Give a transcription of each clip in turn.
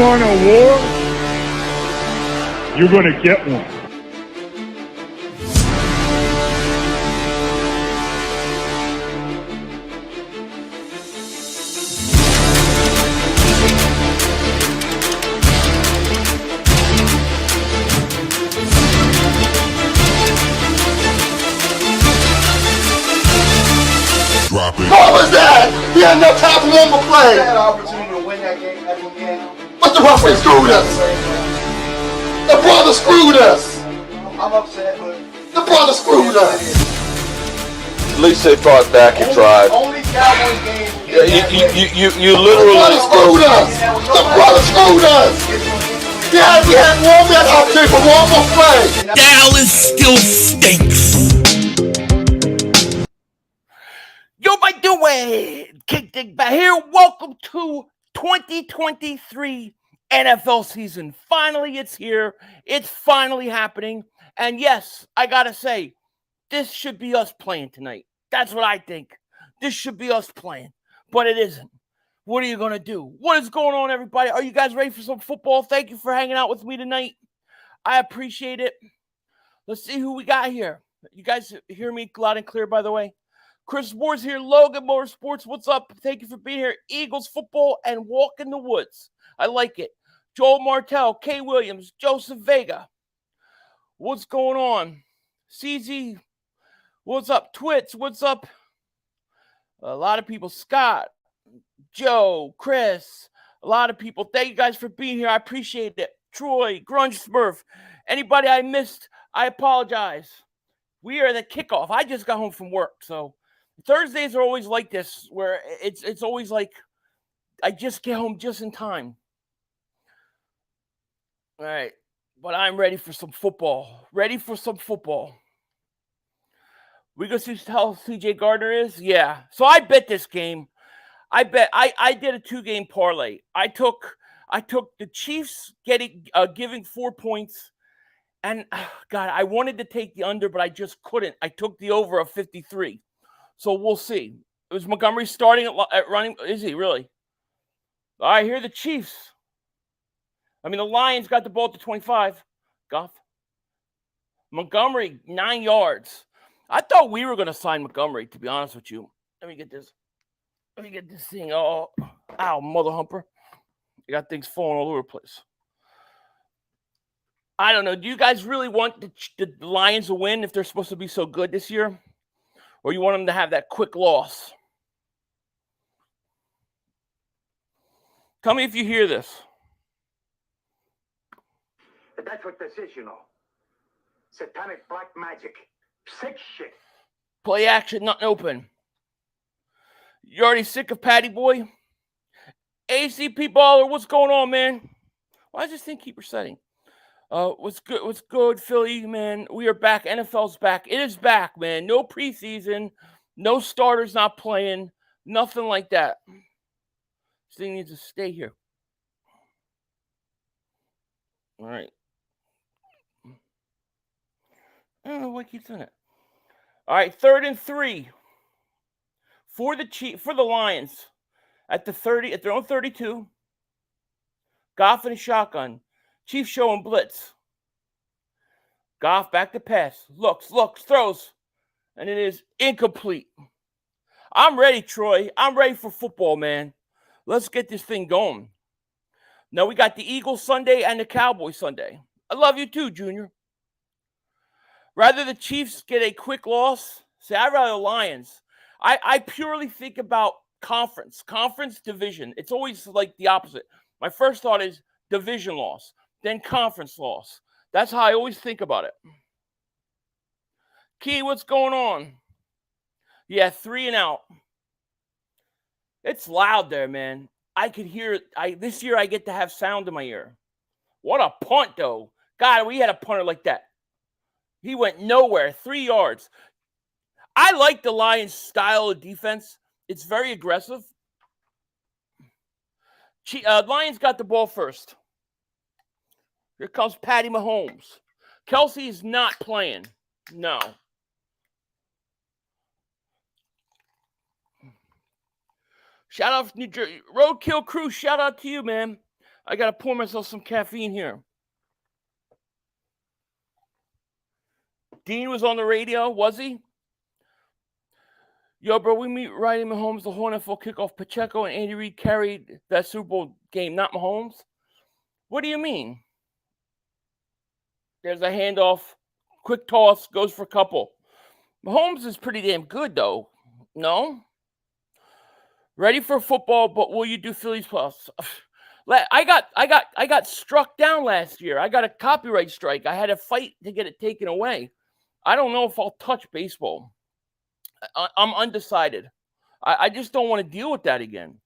want a war? You're going to get one. Drop it. What was that? He had no time for one more play. They had an opportunity to win that game. But the referee screwed us. The brother screwed us. I'm upset, but The brother screwed us. At least they fought back and tried. only Cowboys game. You The literally. brother screwed us. The brother screwed us. Yeah, we had one man opportunity for one more play. Dallas still stinks. Yo, my doing? Dingbat here. Welcome to 2023 NFL season. Finally, it's here. It's finally happening. And yes, I gotta say, this should be us playing tonight. That's what I think. This should be us playing, but it isn't. What are you gonna do? What is going on, everybody? Are you guys ready for some football? Thank you for hanging out with me tonight. I appreciate it. Let's see who we got here. You guys hear me loud and clear, by the way? Chris Moore's here. Logan Motorsports, what's up? Thank you for being here. Eagles football and walk in the woods. I like it. Joel Martell, K. Williams, Joseph Vega. What's going on? CZ, what's up? Twits, what's up? A lot of people. Scott, Joe, Chris, a lot of people. Thank you guys for being here. I appreciate it. Troy, Grunge Smurf. Anybody I missed, I apologize. We are the kickoff. I just got home from work, so Thursdays are always like this, where it's always like I just get home just in time. All right, but I'm ready for some football. Ready for some football. We go see how CJ Gardner is? Yeah. So I bet this game. I did a 2-game parlay. I took the Chiefs giving 4 points. And God, I wanted to take the under, but I just couldn't. I took the over of 53. So we'll see. It was Montgomery starting at running. Is he really? All right, here are the Chiefs. I mean, the Lions got the ball at the 25. Goff. Montgomery, 9 yards. I thought we were going to sign Montgomery, to be honest with you. Let me get this thing. Oh, ow, mother humper. You got things falling all over the place. I don't know. Do you guys really want the Lions to win if they're supposed to be so good this year? Or you want them to have that quick loss? Tell me if you hear this. That's what this is, you know. Satanic black magic. Sick shit. Play action, nothing open. You already sick of Patty Boy? ACP Baller, what's going on, man? Why is this thing keep resetting? What's good? What's good, Philly, man? We are back. NFL's back. It is back, man. No preseason, no starters not playing, nothing like that. This thing needs to stay here. All right. I don't know why it keeps doing it. All right, 3rd and 3 for the Lions at the 30, at their own 32. Goff in a shotgun. Chiefs showing blitz. Goff back to pass. Looks, throws. And it is incomplete. I'm ready, Troy. I'm ready for football, man. Let's get this thing going. Now we got the Eagles Sunday and the Cowboys Sunday. I love you too, Junior. Rather the Chiefs get a quick loss, I'd rather the Lions. I purely think about conference division. It's always like the opposite. My first thought is division loss, then conference loss. That's how I always think about it. Key, what's going on? Yeah, 3 and out. It's loud there, man. I could hear it. This year I get to have sound in my ear. What a punt, though. God, we had a punter like that. He went nowhere, 3 yards. I like the Lions' style of defense. It's very aggressive. Lions got the ball first. Here comes Patty Mahomes. Kelsey is not playing. No. Shout out to New Jersey. Roadkill Crew, shout out to you, man. I got to pour myself some caffeine here. Dean was on the radio, was he? Yo, bro, we meet Riley Mahomes, the whole NFL kickoff. Pacheco and Andy Reid carried that Super Bowl game, not Mahomes. What do you mean? There's a handoff, quick toss, goes for a couple. Mahomes is pretty damn good, though. No? Ready for football, but will you do Phillies plus? I got struck down last year. I got a copyright strike. I had to fight to get it taken away. I don't know if I'll touch baseball. I'm undecided. I just don't want to deal with that again.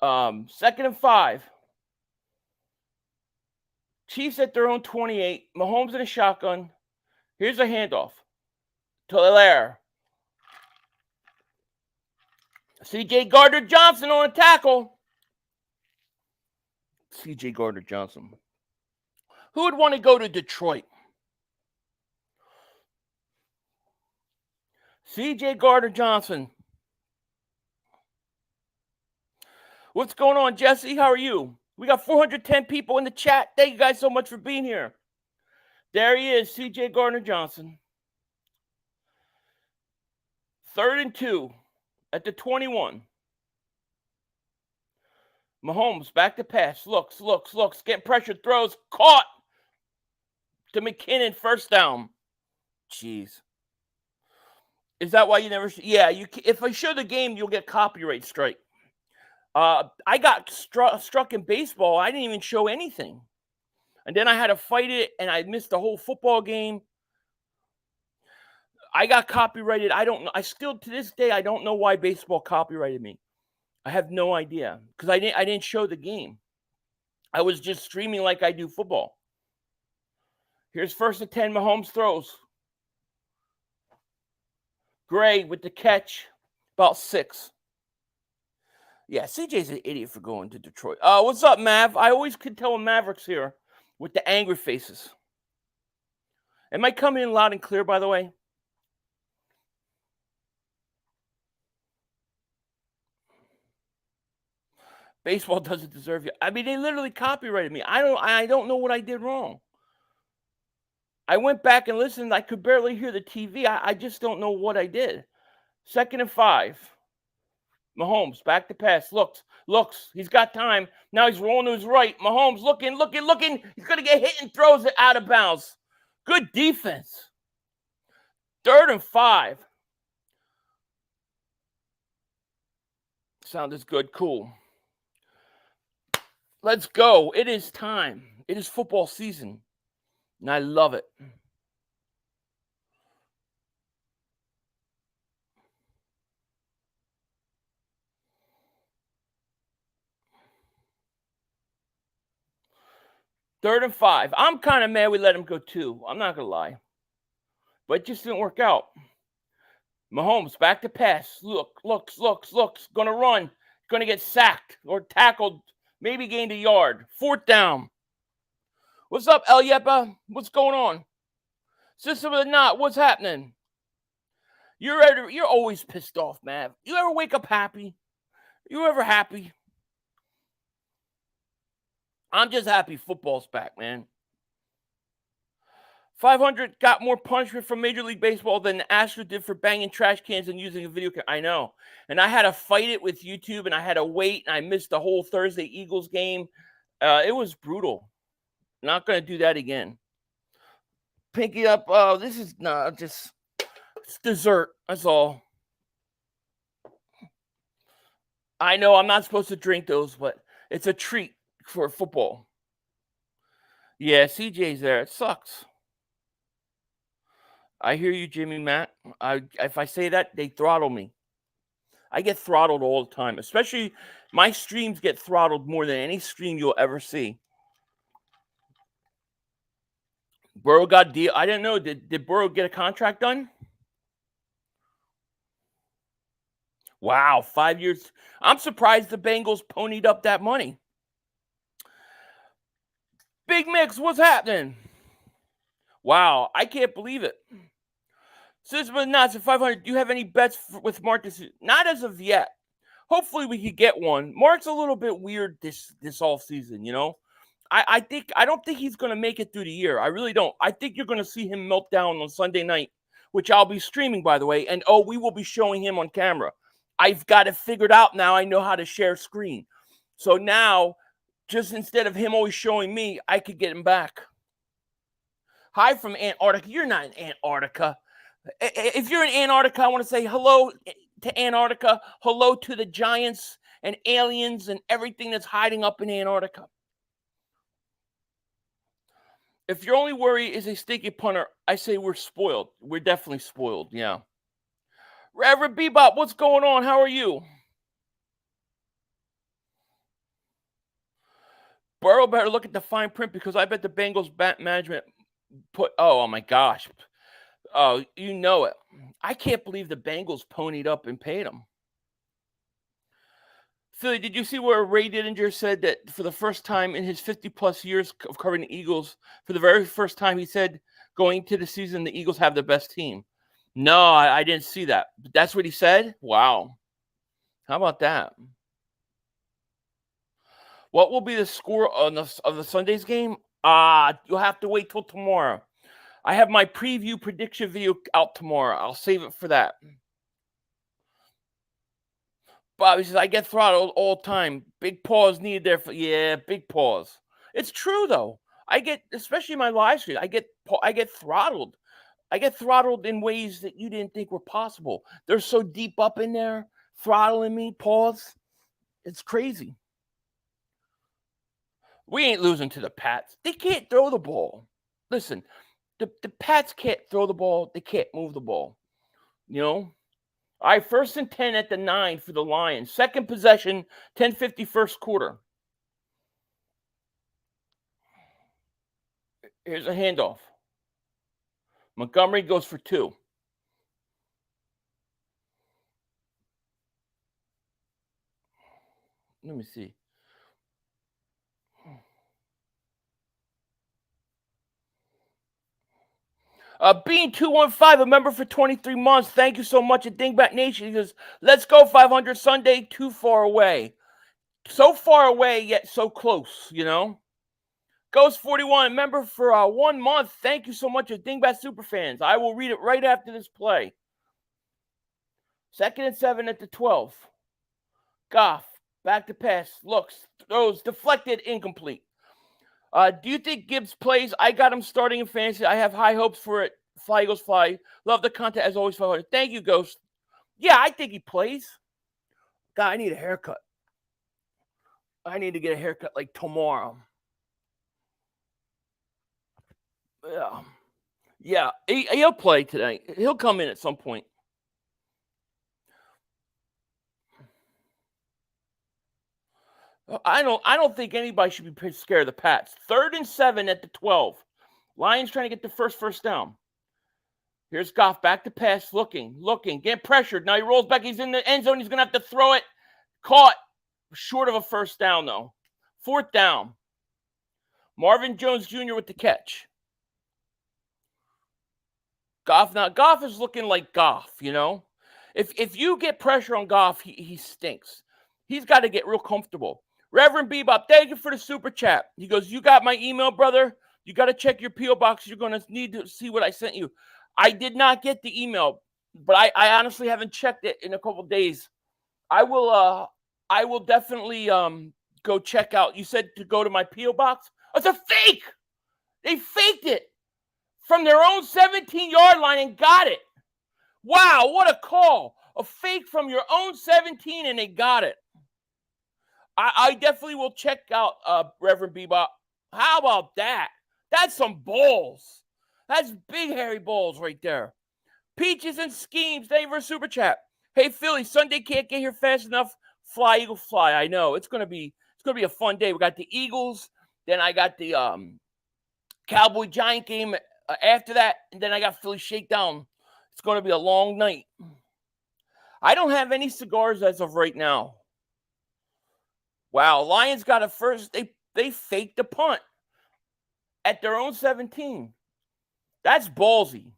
2nd and 5. Chiefs at their own 28. Mahomes in a shotgun. Here's a handoff to Hilaire. C.J. Gardner-Johnson on a tackle. C.J. Gardner-Johnson. Who would want to go to Detroit? C.J. Gardner-Johnson. What's going on, Jesse? How are you? We got 410 people in the chat. Thank you guys so much for being here. There he is, C.J. Gardner-Johnson. 3rd and 2 at the 21. Mahomes back to pass. Looks. Getting pressured. Throws. Caught. To McKinnon. First down. Jeez. Is that why you never... Yeah, if I show the game, you'll get copyright strike. I got struck in baseball. I didn't even show anything. And then I had to fight it, and I missed the whole football game. I got copyrighted. I don't know. I still, to this day, I don't know why baseball copyrighted me. I have no idea. Because I didn't show the game. I was just streaming like I do football. Here's 1st and 10. Mahomes throws. Gray with the catch. About 6. Yeah, CJ's an idiot for going to Detroit. What's up, Mav? I always could tell when Maverick's here with the angry faces. Am I coming in loud and clear, by the way? Baseball doesn't deserve you. I mean, they literally copyrighted me. I don't know what I did wrong. I went back and listened. I could barely hear the TV. I just don't know what I did. 2nd and 5. Mahomes back to pass. Looks. He's got time. Now he's rolling to his right. Mahomes looking. He's going to get hit and throws it out of bounds. Good defense. 3rd and 5. Sound is good. Cool. Let's go. It is time. It is football season. And I love it. Third and 5. I'm kind of mad we let him go 2. I'm not going to lie. But it just didn't work out. Mahomes back to pass. Looks. Going to run. Going to get sacked or tackled. Maybe gained a yard. 4th down. What's up, El Yepa? What's going on? System of the Knot, what's happening? You're always pissed off, Mav. You ever wake up happy? You ever happy? I'm just happy football's back, man. 500 got more punishment from Major League Baseball than the Astros did for banging trash cans and using a video camera. I know. And I had to fight it with YouTube, and I had to wait, and I missed the whole Thursday Eagles game. It was brutal. Not going to do that again. Pinky up. This is not just it's dessert. That's all. I know I'm not supposed to drink those, but it's a treat for football. Yeah, CJ's there. It sucks. I hear you, Jimmy Matt. If I say that, they throttle me. I get throttled all the time. Especially my streams get throttled more than any stream you'll ever see. Burrow got deal. I didn't know. Did Burrow get a contract done? Wow, 5 years. I'm surprised the Bengals ponied up that money. Big Mix, what's happening? Wow, I can't believe it. System of Knots at 500. Do you have any bets with Marcus? Not as of yet. hopefully we could get one. Mark's a little bit weird this off season, you know. I don't think he's going to make it through the year. I really don't. I think you're going to see him melt down on Sunday night, which I'll be streaming, by the way. And we will be showing him on camera. I've got it figured out now. I know how to share screen. So now, just instead of him always showing me, I could get him back. Hi from Antarctica. You're not in Antarctica. If you're in Antarctica, I want to say hello to Antarctica. Hello to the giants and aliens and everything that's hiding up in Antarctica. If your only worry is a stinky punter, I say we're spoiled. We're definitely spoiled, yeah. Reverend Bebop, what's going on? How are you? Burrow better look at the fine print because I bet the Bengals management put, oh my gosh. Oh, you know it. I can't believe the Bengals ponied up and paid him. Philly, did you see where Ray Didinger said that for the first time in his 50-plus years of covering the Eagles, for the very first time he said going into the season, the Eagles have the best team? No, I didn't see that. But that's what he said? Wow. How about that? What will be the score of the Sunday's game? You'll have to wait till tomorrow. I have my preview prediction video out tomorrow. I'll save it for that. Bobby says, I get throttled all the time. Big pause needed there. Yeah, big pause. It's true, though. I get, especially my live stream, I get throttled. I get throttled in ways that you didn't think were possible. They're so deep up in there, throttling me, pause. It's crazy. We ain't losing to the Pats. They can't throw the ball. Listen, the Pats can't throw the ball. They can't move the ball. You know? All right, 1st and 10 at the 9 for the Lions. Second possession, 10:50 first quarter. Here's a handoff. Montgomery goes for 2. Let me see. Bean215, a member for 23 months. Thank you so much at Dingbat Nation. He goes, let's go 500 Sunday, too far away. So far away, yet so close, you know? Ghost 41, member for 1 month. Thank you so much at Dingbat Superfans. I will read it right after this play. 2nd and 7 at the 12. Goff, back to pass, looks, throws, deflected, incomplete. Do you think Gibbs plays? I got him starting in fantasy. I have high hopes for it. Fly, Eagles, fly. Love the content as always. 500. Thank you, Ghost. Yeah, I think he plays. God, I need a haircut. I need to get a haircut like tomorrow. Yeah, he'll play today. He'll come in at some point. I don't think anybody should be scared of the Pats. 3rd and 7 at the 12. Lions trying to get the first down. Here's Goff back to pass, looking, getting pressured. Now he rolls back. He's in the end zone. He's going to have to throw it. Caught. Short of a first down, though. 4th down. Marvin Jones Jr. with the catch. Goff is looking like Goff, you know. If you get pressure on Goff, he stinks. He's got to get real comfortable. Reverend Bebop, thank you for the super chat. He goes, you got my email, brother. You got to check your P.O. box. You're going to need to see what I sent you. I did not get the email, but I honestly haven't checked it in a couple of days. I will definitely go check out. You said to go to my P.O. box. It's a fake. They faked it from their own 17-yard line and got it. Wow, what a call. A fake from your own 17 and they got it. I definitely will check out Reverend Bebop. How about that? That's some balls. That's big hairy balls right there. Peaches and Schemes, thank you for a super chat. Hey Philly, Sunday can't get here fast enough. Fly, Eagle, fly. I know it's gonna be a fun day. We got the Eagles, then I got the Cowboy Giant game after that, and then I got Philly Shakedown. It's gonna be a long night. I don't have any cigars as of right now. Wow, Lions got a first. They faked the punt at their own 17. That's ballsy.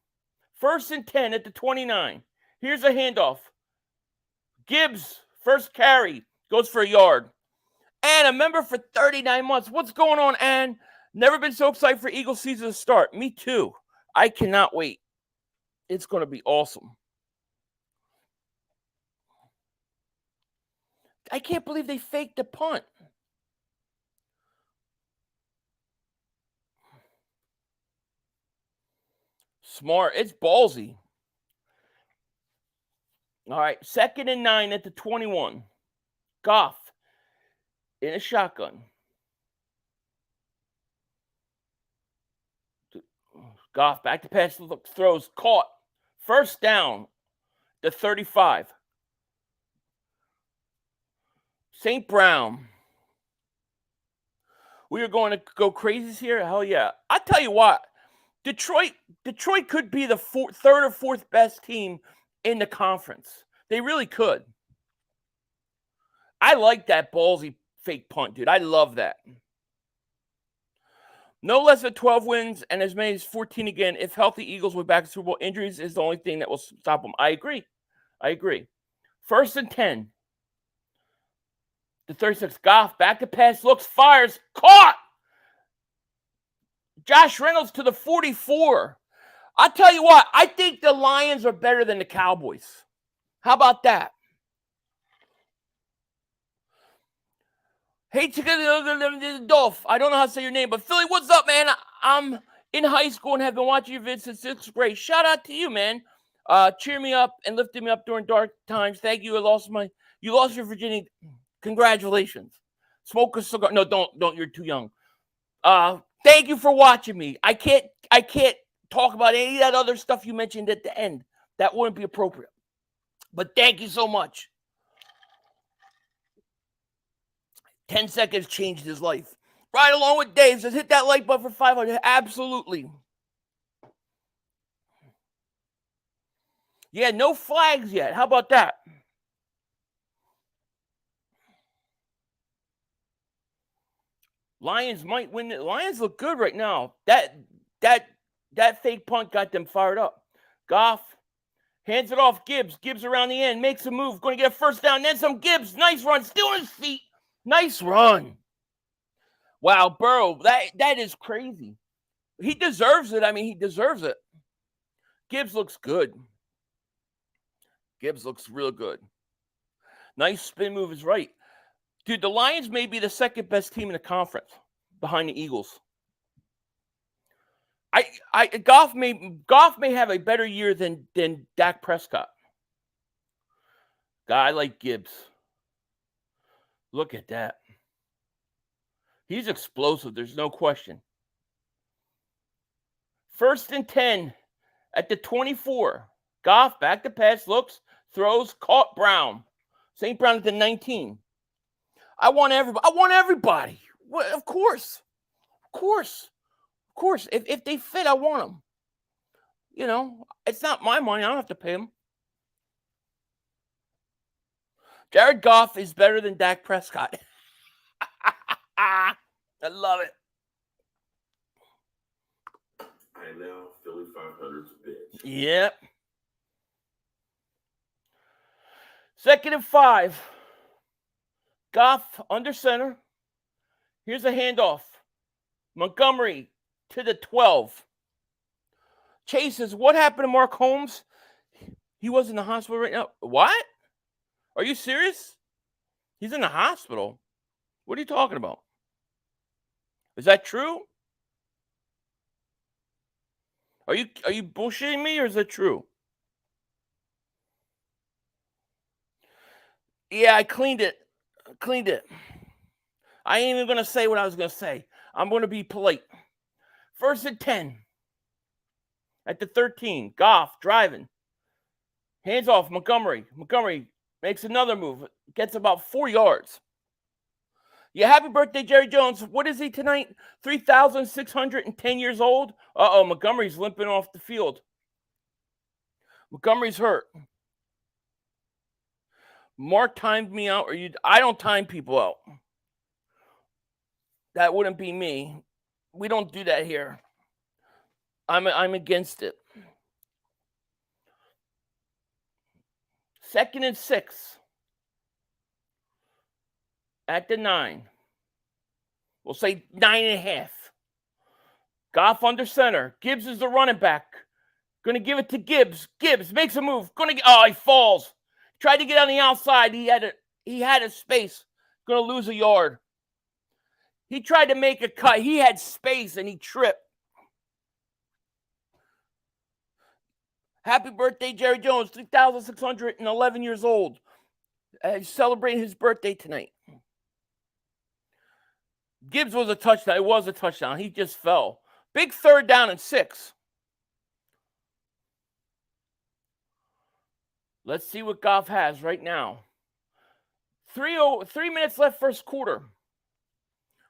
1st and 10 at the 29. Here's a handoff. Gibbs First carry goes for a yard. And a member for 39 months. What's going on, Ann? Never been so excited for Eagles season to start. Me too. I cannot wait. It's going to be awesome. I can't believe they faked the punt. Smart. It's ballsy. All right. 2nd and 9 at the 21. Goff in a shotgun. Goff back to pass, throws, caught. First down, the 35. St. Brown. We are going to go crazies here? Hell yeah. I tell you what, Detroit could be the third or fourth best team in the conference. They really could. I like that ballsy fake punt, dude. I love that. No less than 12 wins and as many as 14 again. If healthy, Eagles will be back to Super Bowl. Injuries is the only thing that will stop them. I agree. 1st and 10. The 36. Goff back to pass. Looks, fires. Caught! Josh Reynolds to the 44. I'll tell you what. I think the Lions are better than the Cowboys. How about that? Hey, Dolph. I don't know how to say your name, but Philly, what's up, man? I'm in high school and have been watching your vids since 6th grade. Shout out to you, man. Cheer me up and lifted me up during dark times. Thank you. You lost your virginity. Congratulations. Smoke a cigar. No, don't. You're too young. Thank you for watching me. I can't talk about any of that other stuff you mentioned at the end. That wouldn't be appropriate. But thank you so much. 10 seconds changed his life. Right along with Dave says, hit that like button for 500. Absolutely. Yeah, no flags yet. How about that? Lions might win. The Lions look good right now. That fake punt got them fired up. Goff hands it off. Gibbs around the end. Makes a move. Going to get a first down. Then some. Gibbs. Nice run. Still on his feet. Nice run. Wow, Burrow, that is crazy. He deserves it. I mean, he deserves it. Gibbs looks good. Gibbs looks real good. Nice spin move is right. Dude, the Lions may be the second best team in the conference behind the Eagles. Goff may have a better year than Dak Prescott. Guy like Gibbs. Look at that. He's explosive. There's no question. 1st and 10 at the 24. Goff back to pass, looks, throws, caught Brown. St. Brown at the 19. I want everybody. Well, of course. If they fit, I want them. You know, it's not my money. I don't have to pay them. Jared Goff is better than Dak Prescott. I love it. And now Philly 500's bitch. Yep. 2nd and 5. Goff under center. Here's a handoff. Montgomery to the 12. Chase says, what happened to Mark Holmes? He was in the hospital right now. What? Are you serious? He's in the hospital. What are you talking about? Is that true? Are you bullshitting me or is that true? Yeah, I cleaned it. I ain't even going to say what I was going to say. I'm going to be polite. 1st and 10. At the 13. Goff driving. Hands off Montgomery. Montgomery makes another move. Gets about 4 yards. Yeah, happy birthday, Jerry Jones. What is he tonight? 3,610 years old? Uh-oh, Montgomery's limping off the field. Montgomery's hurt. Mark timed me out. I don't time people out. That wouldn't be me. We don't do that here. I'm against it. 2nd and 6. at the 9. We'll say 9.5. Goff under center. Gibbs is the running back. Going to give it to Gibbs. Gibbs makes a move. He falls. Tried to get on the outside. He had a space. Going to lose a yard. He tried to make a cut. He had space and he tripped. Happy birthday, Jerry Jones, 3,611 years old. He's celebrating his birthday tonight. Gibbs was a touchdown. It was a touchdown. He just fell. Big 3rd down and 6. Let's see what Goff has right now. 3 minutes left first quarter.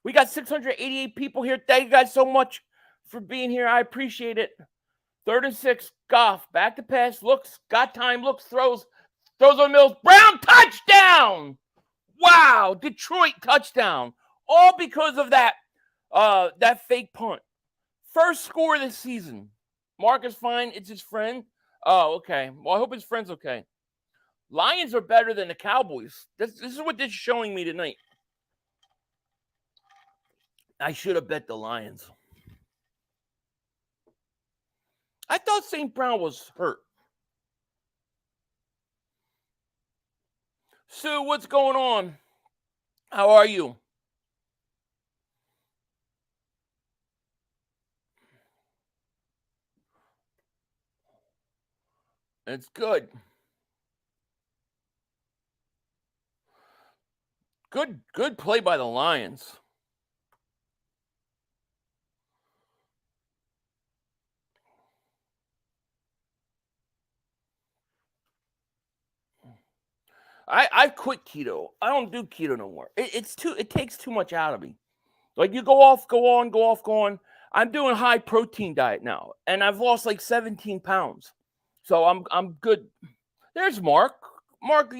We got 688 people here. Thank you guys so much for being here. I appreciate it. 3rd and 6. Goff back to pass. Looks. Got time. Looks. Throws on Mills. Brown touchdown. Wow. Detroit touchdown. All because of that fake punt. First score this season. Mark is fine. It's his friend. Oh, okay. Well, I hope his friend's okay. Lions are better than the Cowboys. This is what this is showing me tonight. I should have bet the Lions. I thought St. Brown was hurt. Sue, what's going on? How are you? It's good. Good play by the Lions. I quit keto. I don't do keto no more. It takes too much out of me. Like you go off, go on. I'm doing high protein diet now, and I've lost like 17 pounds. So I'm good. There's Mark. Mark,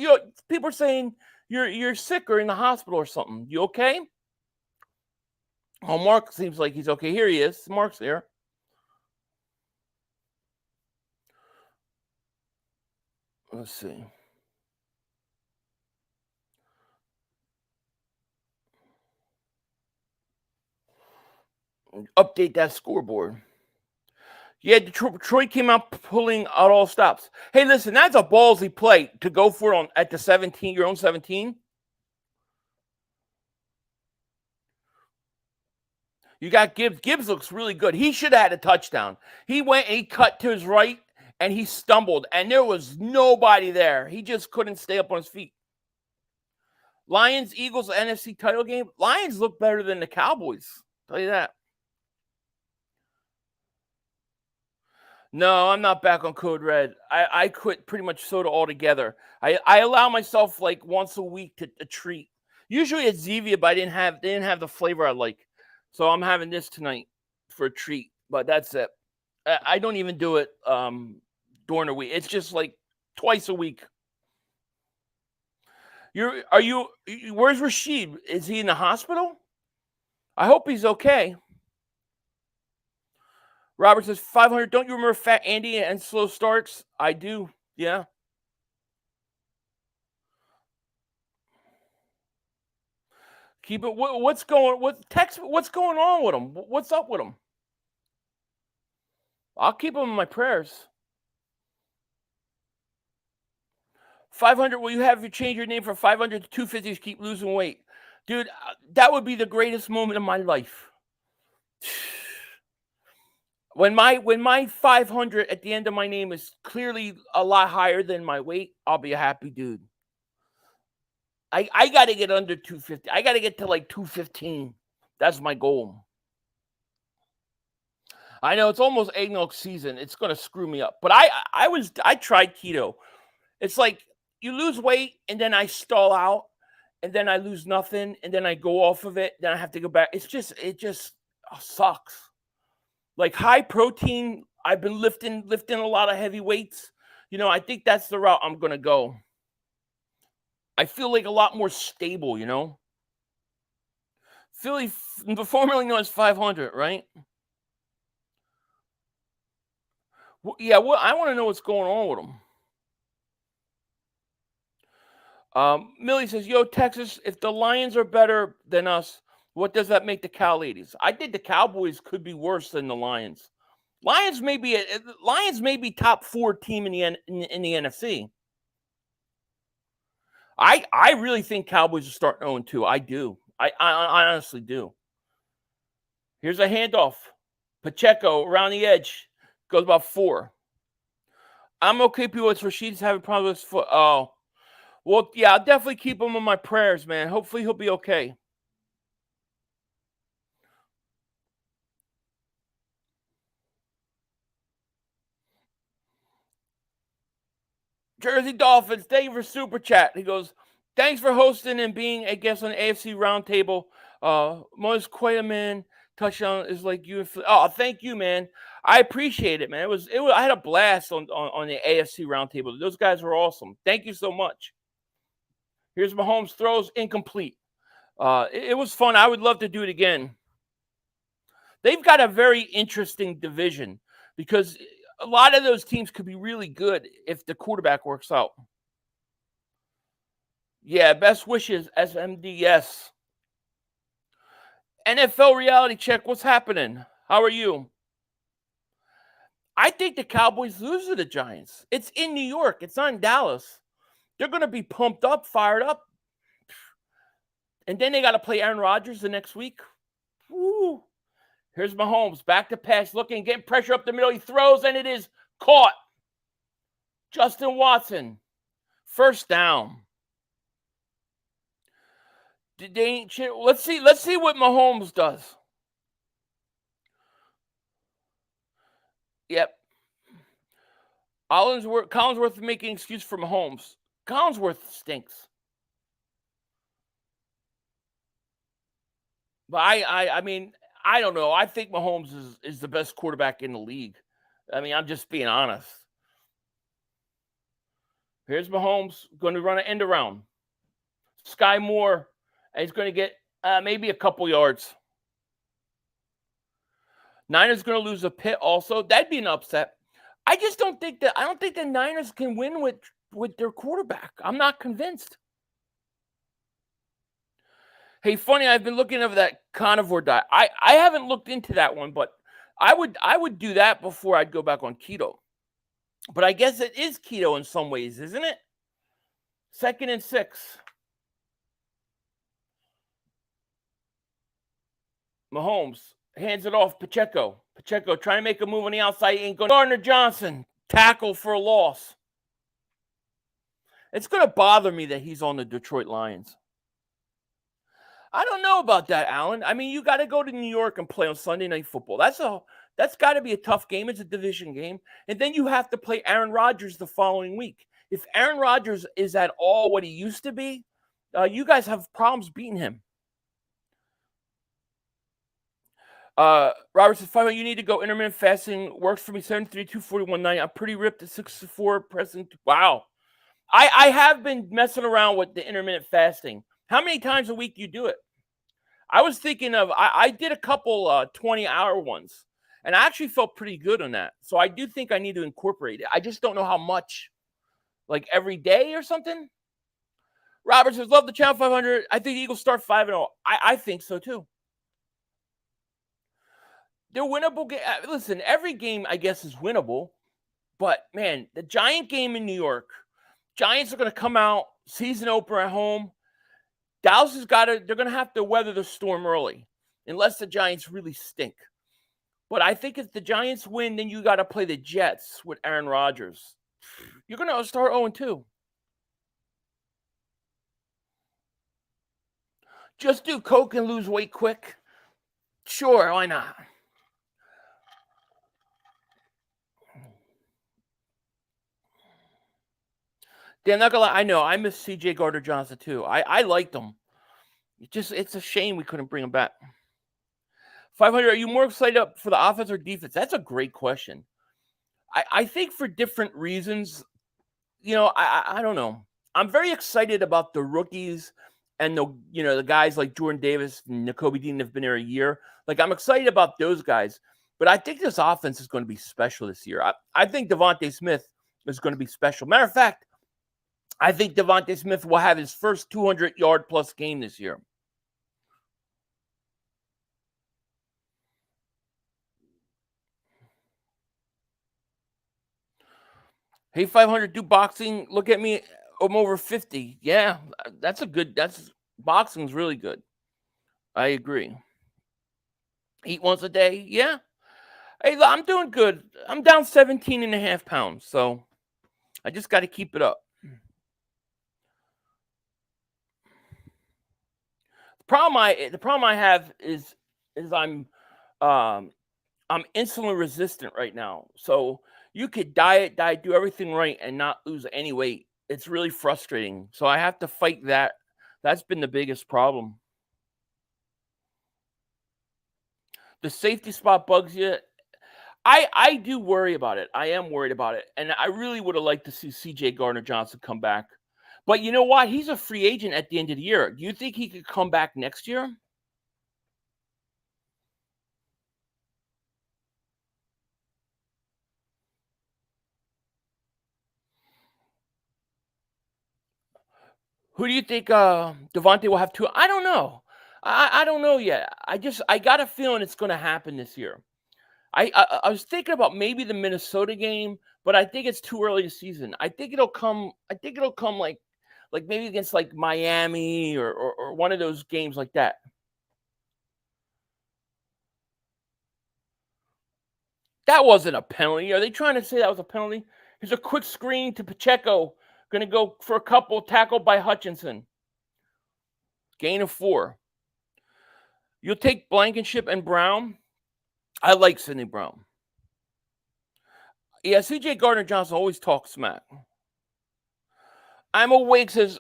people are saying you're sick or in the hospital or something. You okay? Oh, Mark seems like he's okay. Here he is. Mark's there. Let's see. Update that scoreboard. Yeah, Detroit came out pulling out all stops. Hey, listen, that's a ballsy play to go for it at the 17, your own 17. You got Gibbs. Gibbs looks really good. He should have had a touchdown. He went and he cut to his right, and he stumbled, and there was nobody there. He just couldn't stay up on his feet. Lions, Eagles, NFC title game. Lions look better than the Cowboys. I'll tell you that. No, I'm not back on Code Red. I quit pretty much soda altogether. I allow myself like once a week to treat. Usually it's Zevia, but they didn't have the flavor I like. So I'm having this tonight for a treat. But that's it. I don't even do it during the week. It's just like twice a week. Where's Rashid? Is he in the hospital? I hope he's okay. Robert says 500. Don't you remember Fat Andy and slow starts? I do. Yeah. Keep it. What's going on with him? What's up with him? I'll keep him in my prayers. 500. Will you have you change your name from 500 to 250 to keep losing weight, dude? That would be the greatest moment of my life. When my 500 at the end of my name is clearly a lot higher than my weight, I'll be a happy dude. I got to get under 250. I got to get to like 215. That's my goal. I know it's almost eggnog season. It's going to screw me up. But I tried keto. It's like you lose weight and then I stall out and then I lose nothing and then I go off of it. Then I have to go back. It just sucks. Like high protein, I've been lifting a lot of heavy weights. I think that's the route I'm going to go. I feel like a lot more stable, Philly, formerly known as 500, right? Well, yeah, I want to know what's going on with him. Millie says, yo, Texas, if the Lions are better than us, what does that make the Cal ladies? I think the Cowboys could be worse than the Lions. Lions may be top 4 team in the NFC. I really think Cowboys are starting 0-2. I do. I honestly do. Here's a handoff. Pacheco around the edge. Goes about 4. I'm okay people with Rashid's having problems with his foot. Oh. Well, yeah, I'll definitely keep him in my prayers, man. Hopefully he'll be okay. Jersey Dolphins, thank you for Super Chat. He goes, thanks for hosting and being a guest on the AFC Roundtable. Most quite a man. Touchdown is like you. Oh, thank you, man. I appreciate it, man. It was. I had a blast on the AFC Roundtable. Those guys were awesome. Thank you so much. Here's Mahomes throws incomplete. It was fun. I would love to do it again. They've got a very interesting division because a lot of those teams could be really good if the quarterback works out. Yeah, best wishes, SMDS. NFL reality check. What's happening? How are you? I think the Cowboys lose to the Giants. It's in New York. It's not in Dallas. They're going to be pumped up, fired up. And then they got to play Aaron Rodgers the next week. Woo. Here's Mahomes. Back to pass. Looking, getting pressure up the middle. He throws, and it is caught. Justin Watson. First down. Let's see what Mahomes does. Yep. Collinsworth making an excuse for Mahomes. Collinsworth stinks. But I mean, I don't know. I think Mahomes is the best quarterback in the league. I mean, I'm just being honest. Here's Mahomes going to run an end around. Sky Moore. And he's going to get maybe a couple yards. Niners going to lose a pit also. That'd be an upset. I don't think the Niners can win with their quarterback. I'm not convinced. Hey, funny, I've been looking over that carnivore diet. I haven't looked into that one, but I would do that before I'd go back on keto. But I guess it is keto in some ways, isn't it? 2nd and 6. Mahomes hands it off. Pacheco trying to make a move on the outside. Ain't going. Gardner Johnson tackle for a loss. It's going to bother me that he's on the Detroit Lions. I don't know about that, Alan. I mean, you got to go to New York and play on Sunday Night Football. That's got to be a tough game. It's a division game. And then you have to play Aaron Rodgers the following week. If Aaron Rodgers is at all what he used to be, you guys have problems beating him. Robert says, 5, you need to go intermittent fasting. Works for me, 73, 241, 90. I'm pretty ripped at 64 present. Wow. I have been messing around with the intermittent fasting. How many times a week do you do it? I was thinking of, I did a couple 20-hour ones, and I actually felt pretty good on that. So I do think I need to incorporate it. I just don't know how much, like every day or something. Robert says, love the channel 500. I think the Eagles start 5-0. I think so too. They're winnable. Listen, every game, I guess, is winnable. But, man, the Giant game in New York, Giants are going to come out, season opener at home. Dallas they're going to have to weather the storm early, unless the Giants really stink. But I think if the Giants win, then you got to play the Jets with Aaron Rodgers. You're going to start 0-2. Just do coke and lose weight quick. Sure, why not? Dan, not gonna lie, I know I miss C.J. Gardner-Johnson too. I liked him. It's a shame we couldn't bring him back. 500. Are you more excited up for the offense or defense? That's a great question. I think for different reasons. You know, I don't know. I'm very excited about the rookies and the guys like Jordan Davis and Nakobe Dean have been there a year. Like, I'm excited about those guys. But I think this offense is going to be special this year. I think Devontae Smith is going to be special. Matter of fact, I think Devontae Smith will have his first 200-yard plus game this year. Hey, 500, do boxing. Look at me. I'm over 50. Yeah, boxing's really good. I agree. Eat once a day. Yeah. Hey, I'm doing good. I'm down 17 and a half pounds. So I just got to keep it up. The problem I have is I'm insulin resistant right now. So you could diet, do everything right and not lose any weight. It's really frustrating. So I have to fight that. That's been the biggest problem. The safety spot bugs you. I do worry about it. I am worried about it. And I really would have liked to see CJ Gardner-Johnson come back. But you know what? He's a free agent at the end of the year. Do you think he could come back next year? Who do you think Devontae will have two? I don't know. I don't know yet. I got a feeling it's going to happen this year. I was thinking about maybe the Minnesota game, but I think it's too early in the season. I think it'll come like maybe against like Miami or one of those games like that. That wasn't a penalty. Are they trying to say that was a penalty? Here's a quick screen to Pacheco. Going to go for a couple, tackled by Hutchinson. Gain of 4. You'll take Blankenship and Brown. I like Sidney Brown. Yeah, CJ Gardner-Johnson always talks smack. I'm awake says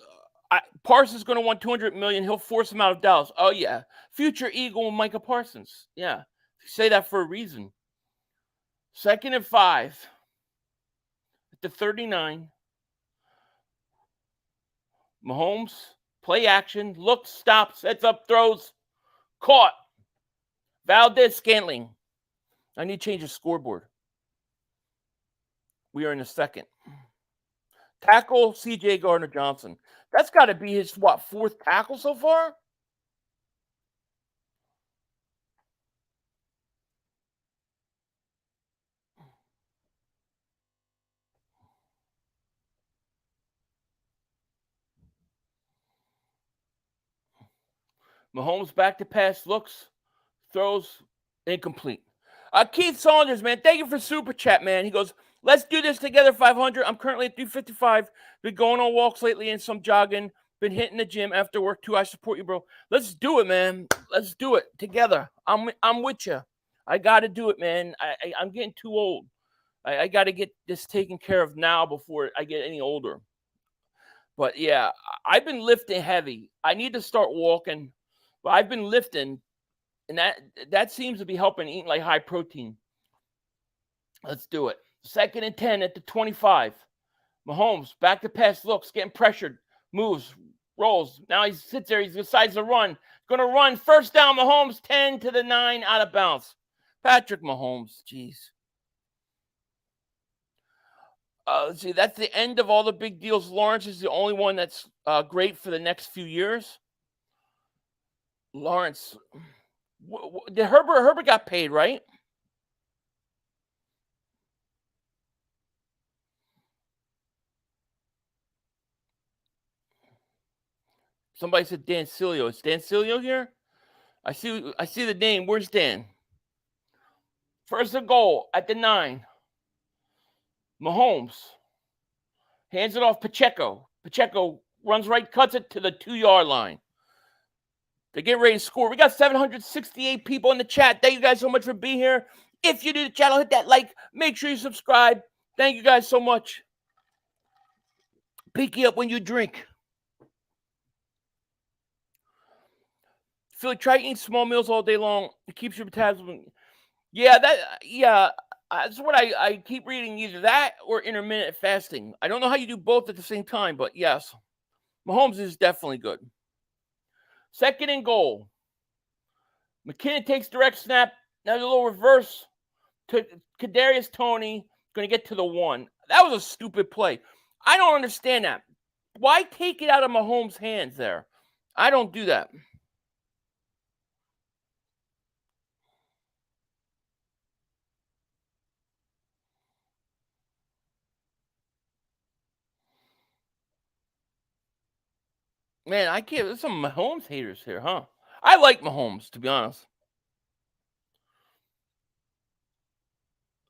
Parsons going to want $200 million. He'll force him out of Dallas. Oh yeah, future Eagle Micah Parsons. Yeah, say that for a reason. 2nd and 5 at the 39. Mahomes, play action, looks, stops, sets up, throws, caught. Valdez-Scantling. I need to change the scoreboard. We are in the 2nd. Tackle CJ Gardner-Johnson. That's got to be his, 4th tackle so far? Mahomes back to pass, looks, throws, incomplete. Keith Saunders, man, thank you for Super Chat, man. He goes, let's do this together, 500. I'm currently at 355. Been going on walks lately and some jogging. Been hitting the gym after work, too. I support you, bro. Let's do it, man. Let's do it together. I'm with you. I got to do it, man. I'm getting too old. I got to get this taken care of now before I get any older. But, yeah, I've been lifting heavy. I need to start walking. But I've been lifting, and that seems to be helping eating like high protein. Let's do it. 2nd and 10 at the 25. Mahomes, back to pass, looks, getting pressured, moves, rolls. Now he sits there. He decides to run. Going to run. 1st down, Mahomes, 10 to the 9, out of bounds. Patrick Mahomes, jeez. Let's see. That's the end of all the big deals. Lawrence is the only one that's great for the next few years. Lawrence, did Herbert got paid, right? Somebody said Dan Cilio. Is Dan Cilio here? I see the name. Where's Dan? 1st and goal at the 9. Mahomes hands it off Pacheco. Pacheco runs right, cuts it to the 2-yard line. They're getting ready to score. We got 768 people in the chat. Thank you guys so much for being here. If you're new to the channel, hit that like. Make sure you subscribe. Thank you guys so much. Pinky up when you drink. Philly, try eating small meals all day long. It keeps your metabolism. Yeah, that's what I keep reading. Either that or intermittent fasting. I don't know how you do both at the same time, but yes. Mahomes is definitely good. 2nd and goal. McKinnon takes direct snap. Now a little reverse to Kadarius Toney. Going to get to the 1. That was a stupid play. I don't understand that. Why take it out of Mahomes' hands there? I don't do that. Man, I can't. There's some Mahomes haters here, huh? I like Mahomes, to be honest.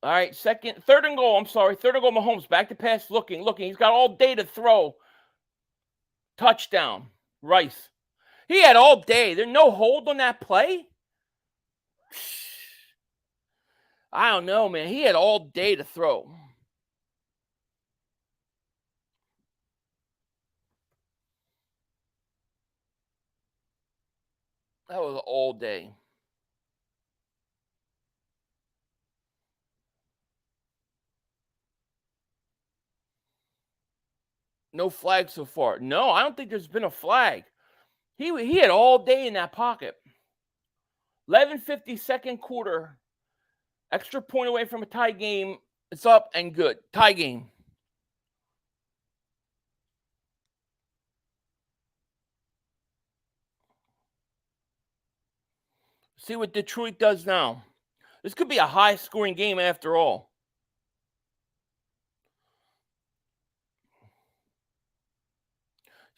All right, third and goal. I'm sorry. Third and goal, Mahomes. Back to pass, looking. He's got all day to throw. Touchdown. Rice. He had all day. There's no hold on that play? I don't know, man. He had all day to throw. That was all day. No flag so far. No, I don't think there's been a flag. He had all day in that pocket. 11:50 second quarter. Extra point away from a tie game. It's up and good. Tie game. See what Detroit does now. This could be a high-scoring game after all.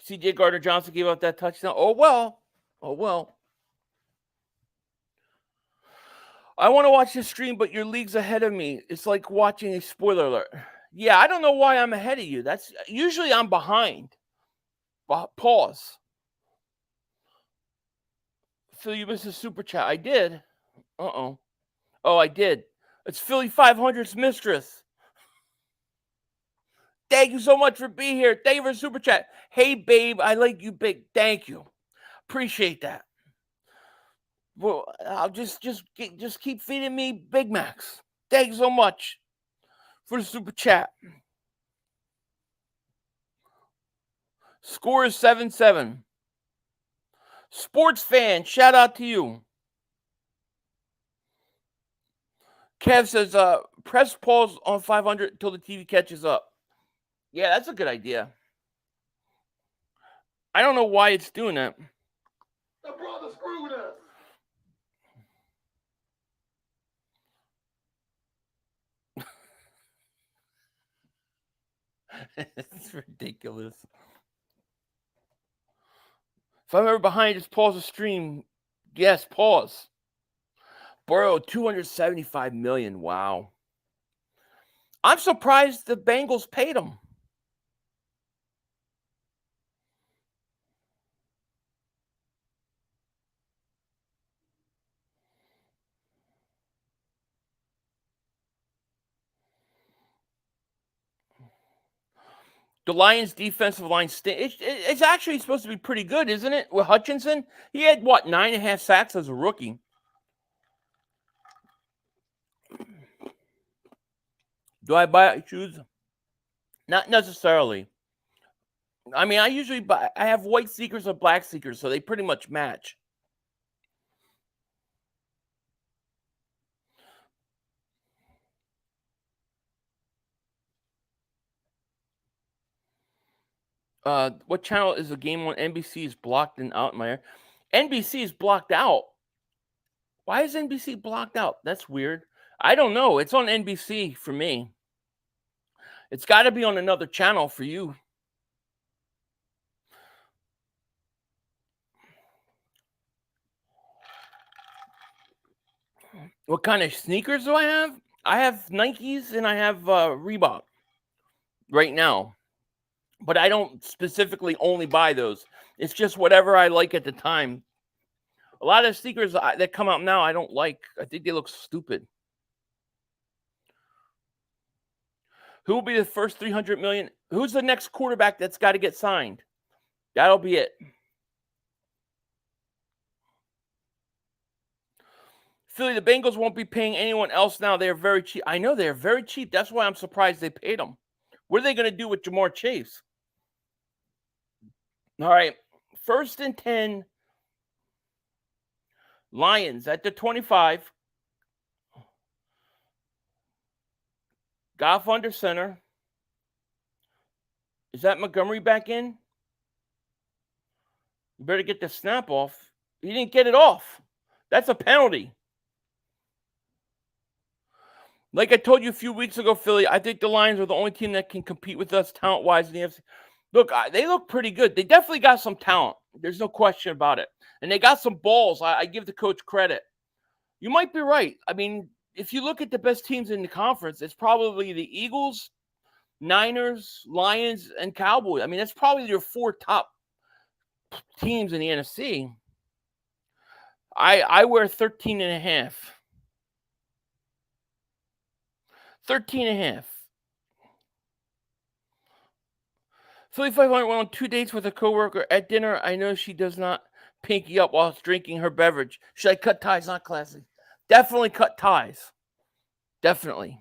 C.J. Gardner-Johnson gave up that touchdown. Oh, well. I want to watch this stream, but your league's ahead of me. It's like watching a spoiler alert. Yeah, I don't know why I'm ahead of you. That's usually I'm behind. Pause. Phil, you missed a super chat. I did. Oh, I did. It's Philly 500's mistress. Thank you so much for being here. Thank you for the super chat. Hey, babe, I like you big. Thank you. Appreciate that. Well, I'll just keep feeding me Big Macs. Thank you so much for the super chat. Score is 7-7. Sports fan, shout out to you. Kev says, press pause on 500 until the TV catches up. Yeah, that's a good idea. I don't know why it's doing that. The brother screwed us. It's ridiculous. If I'm ever behind, just pause the stream. Yes, pause. Burrow, $275 million. Wow. I'm surprised the Bengals paid him. The Lions' defensive line, it's actually supposed to be pretty good, isn't it? With Hutchinson, he had, 9.5 sacks as a rookie. Do I buy shoes? Not necessarily. I mean, I usually I have white sneakers or black sneakers, so they pretty much match. What channel is the game on? NBC is blocked and out in my area. NBC is blocked out. Why is NBC blocked out? That's weird. I don't know. It's on NBC for me. It's got to be on another channel for you. What kind of sneakers do I have? I have Nikes and I have Reebok right now. But I don't specifically only buy those. It's just whatever I like at the time. A lot of sneakers that come out now I don't like. I think they look stupid. Who will be the first 300 million? Who's the next quarterback that's got to get signed? That'll be it. Philly, the Bengals won't be paying anyone else now. They're very cheap. I know they're very cheap. That's why I'm surprised they paid them. What are they going to do with Jamar Chase? All right. 1st and 10. Lions at the 25. Goff under center. Is that Montgomery back in? You better get the snap off. He didn't get it off. That's a penalty. Like I told you a few weeks ago, Philly, I think the Lions are the only team that can compete with us talent-wise in the NFC. Look, they look pretty good. They definitely got some talent. There's no question about it. And they got some balls. I give the coach credit. You might be right. I mean, if you look at the best teams in the conference, it's probably the Eagles, Niners, Lions, and Cowboys. I mean, that's probably your 4 top teams in the NFC. I wear 13 and a half. 13 and a half. Philly 500 went on 2 dates with a coworker. At dinner, I know she does not pinky up while drinking her beverage. Should I cut ties? Not classy. Definitely cut ties. Definitely.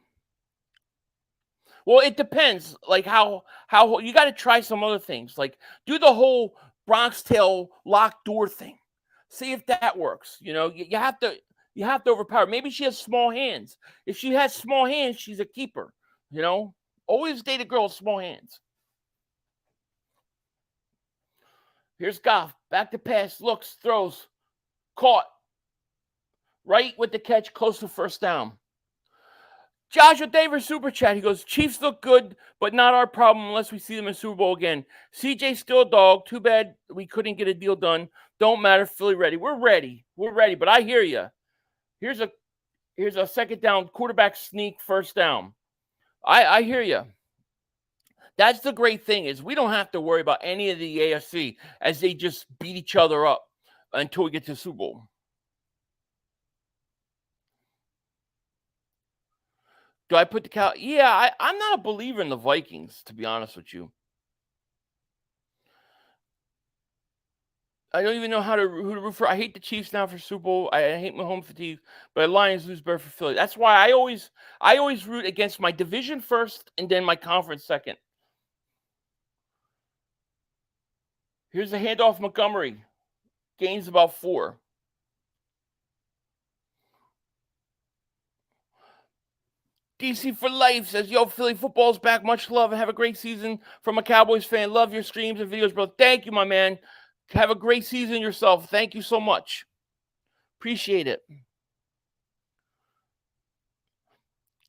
Well, it depends. Like how you got to try some other things. Like do the whole Bronx tail locked door thing. See if that works. You know, you have to overpower. Maybe she has small hands. If she has small hands, she's a keeper. You know, always date a girl with small hands. Here's Goff. Back to pass. Looks. Throws. Caught. Right with the catch. Close to first down. Joshua Davis Super Chat. He goes, Chiefs look good, but not our problem unless we see them in Super Bowl again. CJ still a dog. Too bad we couldn't get a deal done. Don't matter. Philly ready. We're ready. We're ready. But I hear you. Here's a second down. Quarterback sneak. First down. I hear you. That's the great thing is we don't have to worry about any of the AFC as they just beat each other up until we get to the Super Bowl. Do I put the cow? Yeah, I'm not a believer in the Vikings, to be honest with you. I don't even know who to root for. I hate the Chiefs now for Super Bowl. I hate my home fatigue, but Lions lose better for Philly. That's why I always root against my division first and then my conference second. Here's the handoff, Montgomery. Gains about 4. DC for life says, yo, Philly football's back. Much love and have a great season from a Cowboys fan. Love your streams and videos, bro. Thank you, my man. Have a great season yourself. Thank you so much. Appreciate it.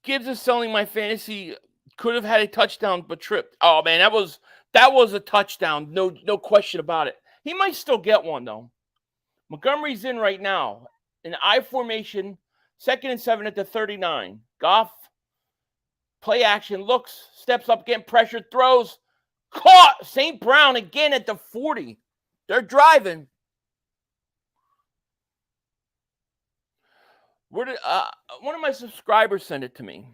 Gibbs is selling my fantasy. Could have had a touchdown, but tripped. Oh, man, that was a touchdown. No question about it. He might still get one, though. Montgomery's in right now. In I formation, 2nd and 7 at the 39. Goff. Play action, looks, steps up, getting pressured, throws, caught. St. Brown again at the 40. They're driving. One of my subscribers sent it to me.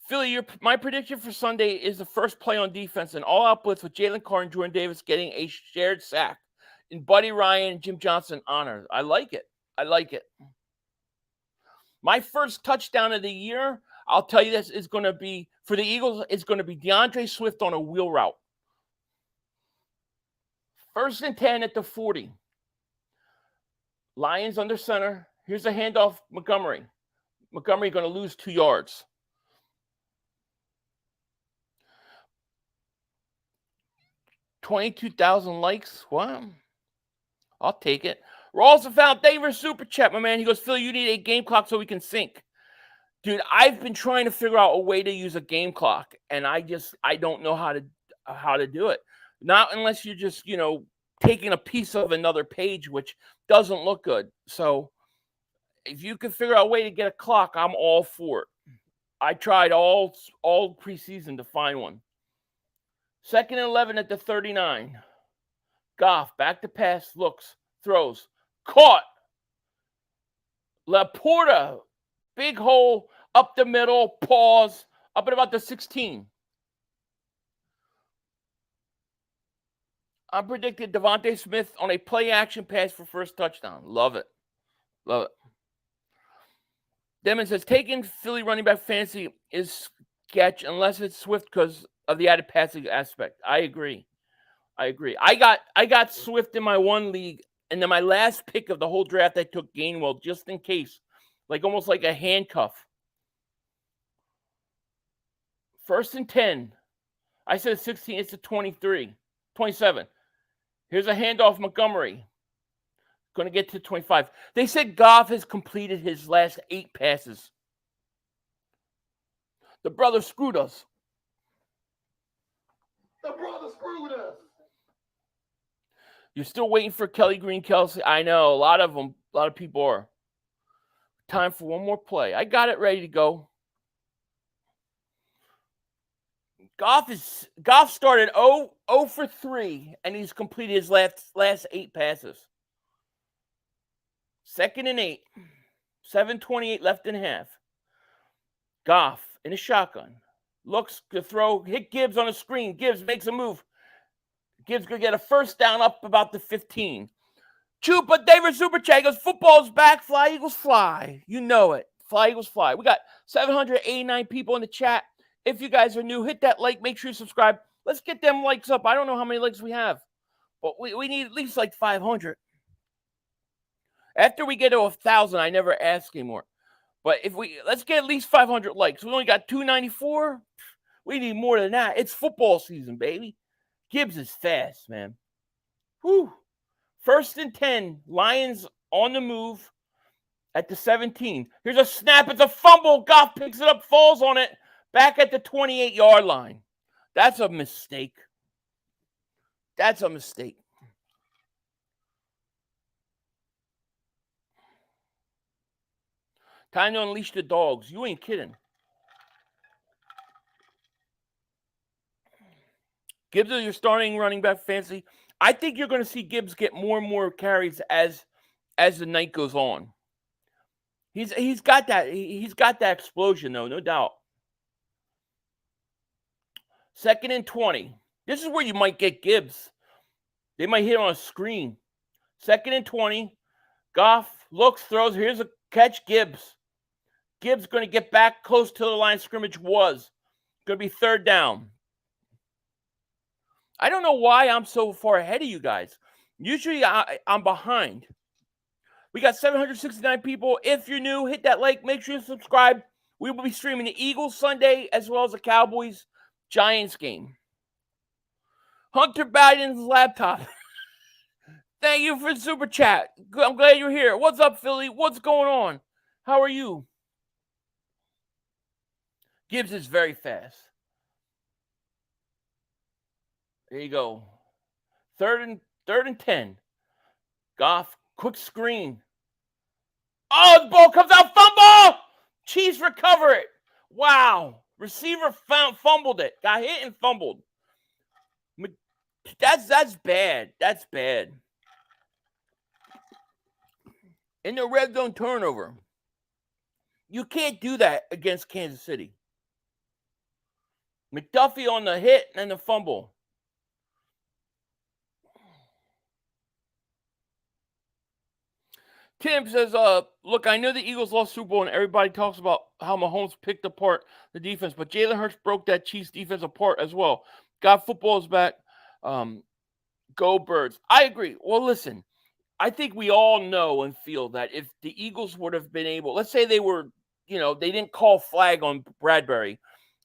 Philly, my prediction for Sunday is the first play on defense, an all-out blitz with Jalen Carr and Jordan Davis getting a shared sack. In Buddy Ryan and Jim Johnson honor. I like it. I like it. My first touchdown of the year, I'll tell you this, is going to be, for the Eagles, it's going to be DeAndre Swift on a wheel route. 1st and 10 at the 40. Lions under center. Here's a handoff, Montgomery. Montgomery going to lose 2 yards. $22,000 likes. What? I'll take it. Rawls have found David Super Chat, my man. He goes, Phil, you need a game clock so we can sync. Dude, I've been trying to figure out a way to use a game clock, and I don't know how to do it. Not unless you're just, taking a piece of another page, which doesn't look good. So if you can figure out a way to get a clock, I'm all for it. I tried all preseason to find one. 2nd and 11 at the 39. Goff, back to pass, looks, throws, caught. Laporta, big hole, up the middle, pause, up at about the 16. I predicted Devontae Smith on a play action pass for first touchdown. Love it. Love it. Demon says, taking Philly running back fantasy is sketch unless it's Swift because of the added passing aspect. I agree. I got Swift in my one league, and then my last pick of the whole draft, I took Gainwell just in case. Almost like a handcuff. 1st and 10. I said 16. It's a 23. 27. Here's a handoff, Montgomery. Going to get to 25. They said Goff has completed his last 8 passes. The brother screwed us. The brother screwed us. You're still waiting for Kelly Green Kelsey. I know. A lot of people are. Time for one more play. I got it ready to go. Goff started 0 for 3, and he's completed his last 8 passes. 2nd and 8. 7:28 left in half. Goff in a shotgun. Looks to throw. Hit Gibbs on a screen. Gibbs makes a move. Gibbs going to get a first down up about the 15. Chupa David Super Chat goes, football's back. Fly, Eagles, fly. You know it. Fly, Eagles, fly. We got 789 people in the chat. If you guys are new, hit that like. Make sure you subscribe. Let's get them likes up. I don't know how many likes we have, but we need at least like 500. After we get to 1,000, I never ask anymore. But let's get at least 500 likes. We only got 294. We need more than that. It's football season, baby. Gibbs is fast, man. Whew. 1st and 10. Lions on the move at the 17. Here's a snap. It's a fumble. Goff picks it up, falls on it. Back at the 28-yard line. That's a mistake. That's a mistake. Time to unleash the dogs. You ain't kidding. Gibbs is your starting running back fantasy. I think you're going to see Gibbs get more and more carries as the night goes on. He's got that explosion though, no doubt. 2nd and 20. This is where you might get Gibbs. They might hit on a screen. 2nd and 20. Goff looks, throws. Here's a catch. Gibbs. Gibbs going to get back close to the line of scrimmage. Was going to be 3rd down. I don't know why I'm so far ahead of you guys. Usually I'm behind. We got 769 people. If you're new, hit that like. Make sure you subscribe. We will be streaming the Eagles Sunday as well as the Cowboys Giants game. Hunter Biden's laptop. Thank you for the super chat. I'm glad you're here. What's up, Philly? What's going on? How are you? Gibbs is very fast. There you go. 3rd and 10. Goff, quick screen. Oh, the ball comes out. Fumble! Chiefs recover it. Wow. Receiver fumbled it. Got hit and fumbled. That's bad. That's bad. In the red zone turnover. You can't do that against Kansas City. McDuffie on the hit and the fumble. Tim says, look, I know the Eagles lost Super Bowl and everybody talks about how Mahomes picked apart the defense, but Jalen Hurts broke that Chiefs defense apart as well. God, football's back. Go Birds. I agree. Well, listen, I think we all know and feel that if the Eagles would have been able, let's say they were, they didn't call flag on Bradbury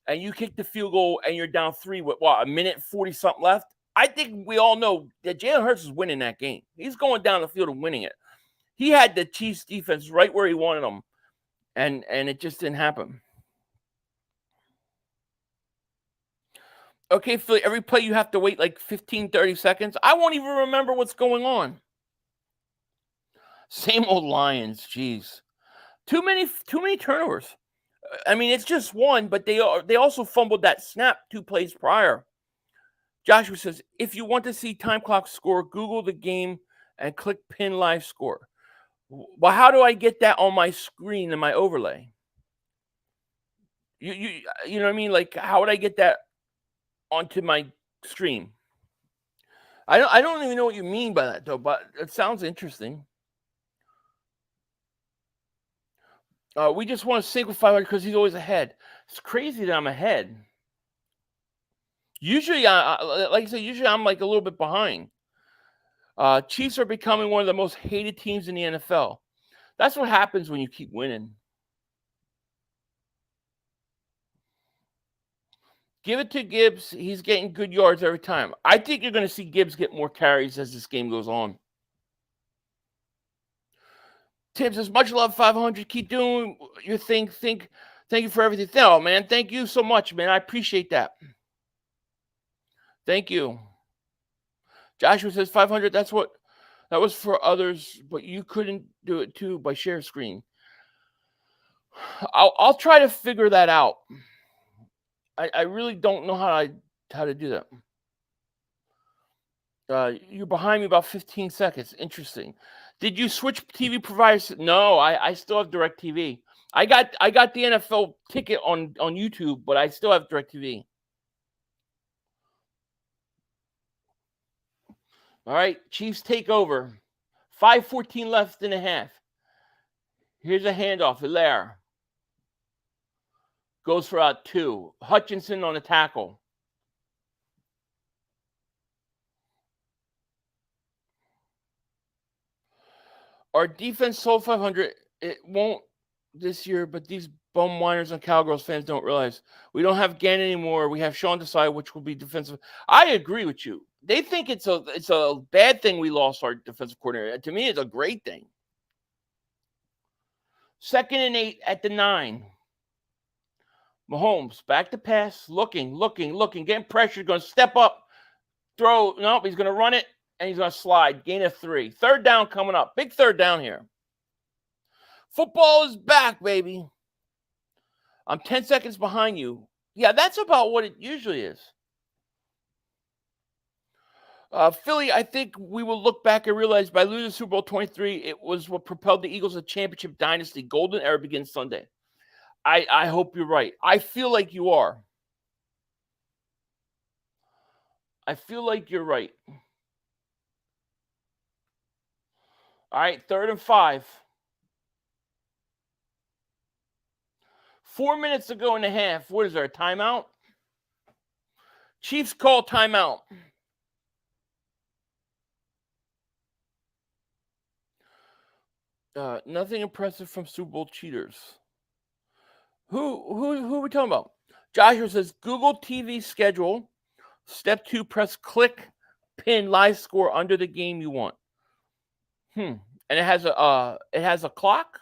and you kick the field goal and you're down 3 with, a minute 40-something left. I think we all know that Jalen Hurts is winning that game. He's going down the field and winning it. He had the Chiefs defense right where he wanted them, and it just didn't happen. Okay, Philly, every play you have to wait like 15, 30 seconds. I won't even remember what's going on. Same old Lions, jeez. Too many turnovers. I mean, it's just one, but they also fumbled that snap 2 plays prior. Joshua says, if you want to see time clock score, Google the game and click pin live score. Well, how do I get that on my screen in my overlay? You know what I mean? Like, how would I get that onto my stream? I don't even know what you mean by that though, but it sounds interesting. We just want to simplify it because he's always ahead. It's crazy that I'm ahead. Usually, like I said, I'm like a little bit behind. Chiefs are becoming one of the most hated teams in the NFL. That's what happens when you keep winning. Give it to Gibbs. He's getting good yards every time. I think you're going to see Gibbs get more carries as this game goes on. Tim says, much love, 500. Keep doing your thing. Thank you for everything. No, man. Thank you so much, man. I appreciate that. Thank you. Joshua says 500. That was for others, but you couldn't do it too by share screen. I'll try to figure that out. I really don't know how to do that. You're behind me about 15 seconds. Interesting. Did you switch TV providers? No, I still have DirecTV. I got the NFL ticket on YouTube, but I still have DirecTV. All right, Chiefs take over. 5:14 left in the half. Here's a handoff. Hilaire goes for out 2. Hutchinson on the tackle. Our defense sold 500. It won't this year, but these bum whiners and Cowgirls fans don't realize we don't have Gann anymore. We have Sean Desai, which will be defensive. I agree with you. They think it's a bad thing we lost our defensive coordinator. To me, it's a great thing. 2nd and 8 at the 9. Mahomes back to pass, looking, getting pressure, going to step up, throw. Nope, he's going to run it, and he's going to slide. Gain of 3. 3rd down coming up. Big 3rd down here. Football is back, baby. I'm 10 seconds behind you. Yeah, that's about what it usually is. Philly, I think we will look back and realize by losing Super Bowl 23, it was what propelled the Eagles to championship dynasty. Golden era begins Sunday. I hope you're right. I feel like you are. I feel like you're right. All right, 3rd and 5. 4 minutes to go in the half. What is there, a timeout? Chiefs call timeout. Nothing impressive from Super Bowl cheaters. Who are we talking about? Joshua says Google TV schedule. Step 2, press click, pin live score under the game you want. And it has a clock.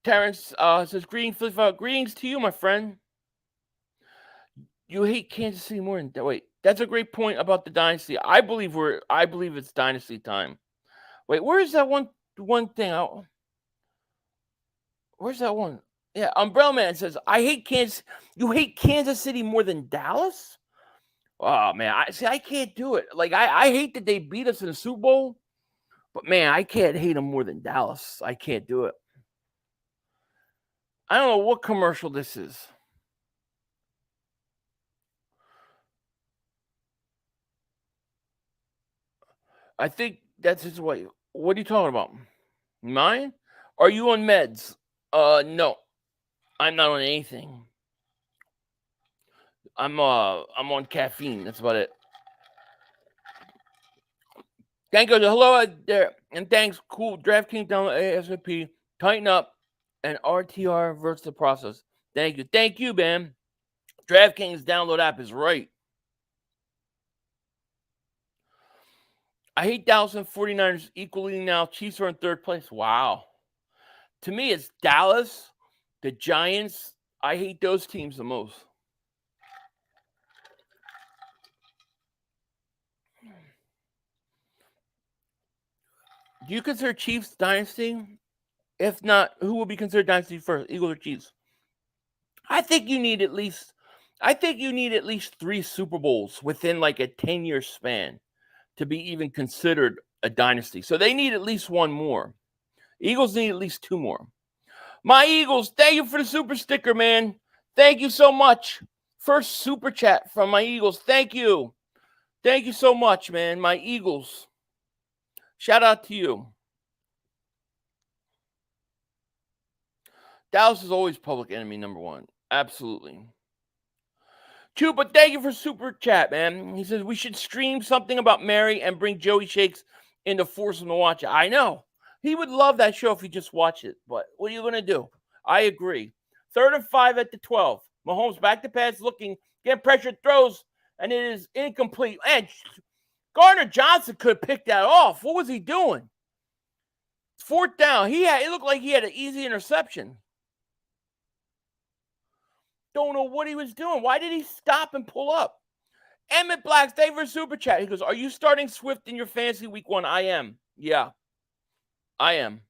Terrence says greetings to you, my friend. You hate Kansas City more than wait. That's a great point about the dynasty. I believe it's dynasty time. Wait, where is that one thing? Where's that one? Yeah, Umbrella Man says, I hate Kansas. You hate Kansas City more than Dallas? Oh, man. I can't do it. Like, I hate that they beat us in the Super Bowl. But, man, I can't hate them more than Dallas. I can't do it. I don't know what commercial this is. I think that's his way. What are you talking about? Mine? Are you on meds? No. I'm not on anything. I'm on caffeine. That's about it. Thank you. Hello there. And thanks. Cool. DraftKings download ASAP. Tighten up. And RTR versus the process. Thank you. Thank you, man. DraftKings download app is right. I hate Dallas and 49ers equally now. Chiefs are in 3rd place. Wow. To me, it's Dallas, the Giants. I hate those teams the most. Do you consider Chiefs dynasty? If not, who will be considered dynasty first, Eagles or Chiefs? I think you need at least 3 Super Bowls within like a 10-year span to be even considered a dynasty. So they need at least 1 more. Eagles need at least 2 more. My Eagles, thank you for the super sticker, man. Thank you so much. First super chat from my Eagles. Thank you. Thank you so much, man. My Eagles. Shout out to you. Dallas is always public enemy number 1. Absolutely. True, but thank you for super chat, man. He says we should stream something about Mary and bring Joey Shakes in to force him to watch it. I know. He would love that show if he just watched it. But what are you going to do? I agree. 3rd and 5 at the 12. Mahomes back to pass, looking, getting pressure, throws, and it is incomplete. And Gardner Johnson could have picked that off. What was he doing? 4th down. It looked like he had an easy interception. Don't know what he was doing. Why did he stop and pull up? Emmett Black's David Super Chat. He goes, "Are you starting Swift in your fantasy week 1?" I am. Yeah, I am.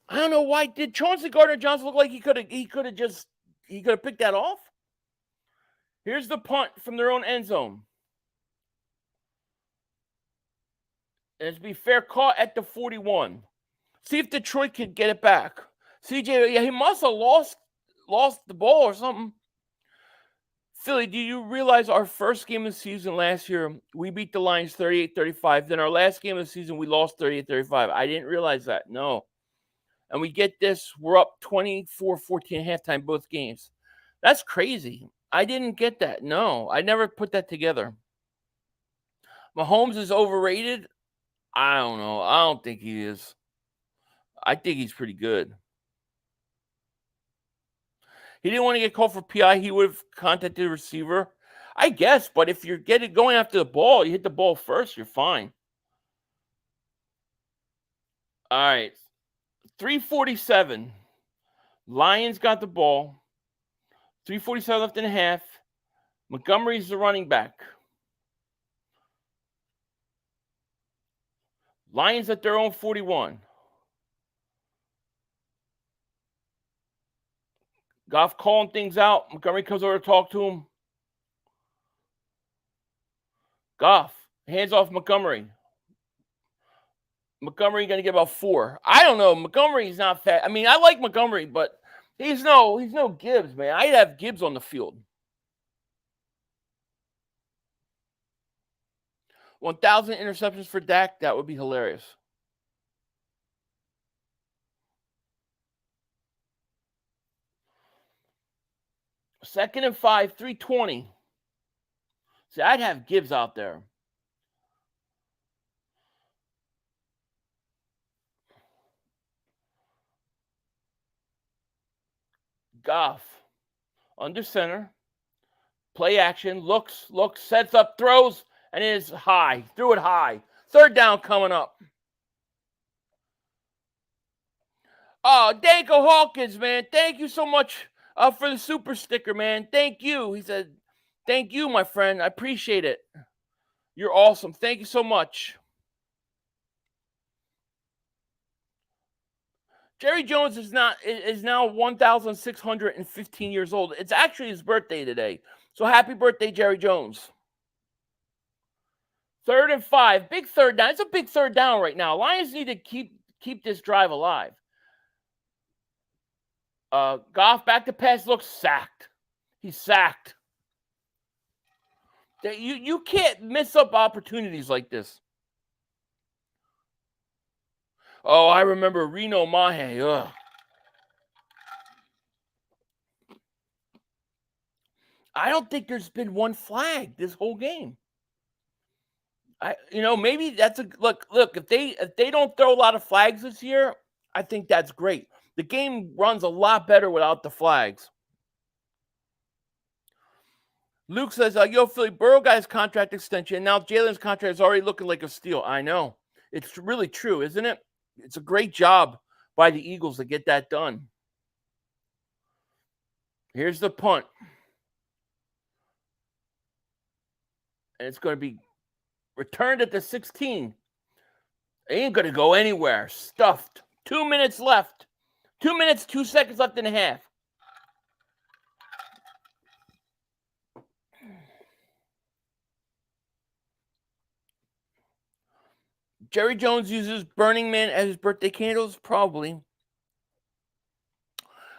I don't know why. Did Chauncey Gardner-Johnson look like he could have picked that off? Here's the punt from their own end zone. And to be fair, caught at the 41. See if Detroit could get it back. CJ, yeah, he must have lost the ball or something. Philly, do you realize our first game of the season last year, we beat the Lions 38-35. Then our last game of the season, we lost 38-35. I didn't realize that. No. And we get this, we're up 24-14 at halftime both games. That's crazy. I didn't get that. No, I never put that together. Mahomes is overrated. I don't know. I don't think he is. I think he's pretty good. He didn't want to get called for PI. He would have contacted the receiver. I guess, but if you're going after the ball, you hit the ball first, you're fine. All right. 3:47. Lions got the ball. 3:47 left in the half. Montgomery's the running back. Lions at their own 41. Goff calling things out. Montgomery comes over to talk to him. Goff, hands off Montgomery. Montgomery going to get about 4. I don't know. Montgomery's not fat. I mean, I like Montgomery, but he's no Gibbs, man. I'd have Gibbs on the field. 1,000 interceptions for Dak. That would be hilarious. Second and 5, 3:20. See, I'd have Gibbs out there. Goff, under center. Play action, looks, sets up, throws, and it is high. Threw it high. 3rd down coming up. Oh, Danko Hawkins, man. Thank you so much for the super sticker, man. Thank you. He said, thank you, my friend. I appreciate it. You're awesome. Thank you so much. Jerry Jones is now 1,615 years old. It's actually his birthday today. So happy birthday, Jerry Jones. 3rd and 5. Big 3rd down. It's a big 3rd down right now. Lions need to keep this drive alive. Goff back to pass, looks sacked. He's sacked. You can't miss up opportunities like this. Oh, I remember Reno Mahe. Ugh. I don't think there's been one flag this whole game. Maybe that's a look. If they don't throw a lot of flags this year, I think that's great. The game runs a lot better without the flags. Luke says, yo, Philly, Burrow got his contract extension. Now Jalen's contract is already looking like a steal. I know. It's really true, isn't it? It's a great job by the Eagles to get that done. Here's the punt. And it's going to be returned at the 16. It ain't going to go anywhere. Stuffed. 2 minutes left. 2 minutes, 2 seconds left in the half. Jerry Jones uses Burning Man as his birthday candles? Probably.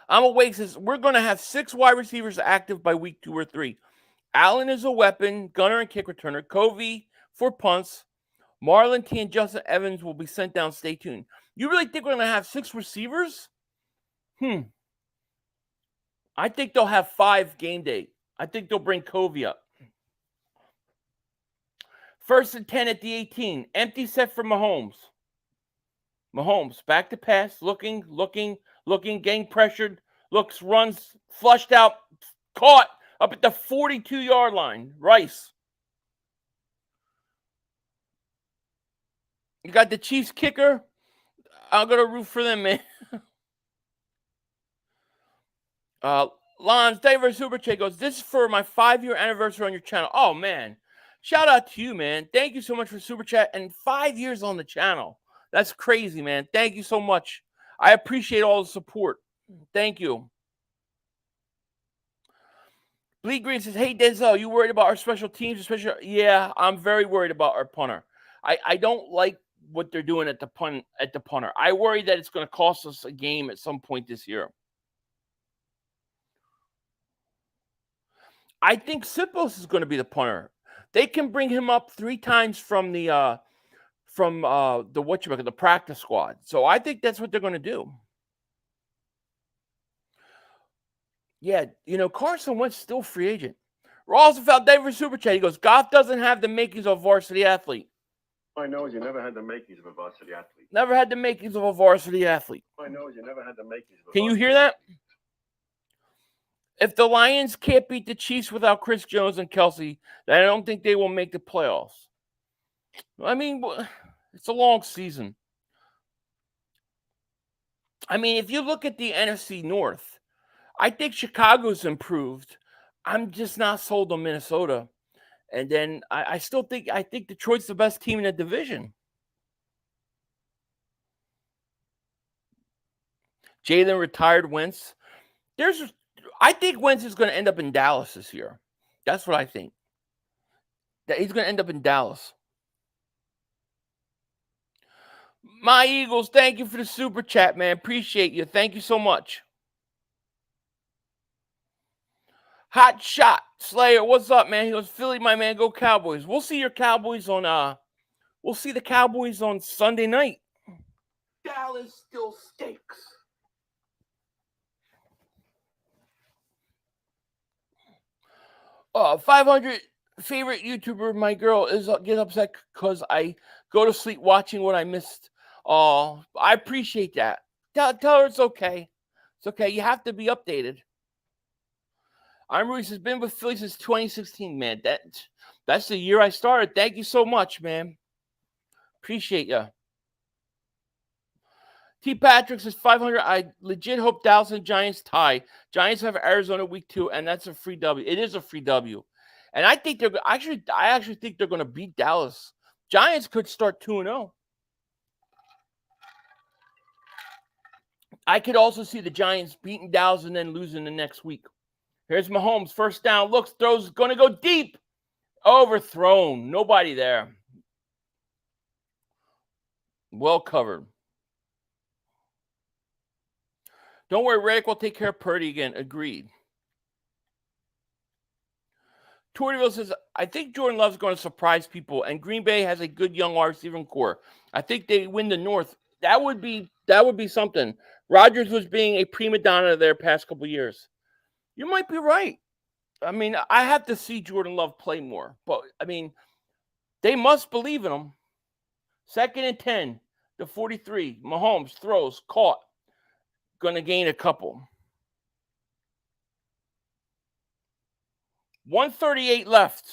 I'm awake says, we're going to have 6 wide receivers active by week 2 or 3. Allen is a weapon, gunner and kick returner. Covey for punts. Marlon T and Justin Evans will be sent down. Stay tuned. You really think we're going to have 6 receivers? I think they'll have 5 game day. I think they'll bring Covey up. 1st and 10 at the 18. Empty set for Mahomes. Mahomes back to pass. Looking, getting pressured. Looks, runs, flushed out, caught up at the 42-yard line. Rice. You got the Chiefs kicker. I'm going to root for them, man. Lons, David Super Chat goes, this is for my 5-year anniversary on your channel. Oh, man. Shout out to you, man. Thank you so much for Super Chat and 5 years on the channel. That's crazy, man. Thank you so much. I appreciate all the support. Thank you. Bleed Green says, hey, Denzel, you worried about our special teams? Yeah, I'm very worried about our punter. I don't like what they're doing at the punter. I worry that it's going to cost us a game at some point this year. I think Sipos is going to be the punter. They can bring him up 3 times from the practice squad. So I think that's what they're going to do. Yeah, Carson Wentz still free agent. Roosevelt David Super Chat. He goes, Goff doesn't have the makings of a varsity athlete. I know is you never had the makings of a varsity athlete. Never had the makings of a varsity athlete. I know is you never had the makings of a Can you hear that? If the Lions can't beat the Chiefs without Chris Jones and Kelsey, then I don't think they will make the playoffs. I mean, it's a long season. I mean, if you look at the NFC North, I think Chicago's improved. I'm just not sold on Minnesota. And then I think Detroit's the best team in the division. Jalen retired Wentz. I think Wentz is going to end up in Dallas this year. That's what I think. That he's going to end up in Dallas. My Eagles, thank you for the super chat, man. Appreciate you. Thank you so much. Hot shot Slayer, what's up, man? He goes, Philly, my man, go Cowboys. We'll see your Cowboys on we'll see the Cowboys on Sunday night. Dallas still stinks. Oh, 500 favorite YouTuber. My girl gets upset because I go to sleep watching what I missed. Oh, I appreciate that. Tell her it's okay. It's okay. You have to be updated. I'm Ruiz has been with Philly since 2016, man. That's the year I started. Thank you so much, man. Appreciate you. T. Patrick says 500. I legit hope Dallas and Giants tie. Giants have Arizona week 2, and that's a free W. It is a free W, and I think I actually think they're going to beat Dallas. Giants could start 2-0. I could also see the Giants beating Dallas and then losing the next week. Here's Mahomes. First down. Looks, throws, going to go deep. Overthrown. Nobody there. Well covered. Don't worry, Rick will take care of Purdy again. Agreed. Tortiville says, I think Jordan Love's going to surprise people, and Green Bay has a good young wide receiver core. I think they win the North. That would be something. Rodgers was being a prima donna there past couple years. You might be right. I mean, I have to see Jordan Love play more. But, I mean, they must believe in him. 2nd and 10, the 43. Mahomes throws, caught. Going to gain a couple. 1:38 left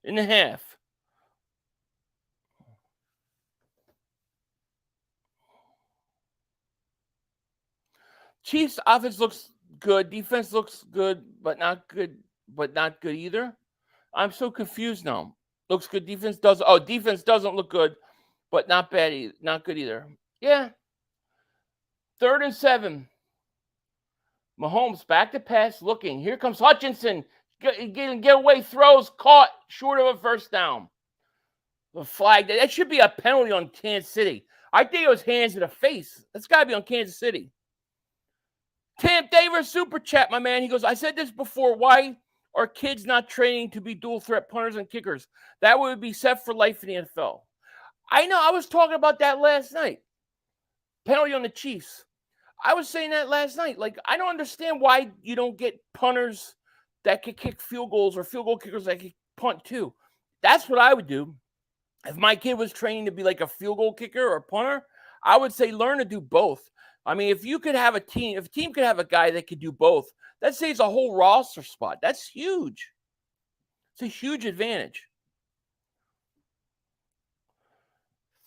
in the half. Chiefs offense looks good. Defense looks good, but not good either. I'm so confused now. Looks good. Defense doesn't look good, but not bad either. Not good either. Yeah. 3rd and 7. Mahomes back to pass, looking. Here comes Hutchinson. Get away, throws, caught, short of a first down. The flag. That should be a penalty on Kansas City. I think it was hands to the face. That's got to be on Kansas City. Tim Davis super chat, my man. He goes, I said this before. Why are kids not training to be dual threat punters and kickers? That would be set for life in the NFL. I know. I was talking about that last night. Penalty on the Chiefs. I was saying that last night. Like, I don't understand why you don't get punters that can kick field goals or field goal kickers that can punt too. That's what I would do. If my kid was training to be like a field goal kicker or punter, I would say learn to do both. I mean, if you could have a team, if a team could have a guy that could do both, that saves a whole roster spot. That's huge. It's a huge advantage.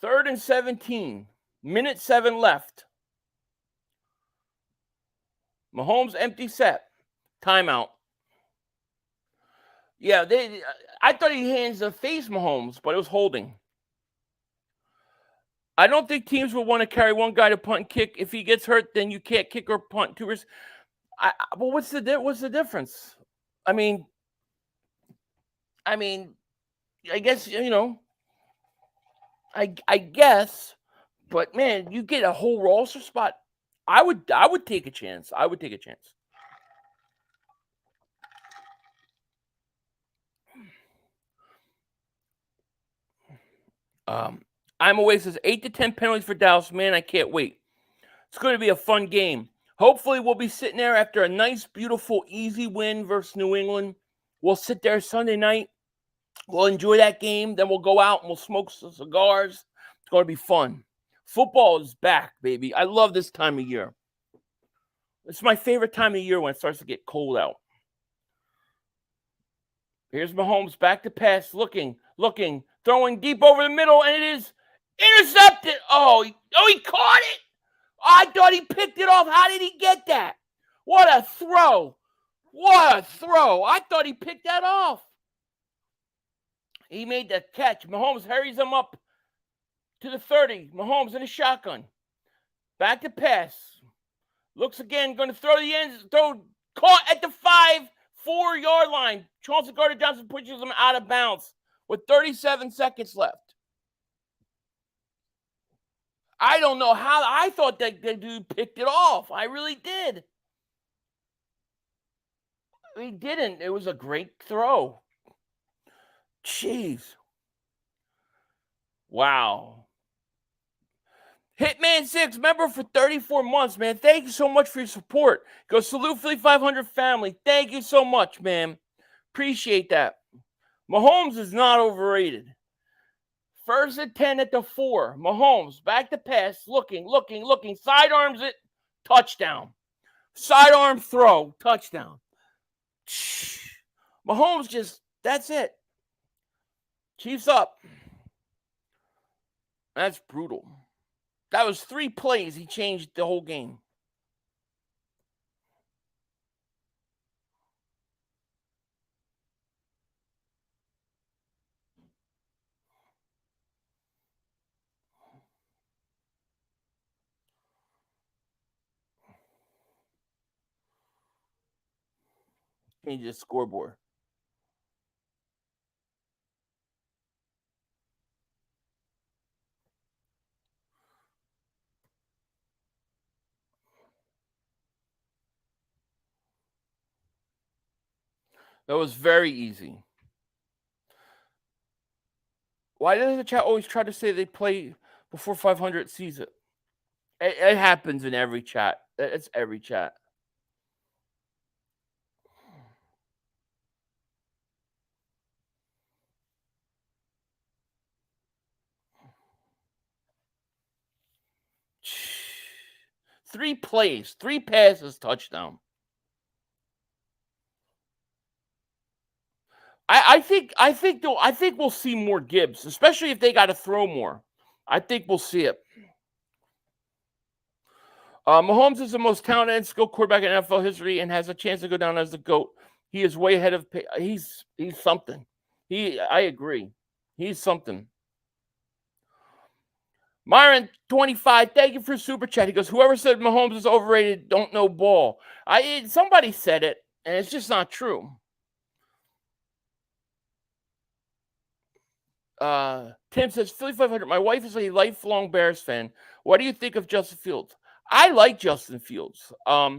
3rd and 17. Minute 7 left. Mahomes empty set. Timeout. Yeah, I thought he hands the face Mahomes, but it was holding. I don't think teams will want to carry one guy to punt and kick. If he gets hurt, then you can't kick or punt two. But what's the difference? I mean, I guess I guess, but man, you get a whole roster spot. I would take a chance. I would take a chance. I'm away says 8 to 10 penalties for Dallas. Man, I can't wait. It's going to be a fun game. Hopefully, we'll be sitting there after a nice, beautiful, easy win versus New England. We'll sit there Sunday night. We'll enjoy that game. Then we'll go out and we'll smoke some cigars. It's going to be fun. Football is back, baby. I love this time of year. It's my favorite time of year when it starts to get cold out. Here's Mahomes back to pass, looking, throwing deep over the middle, and it is intercepted. Oh, he caught it. I thought he picked it off. How did he get that? What a throw. What a throw. I thought he picked that off. He made the catch. Mahomes hurries him up to the 30. Mahomes in a shotgun. Back to pass. Looks again, going to throw caught at the 4-yard line. Chauncey Gardner-Johnson pushes him out of bounds with 37 seconds left. I don't know how. I thought that dude picked it off. I really did. He didn't. It was a great throw. Jeez. Wow. Hitman 6, member for 34 months, man. Thank you so much for your support. Go salute Philly 500 family. Thank you so much, man. Appreciate that. Mahomes is not overrated. 1st and 10 at the 4. Mahomes back to pass, looking. Sidearms it, touchdown. Sidearm throw, touchdown. Mahomes just, that's it. Chiefs up. That's brutal. That was 3 plays. He changed the whole game. Change the scoreboard. That was very easy. Why does the chat always try to say they play before 500 sees it? It happens in every chat. It's every chat. Three plays, 3 passes, touchdown. I think we'll see more Gibbs, especially if they got to throw more. I think we'll see it. Mahomes is the most talented and skilled quarterback in NFL history and has a chance to go down as the GOAT. He is way ahead of. He's something. I agree. He's something. Myron 25, thank you for super chat. He goes, whoever said Mahomes is overrated don't know ball. Somebody said it, and it's just not true. Tim says, Philly 500, my wife is a lifelong Bears fan. What do you think of Justin Fields? I like Justin Fields. I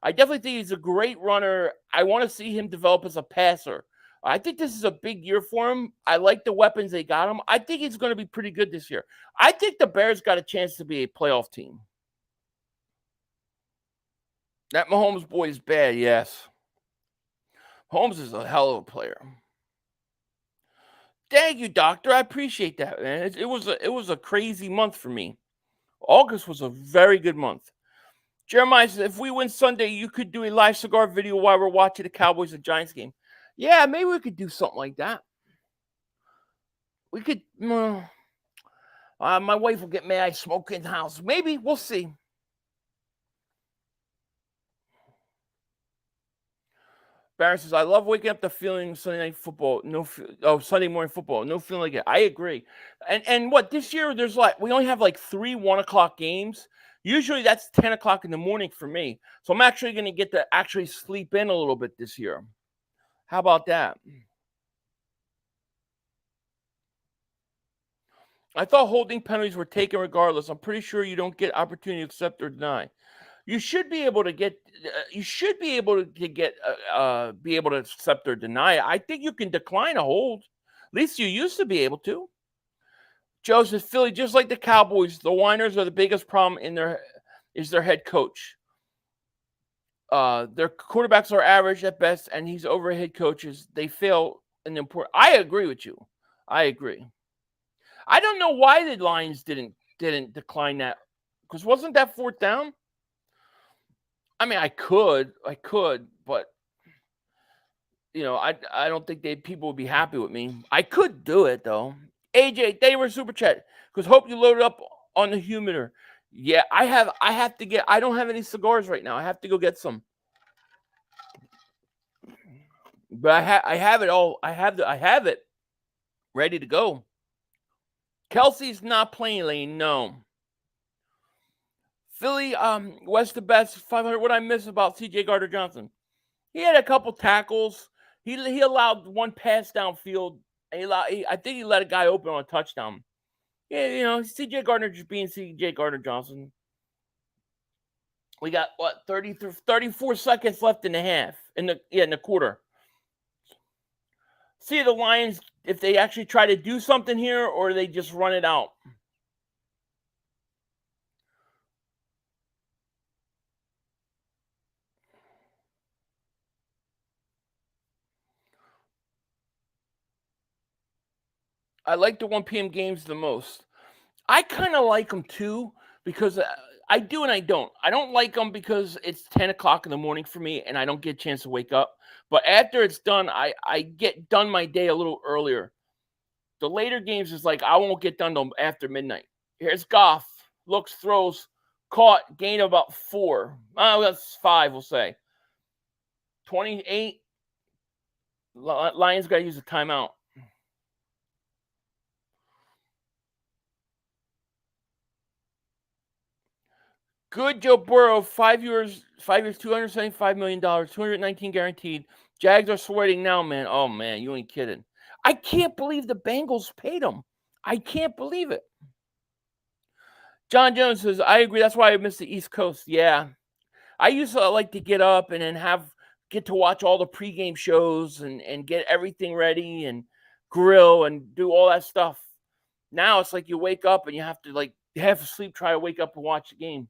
definitely think he's a great runner. I want to see him develop as a passer. I think this is a big year for him. I like the weapons they got him. I think he's going to be pretty good this year. I think the Bears got a chance to be a playoff team. That Mahomes boy is bad, yes. Mahomes is a hell of a player. Thank you, doctor. I appreciate that, man. It was a crazy month for me. August was a very good month. Jeremiah says, if we win Sunday, you could do a live cigar video while we're watching the Cowboys and Giants game. Yeah, maybe we could do something like that. We could. My wife will get mad I smoke in the house. Maybe. We'll see. Barry says, I love waking up to feeling Sunday night football. Sunday morning football. No feeling like it. I agree. And what, this year, we only have like 3 1:00 games. Usually that's 10 o'clock in the morning for me. So I'm actually going to get to actually sleep in a little bit this year. How about that? I thought holding penalties were taken regardless. I'm pretty sure you don't get opportunity to accept or deny. You should be able to get. Be able to accept or deny. I think you can decline a hold. At least you used to be able to. Joseph, Philly, just like the Cowboys, the whiners are the biggest problem is their head coach. Their quarterbacks are average at best, and he's over head coaches. They fail in important. I agree with you. I agree. I don't know why the Lions didn't decline that, because wasn't that 4th down? I mean, I could, but I don't think people would be happy with me. I could do it though. AJ, they were super chat because hope you loaded up on the humidor. Yeah, I have to get. I don't have any cigars right now. I have to go get some. But I have it all. I have it ready to go. Kelsey's not playing lane. No. Philly, West the best 500. What I miss about C.J. Gardner-Johnson? He had a couple tackles. He allowed one pass downfield. I think he let a guy open on a touchdown. Yeah, C.J. Gardner just being C.J. Gardner-Johnson. We got 34 seconds left in the half in the quarter. See the Lions if they actually try to do something here or they just run it out. I like the 1 p.m. games the most. I kind of like them too because I do and I don't. I don't like them because it's 10 o'clock in the morning for me and I don't get a chance to wake up. But after it's done, I get done my day a little earlier. The later games is like I won't get done till after midnight. Here's Goff. Looks, throws, caught, gain of about 4. That's 5, we'll say. 28. Lions got to use a timeout. Good Joe Burrow, 5 years, $275 million, 219 guaranteed. Jags are sweating now, man. Oh, man, you ain't kidding. I can't believe the Bengals paid him. I can't believe it. John Jones says, I agree. That's why I miss the East Coast. Yeah. I used to like to get up and then get to watch all the pregame shows and get everything ready and grill and do all that stuff. Now it's like you wake up and you have to half asleep, try to wake up and watch the game.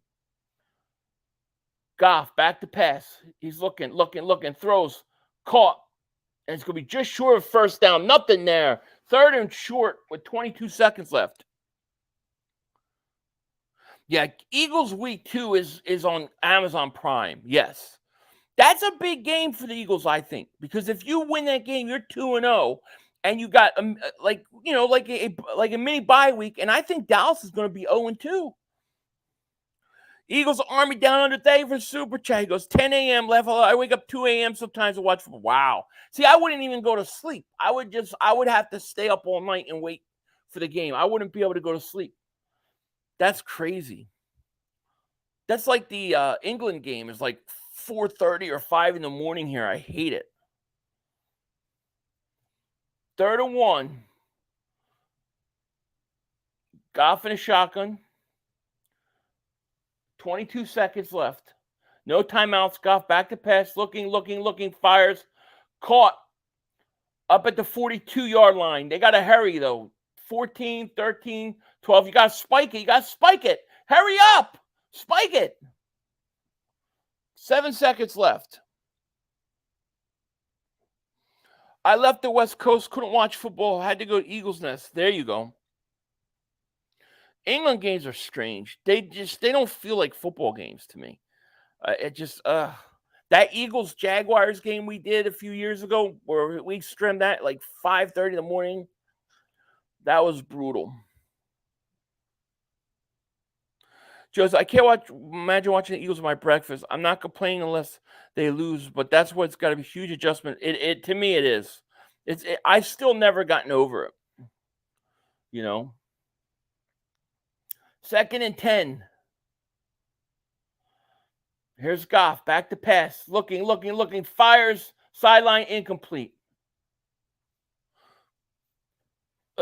Goff, back to pass. He's looking, throws, caught. And it's going to be just short of first down. Nothing there. 3rd and short with 22 seconds left. Yeah, Eagles week 2 is on Amazon Prime. Yes. That's a big game for the Eagles, I think. Because if you win that game, you're 2-0. And you got, a mini bye week. And I think Dallas is going to be 0-2. Eagles Army down under day for Super Chat. He goes 10 a.m. left. I wake up 2 a.m. sometimes to watch football. Wow. See, I wouldn't even go to sleep. I would have to stay up all night and wait for the game. I wouldn't be able to go to sleep. That's crazy. That's like the England game is like 4:30 or 5 in the morning here. I hate it. 3rd and 1. Goff in a shotgun. 22 seconds left. No timeouts. Goff back to pass. Looking. Fires. Caught. Up at the 42-yard line. They got to hurry, though. 14, 13, 12. You got to spike it. Hurry up. Spike it. 7 seconds left. I left the West Coast. Couldn't watch football. Had to go to Eagles Nest. There you go. England games are strange. They don't feel like football games to me. It just that Eagles Jaguars game we did a few years ago, where we streamed that like 5:30 in the morning. That was brutal. Joe's, I can't imagine watching the Eagles with my breakfast. I'm not complaining unless they lose, but that's what's got to be a huge adjustment. It to me, it is. I've still never gotten over it. You know. 2nd and 10. Here's Goff, back to pass. Looking. Fires, sideline, incomplete.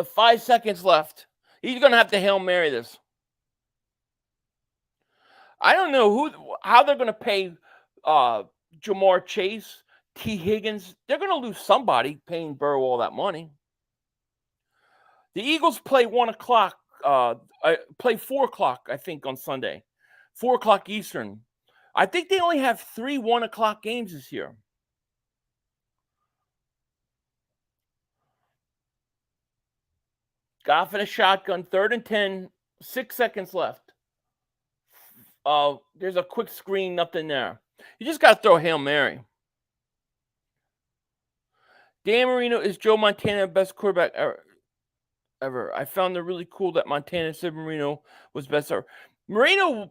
5 seconds left. He's going to have to Hail Mary this. I don't know how they're going to pay Jamar Chase, T. Higgins. They're going to lose somebody paying Burrow all that money. The Eagles play 1 o'clock. Play 4 o'clock, I think, on Sunday. 4 o'clock Eastern. I think they only have 3 1 o'clock games this year. Goff in a shotgun, 3rd and 10, 6 seconds left. There's a quick screen, nothing there. You just got to throw a Hail Mary. Dan Marino is Joe Montana, best quarterback ever. I found it really cool that Montana said Marino was best ever. Marino,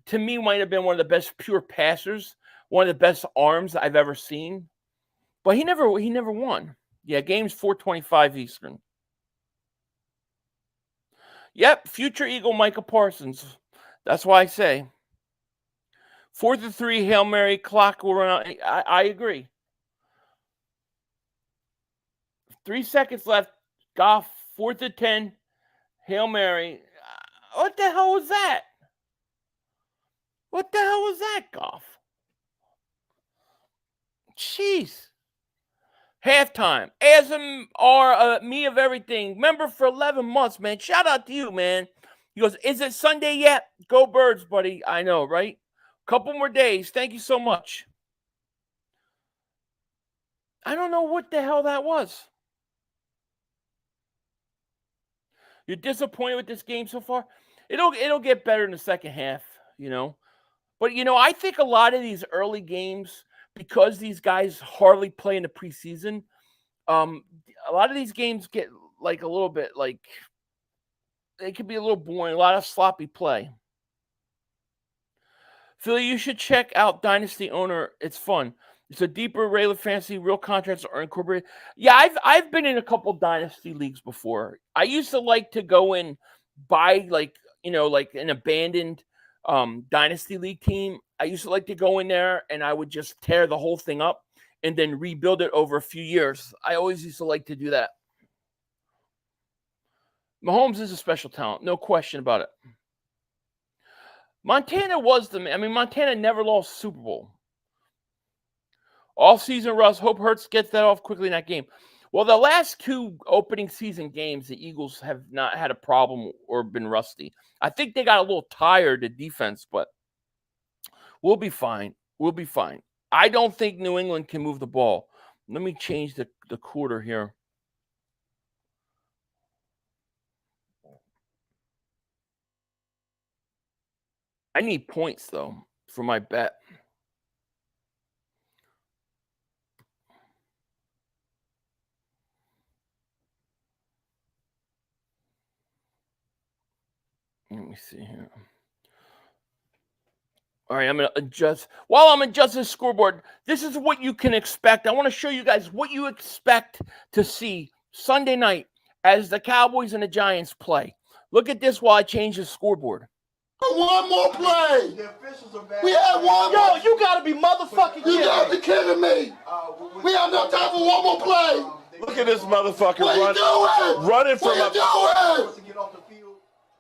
to me, might have been one of the best pure passers, one of the best arms I've ever seen. But he never won. Yeah, game's 4:25 Eastern. Yep, future Eagle Micah Parsons. That's why I say 4th and 3, Hail Mary, clock will run out. I agree. 3 seconds left. Goff, 4th and 10, Hail Mary. What the hell was that? What the hell was that, Goff? Jeez. Halftime. ASMR, me of everything. Member for 11 months, man. Shout out to you, man. He goes, is it Sunday yet? Go Birds, buddy. I know, right? Couple more days. Thank you so much. I don't know what the hell that was. You're disappointed with this game so far? It'll get better in the second half, you know. But, you know, I think a lot of these early games, because these guys hardly play in the preseason, a lot of these games get like a little bit like they could be a little boring, a lot of sloppy play. Philly, you should check out Dynasty Owner. It's fun. It's a deeper array of fantasy. Real contracts are incorporated. Yeah, I've been in a couple Dynasty leagues before. I used to like to go and buy like an abandoned Dynasty League team. I used to like to go in there and I would just tear the whole thing up and then rebuild it over a few years. I always used to like to do that. Mahomes is a special talent, no question about it. Montana Montana never lost Super Bowl. All season, Russ. Hope Hurts gets that off quickly in that game. Well, the last 2 opening season games, the Eagles have not had a problem or been rusty. I think they got a little tired of defense, but we'll be fine. We'll be fine. I don't think New England can move the ball. Let me change the quarter here. I need points, though, for my bet. Let me see here. All right, I'm going to adjust. While I'm adjusting the scoreboard, this is what you can expect. I want to show you guys what you expect to see Sunday night as the Cowboys and the Giants play. Look at this while I change the scoreboard. One more play. The officials are bad. We had one Yo, more. you gotta be motherfucking You kidding gotta me. be kidding me. We have no time for one more play. Look at this motherfucker What are you doing? running from What a. are you doing? To get off the field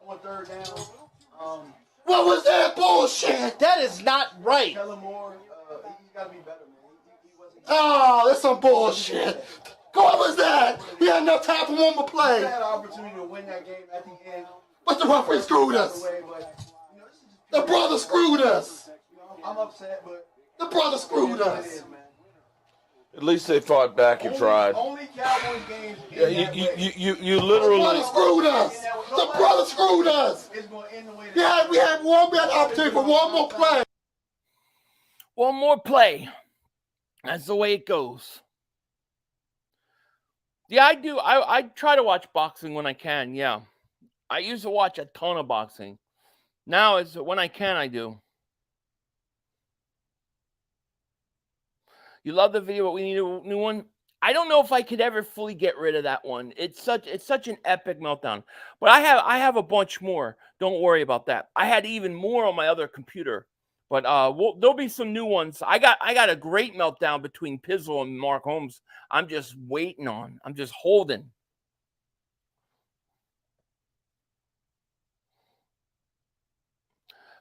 on 3rd down. What was that bullshit? That is not right. Kellen Moore, he's gotta be better, man. He wasn't. Oh, that's some bullshit. What was that? We had enough time for one more We play. had an opportunity to win that game at the end. But the referee screwed us. The brother screwed us. I'm upset, but The brother screwed us. At least they fought back and tried. Only Cowboys games. Yeah, you The brother literally. screwed us. The brother screwed us. It's gonna end the way We had opportunity for one more play. One more play. That's the way it goes. Yeah, I do. I try to watch boxing when I can. Yeah. I used to watch a ton of boxing. Now it's when I can, I do. You love the video, but we need a new one. I don't know if I could ever fully get rid of that one. It's such an epic meltdown. But I have a bunch more. Don't worry about that. I had even more on my other computer. But there'll be some new ones. I got a great meltdown between Pizzle and Mark Holmes. I'm just waiting on. I'm just holding.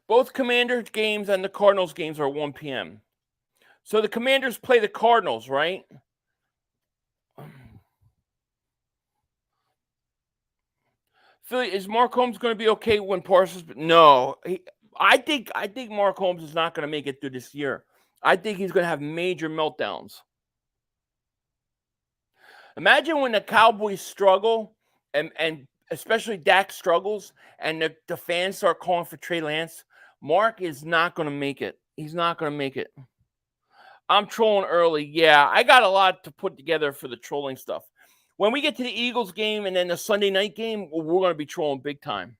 Both Commanders games and the Cardinals games are 1 p.m. So the Commanders play the Cardinals, right? Philly, is Mark Holmes going to be okay when Parsons? No, I think Mark Holmes is not going to make it through this year. I think he's going to have major meltdowns. Imagine when the Cowboys struggle and especially Dak struggles and the fans start calling for Trey Lance. Mark is not going to make it. He's not going to make it. I'm trolling early. Yeah, I got a lot to put together for the trolling stuff. When we get to the Eagles game and then the Sunday night game, we're going to be trolling big time.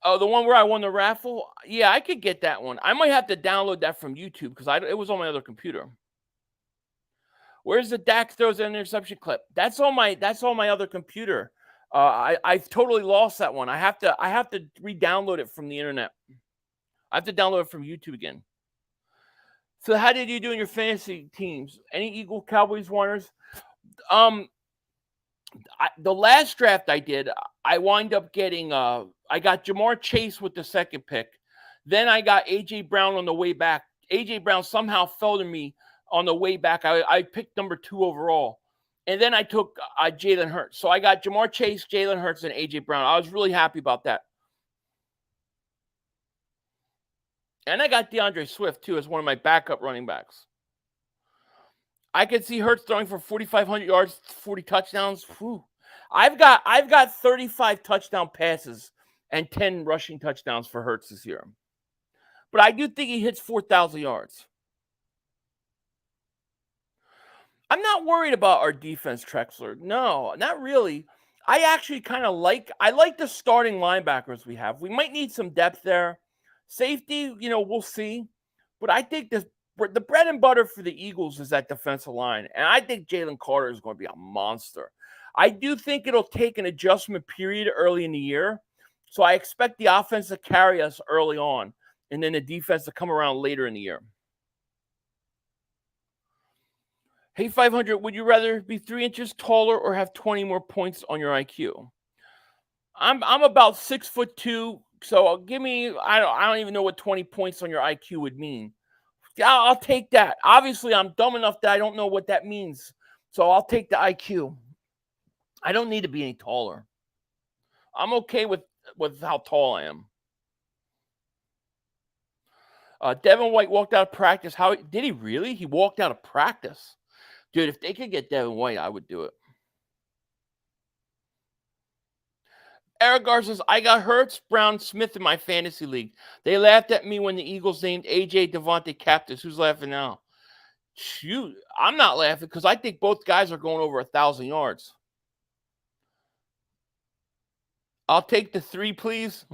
Oh, the one where I won the raffle? Yeah, I could get that one. I might have to download that from YouTube because it was on my other computer. Where's the Dak throws an interception clip? That's on my other computer. I've totally lost that one. I have to re-download it from the internet. I have to download it from YouTube again. So how did you do in your fantasy teams? Any Eagle Cowboys winners? The last draft I did, I wind up getting I got Jamar Chase with the second pick. Then I got A.J. Brown on the way back. A.J. Brown somehow fell to me on the way back. I picked number 2 overall. And then I took Jalen Hurts. So I got Jamar Chase, Jalen Hurts, and A.J. Brown. I was really happy about that. And I got DeAndre Swift, too, as one of my backup running backs. I could see Hurts throwing for 4,500 yards, 40 touchdowns. Whew. I've got 35 touchdown passes and 10 rushing touchdowns for Hurts this year. But I do think he hits 4,000 yards. I'm not worried about our defense, Trexler. No, not really. I actually kind of like the starting linebackers we have. We might need some depth there. Safety, we'll see. But I think the bread and butter for the Eagles is that defensive line. And I think Jalen Carter is going to be a monster. I do think it'll take an adjustment period early in the year. So I expect the offense to carry us early on and then the defense to come around later in the year. Hey, 500, would you rather be 3 inches taller or have 20 more points on your IQ? I'm about 6'2", so give me, I don't even know what 20 points on your IQ would mean. I'll take that. Obviously, I'm dumb enough that I don't know what that means. So I'll take the IQ. I don't need to be any taller. I'm okay with how tall I am. Devin White walked out of practice. How did he really? He walked out of practice. Dude, if they could get Devin White, I would do it. Eric Gar says, I got Hurts, Brown, Smith in my fantasy league. They laughed at me when the Eagles named A.J. Devontae Captis. Who's laughing now? Shoot, I'm not laughing because I think both guys are going over 1,000 yards. I'll take the 3, please.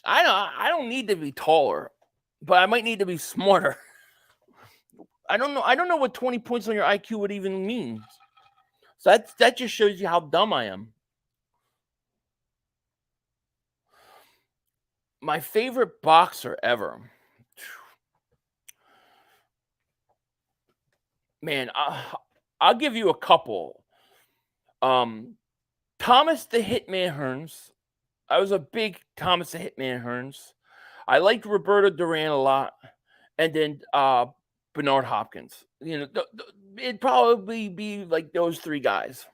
I don't need to be taller, but I might need to be smarter. I don't know what 20 points on your IQ would even mean. So that just shows you how dumb I am. My favorite boxer ever. Man, I'll give you a couple. Thomas the Hitman Hearns. I was a big Thomas the Hitman Hearns. I liked Roberto Duran a lot. And then Bernard Hopkins. It'd probably be like those 3 guys.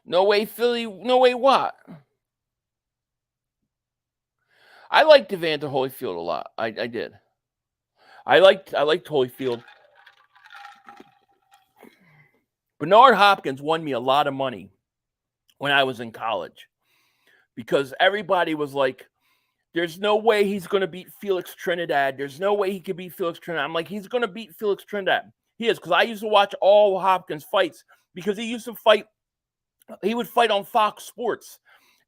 No way, Philly. No way, what? I liked Evander Holyfield a lot. I did. I liked Holyfield. Bernard Hopkins won me a lot of money when I was in college, because everybody was like, there's no way he's going to beat Felix Trinidad. There's no way he could beat Felix Trinidad. I'm like, he's going to beat Felix Trinidad. He is, because I used to watch all Hopkins fights, because he used to fight. He would fight on Fox Sports,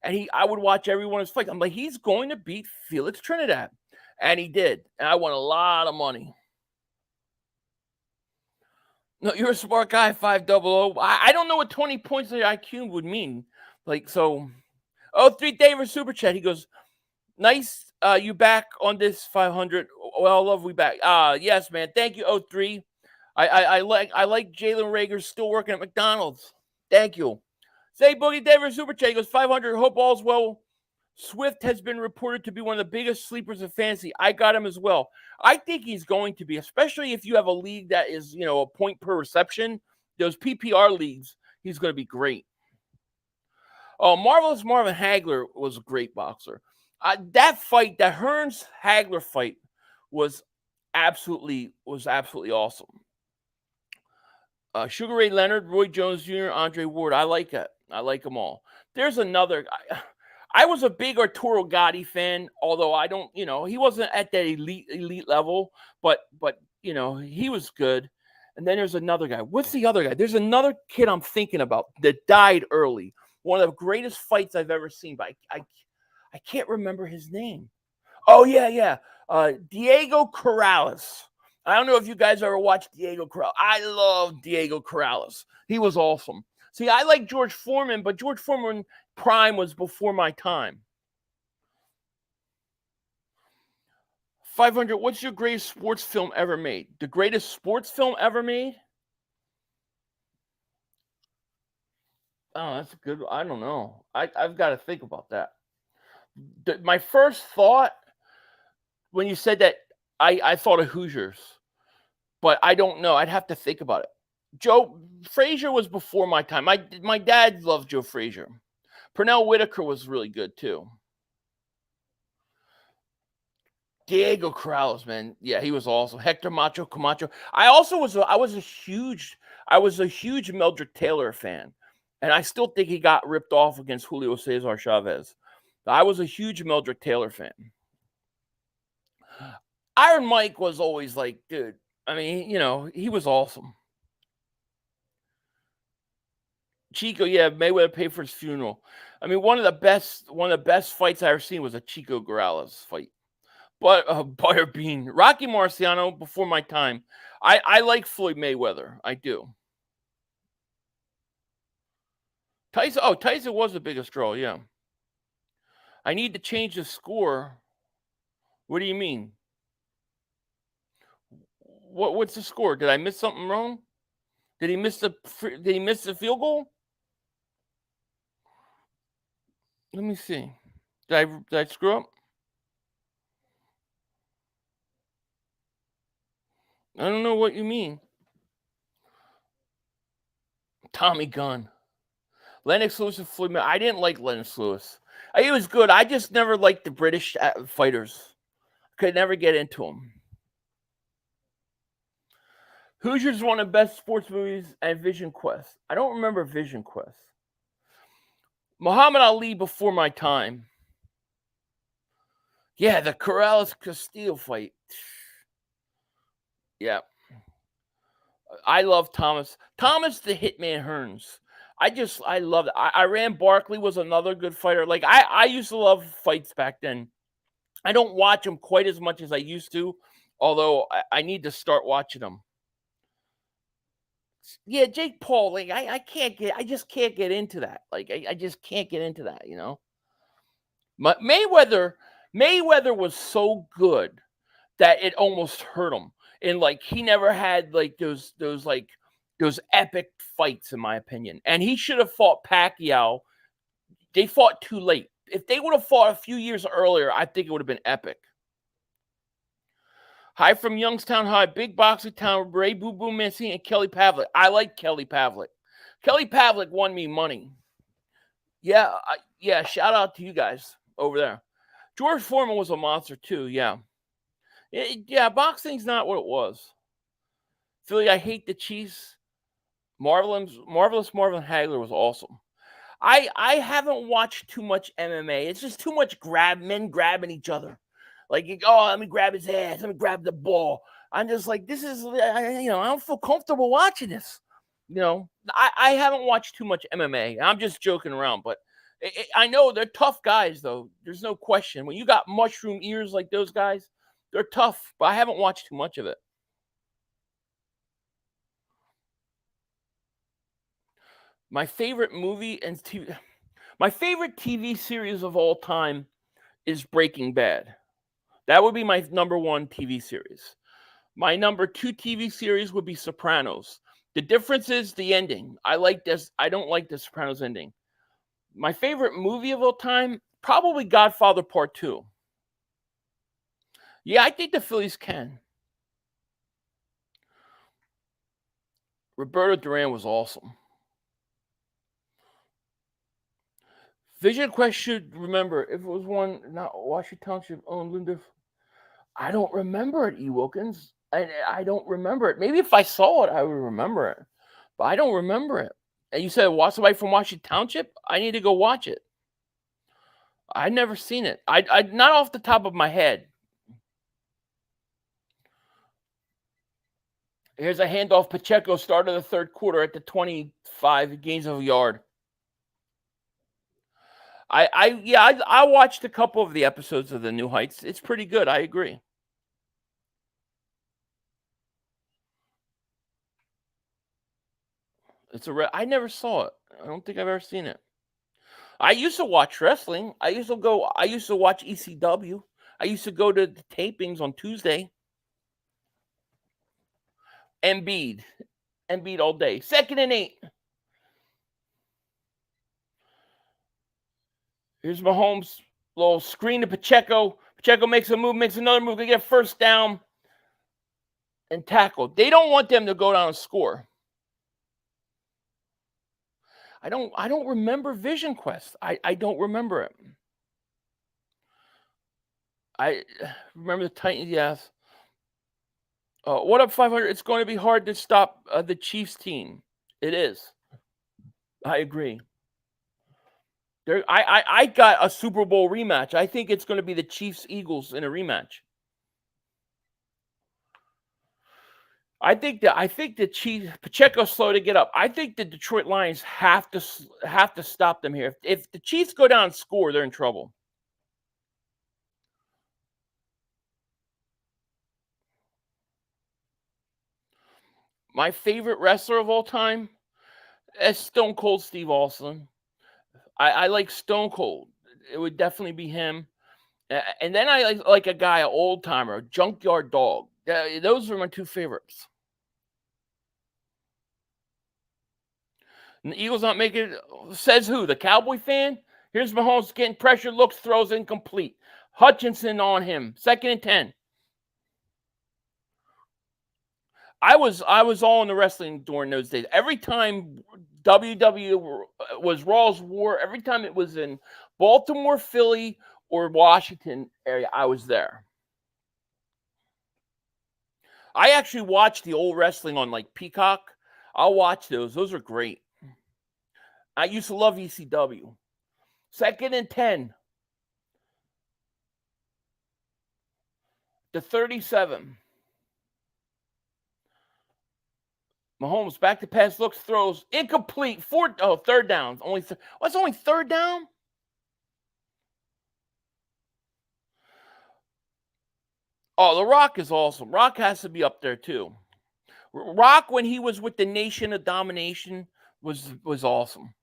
and I would watch every one of his fights. I'm like, he's going to beat Felix Trinidad, and he did. And I won a lot of money. No, you're a smart guy, 500. I don't know what 20 points of the IQ would mean. Like, so, 03 David Super Chat. He goes, nice, you back on this 500. Well, love we back. Yes, man. Thank you, 03. I like Jalen Rager still working at McDonald's. Thank you. Say Boogie David Super Chat. He goes, 500. Hope all's well. Swift has been reported to be one of the biggest sleepers of fantasy. I got him as well. I think he's going to be, especially if you have a league that is, a point per reception. Those PPR leagues, he's going to be great. Oh, Marvelous Marvin Hagler was a great boxer. That fight, that Hearns-Hagler fight, was absolutely awesome. Sugar Ray Leonard, Roy Jones Jr., Andre Ward. I like it. I like them all. There's another. I was a big Arturo Gatti fan, although I don't, he wasn't at that elite level, but he was good. And then there's another guy. What's the other guy? There's another kid I'm thinking about that died early. One of the greatest fights I've ever seen, but I can't remember his name. Oh, yeah. Diego Corrales. I don't know if you guys ever watched Diego Corrales. I love Diego Corrales. He was awesome. See, I like George Foreman, but George Foreman prime was before my time. 500, what's your greatest sports film ever made? The greatest sports film ever made? Oh, that's good. I don't know. I've got to think about that. My first thought when you said that, I thought of Hoosiers, but I don't know. I'd have to think about it. Joe Frazier was before my time. My dad loved Joe Frazier. Pernell Whitaker was really good too. Diego Corrales, man, yeah, he was awesome. Hector Macho Camacho. I was a huge Meldrick Taylor fan, and I still think he got ripped off against Julio Cesar Chavez. I was a huge Meldrick Taylor fan. Iron Mike was always like, dude. I mean, he was awesome. Chico, yeah, Mayweather paid for his funeral. I mean, one of the best fights I ever seen was a Chico Corrales fight. But Butterbean, Rocky Marciano, before my time. I like Floyd Mayweather. I do. Tyson was the biggest draw, yeah. I need to change the score. What do you mean? What's the score? Did I miss something wrong? Did he miss the field goal? Let me see. Did I screw up? I don't know what you mean. Tommy Gunn. Lennox Lewis and Floyd Mayweather. I didn't like Lennox Lewis. He was good. I just never liked the British fighters. Could never get into them. Hoosiers one of the best sports movies and Vision Quest. I don't remember Vision Quest. Muhammad Ali before my time. Yeah, the Corrales-Castillo fight. Yeah. I love Thomas. Thomas the Hitman Hearns. I love it. Iran Barkley was another good fighter. Like, I used to love fights back then. I don't watch them quite as much as I used to, although I need to start watching them. Yeah, Jake Paul, like I just can't get into that. Like I just can't get into that, Mayweather was so good that it almost hurt him. And like he never had like those epic fights, in my opinion. And he should have fought Pacquiao. They fought too late. If they would have fought a few years earlier, I think it would have been epic. Hi from Youngstown High, big boxing town, Ray Boo Boo Mancini and Kelly Pavlik. I like Kelly Pavlik. Kelly Pavlik won me money. Yeah, shout out to you guys over there. George Foreman was a monster too, yeah. Boxing's not what it was. Philly, I hate the Chiefs. Marvelous Marvin Hagler was awesome. I haven't watched too much MMA. It's just too much men grabbing each other. Like, oh, let me grab his ass. Let me grab the ball. I'm just like, this is, I don't feel comfortable watching this. I haven't watched too much MMA. I'm just joking around, but I know they're tough guys, though. There's no question. When you got mushroom ears like those guys, they're tough, but I haven't watched too much of it. My favorite movie and my favorite TV series of all time is Breaking Bad. That would be my number one TV series. My number two TV series would be Sopranos. The difference is the ending. I don't like the Sopranos ending. My favorite movie of all time, probably Godfather Part 2. Yeah, I think the Phillies can. Roberto Duran was awesome. Vision Quest should remember, if it was one not Washington Township owned Linda. I don't remember it, E. Wilkins. I don't remember it. Maybe if I saw it, I would remember it. But I don't remember it. And you said watch somebody from Washington Township? I need to go watch it. I've never seen it. I not off the top of my head. Here's a handoff. Pacheco started the third quarter at the 25 gains of a yard. I watched a couple of the episodes of The New Heights. It's pretty good. I agree. I never saw it. I don't think I've ever seen it. I used to watch wrestling. I used to watch ECW. I used to go to the tapings on Tuesday. Embiid all day. 2nd and 8. Here's Mahomes. Little screen to Pacheco. Pacheco makes a move, makes another move. They get first down and tackled. They don't want them to go down and score. I don't remember Vision Quest. I don't remember it. I remember the Titans, yes. What up, 500? It's going to be hard to stop the Chiefs team. It is. I agree. I got a Super Bowl rematch. I think it's going to be the Chiefs-Eagles in a rematch. I think the Chiefs, Pacheco's slow to get up. I think the Detroit Lions have to stop them here. If the Chiefs go down and score, they're in trouble. My favorite wrestler of all time is Stone Cold Steve Austin. I like Stone Cold. It would definitely be him. And then I like a guy, an old timer, a Junkyard Dog. Those are my two favorites. And the Eagles not making it. Says who? The Cowboy fan? Here's Mahomes getting pressure, looks, throws incomplete. Hutchinson on him. 2nd and 10. I was all in the wrestling during those days. Every time WWE was Raw's War, every time it was in Baltimore, Philly, or Washington area, I was there. I actually watched the old wrestling on like Peacock. I'll watch those. Those are great. I used to love ECW. 2nd and 10. The 37. Mahomes back to pass, looks, throws, incomplete. 3rd down. What's only 3rd down? Oh, The Rock is awesome. Rock has to be up there too. Rock, when he was with the Nation of Domination, was awesome.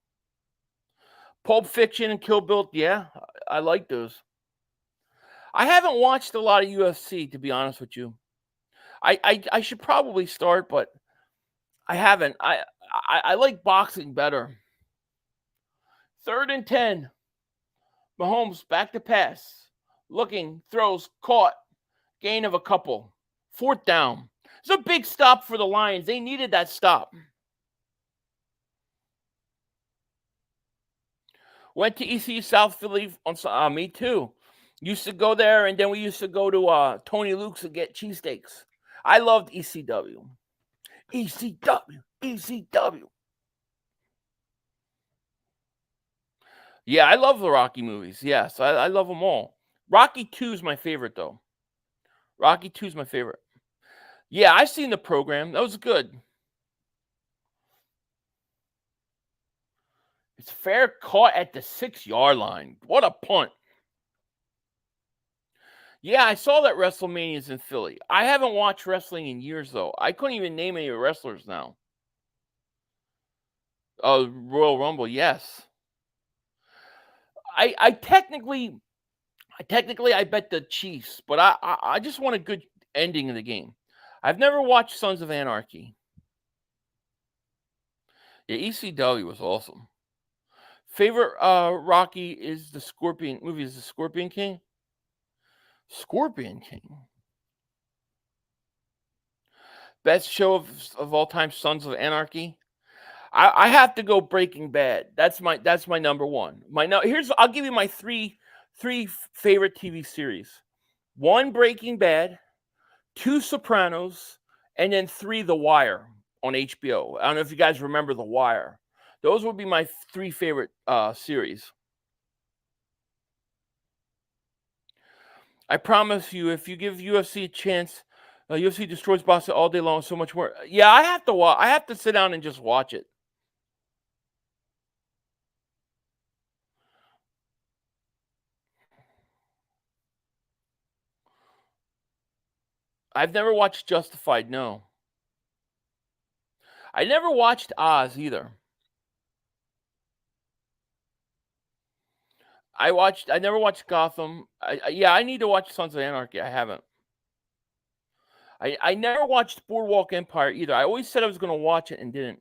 Pulp Fiction and Kill Bill, yeah, I like those. I haven't watched a lot of UFC, to be honest with you. I should probably start, but I haven't. I like boxing better. 3rd and 10. Mahomes back to pass. Looking, throws, caught. Gain of a couple. 4th down. It's a big stop for the Lions. They needed that stop. Went to ECU South Philly on me too. Used to go there, and then we used to go to Tony Luke's and get cheesesteaks. I loved ECW. ECW. Yeah, I love the Rocky movies. Yes, I love them all. Rocky 2 is my favorite, though. Rocky 2 is my favorite. Yeah, I've seen the program. That was good. It's fair caught at the 6-yard line. What a punt. Yeah, I saw that WrestleMania's in Philly. I haven't watched wrestling in years, though. I couldn't even name any wrestlers now. Oh, Royal Rumble, yes. I technically I bet the Chiefs, but I just want a good ending of the game. I've never watched Sons of Anarchy. Yeah, ECW was awesome. Favorite Rocky is the Scorpion movie. Is the Scorpion King? Scorpion King. Best show of all time, Sons of Anarchy. I have to go Breaking Bad. That's my number one. I'll give you my three favorite TV series. 1, Breaking Bad, 2, Sopranos, and then 3, The Wire on HBO. I don't know if you guys remember The Wire. Those would be my 3 favorite series. I promise you, if you give UFC a chance, UFC destroys boxing all day long, so much more. Yeah, I have to I have to sit down and just watch it. I've never watched Justified. No, I never watched Oz either. I never watched Gotham. I need to watch Sons of Anarchy. I haven't. I never watched Boardwalk Empire either. I always said I was going to watch it and didn't.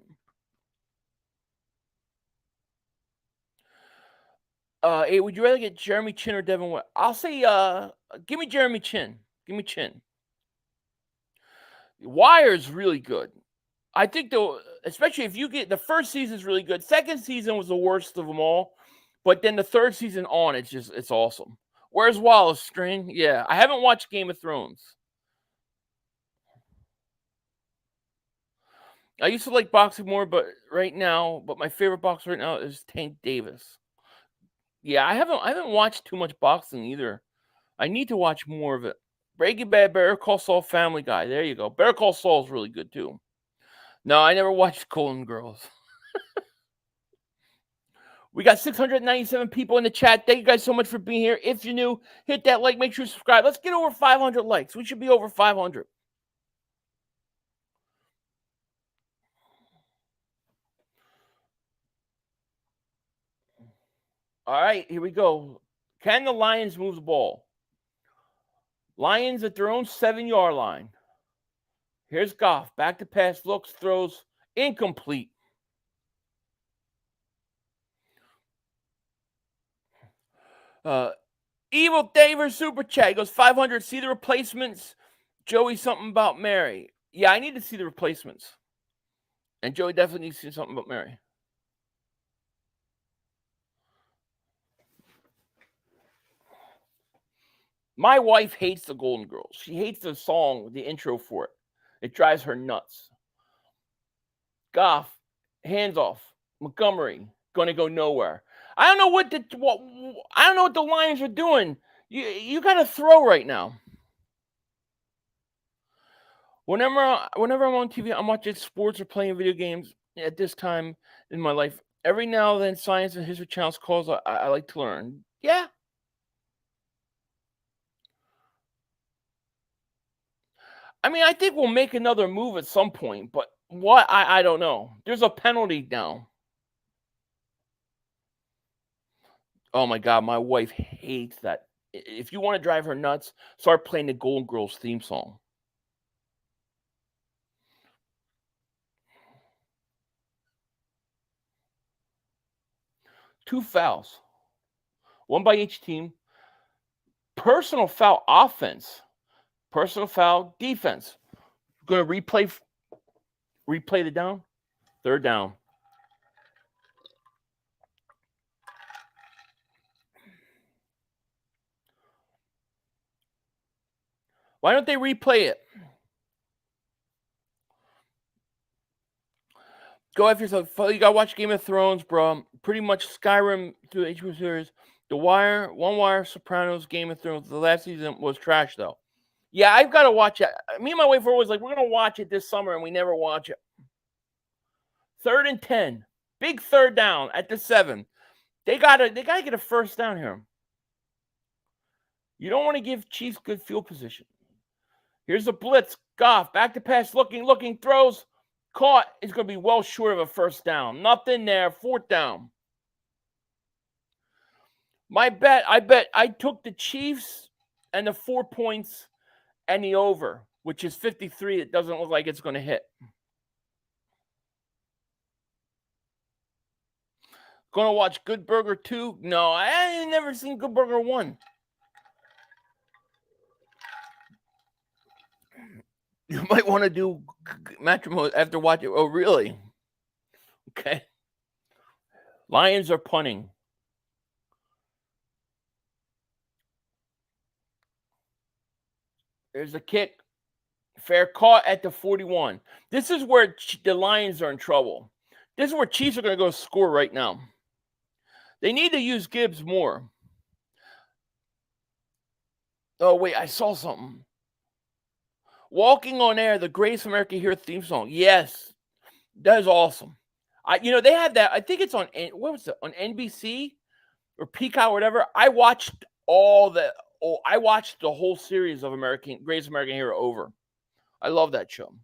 Hey, would you rather get Jeremy Chin or Devin White? I'll say, give me Jeremy Chin. Give me Chin. Wire's really good. I think though, especially if you get the first season's really good. Second season was the worst of them all, but then the third season on, it's awesome. Where's Wallace String? Yeah, I haven't watched Game of Thrones. I used to like boxing more, but my favorite boxer right now is Tank Davis. Yeah, I haven't watched too much boxing either. I need to watch more of it. Breaking Bad, Better Call Saul, Family Guy. There you go. Better Call Saul is really good too. No, I never watched Golden Girls. We got 697 people in the chat. Thank you guys so much for being here. If you're new, hit that like. Make sure you subscribe. Let's get over 500 likes. We should be over 500. All right, here we go. Can the Lions move the ball? Lions at their own 7-yard line. Here's Goff. Back to pass. Looks, throws. Incomplete. Evil Daver Super Chat. He goes 500. See the replacements. Joey, something about Mary. Yeah, I need to see the replacements. And Joey definitely needs to see something about Mary. My wife hates the Golden Girls. She hates the song, the intro for it. It drives her nuts. Goff, hands off. Montgomery, gonna go nowhere. I don't know what the Lions are doing. You got to throw right now. Whenever I'm on TV, I'm watching sports or playing video games at this time in my life. Every now and then, science and history channels calls I like to learn. Yeah. I mean, I think we'll make another move at some point, but what? I don't know. There's a penalty now. Oh my God, my wife hates that. If you want to drive her nuts, start playing the Golden Girls theme song. Two fouls. One by each team. Personal foul offense. Personal foul defense. Going to replay the down. Third down. Why don't they replay it? Go after yourself. You gotta watch Game of Thrones, bro. Pretty much Skyrim through the HBO series. The Wire, One Wire, Sopranos, Game of Thrones. The last season was trash, though. Yeah, I've got to watch it. Me and my wife were always like, we're gonna watch it this summer, and we never watch it. 3rd and 10, big 3rd down at the 7. They gotta get a first down here. You don't want to give Chiefs good field position. Here's a blitz. Goff back to pass, looking, throws. Caught is going to be well short of a first down. Nothing there. 4th down. I bet I took the Chiefs and the 4 points and the over, which is 53. It doesn't look like it's going to hit. Going to watch Good Burger 2? No, I ain't never seen Good Burger 1. You might want to do matrimony after watching. Oh, really? Okay. Lions are punting. There's a kick. Fair caught at the 41. This is where the Lions are in trouble. This is where Chiefs are going to go score right now. They need to use Gibbs more. Oh, wait, I saw something. Walking on Air, the Greatest American Hero theme song. Yes, that is awesome. They have that. I think it's on, what was it, on NBC or Peacock or whatever. I watched the whole series of Greatest American Hero over. I love that show.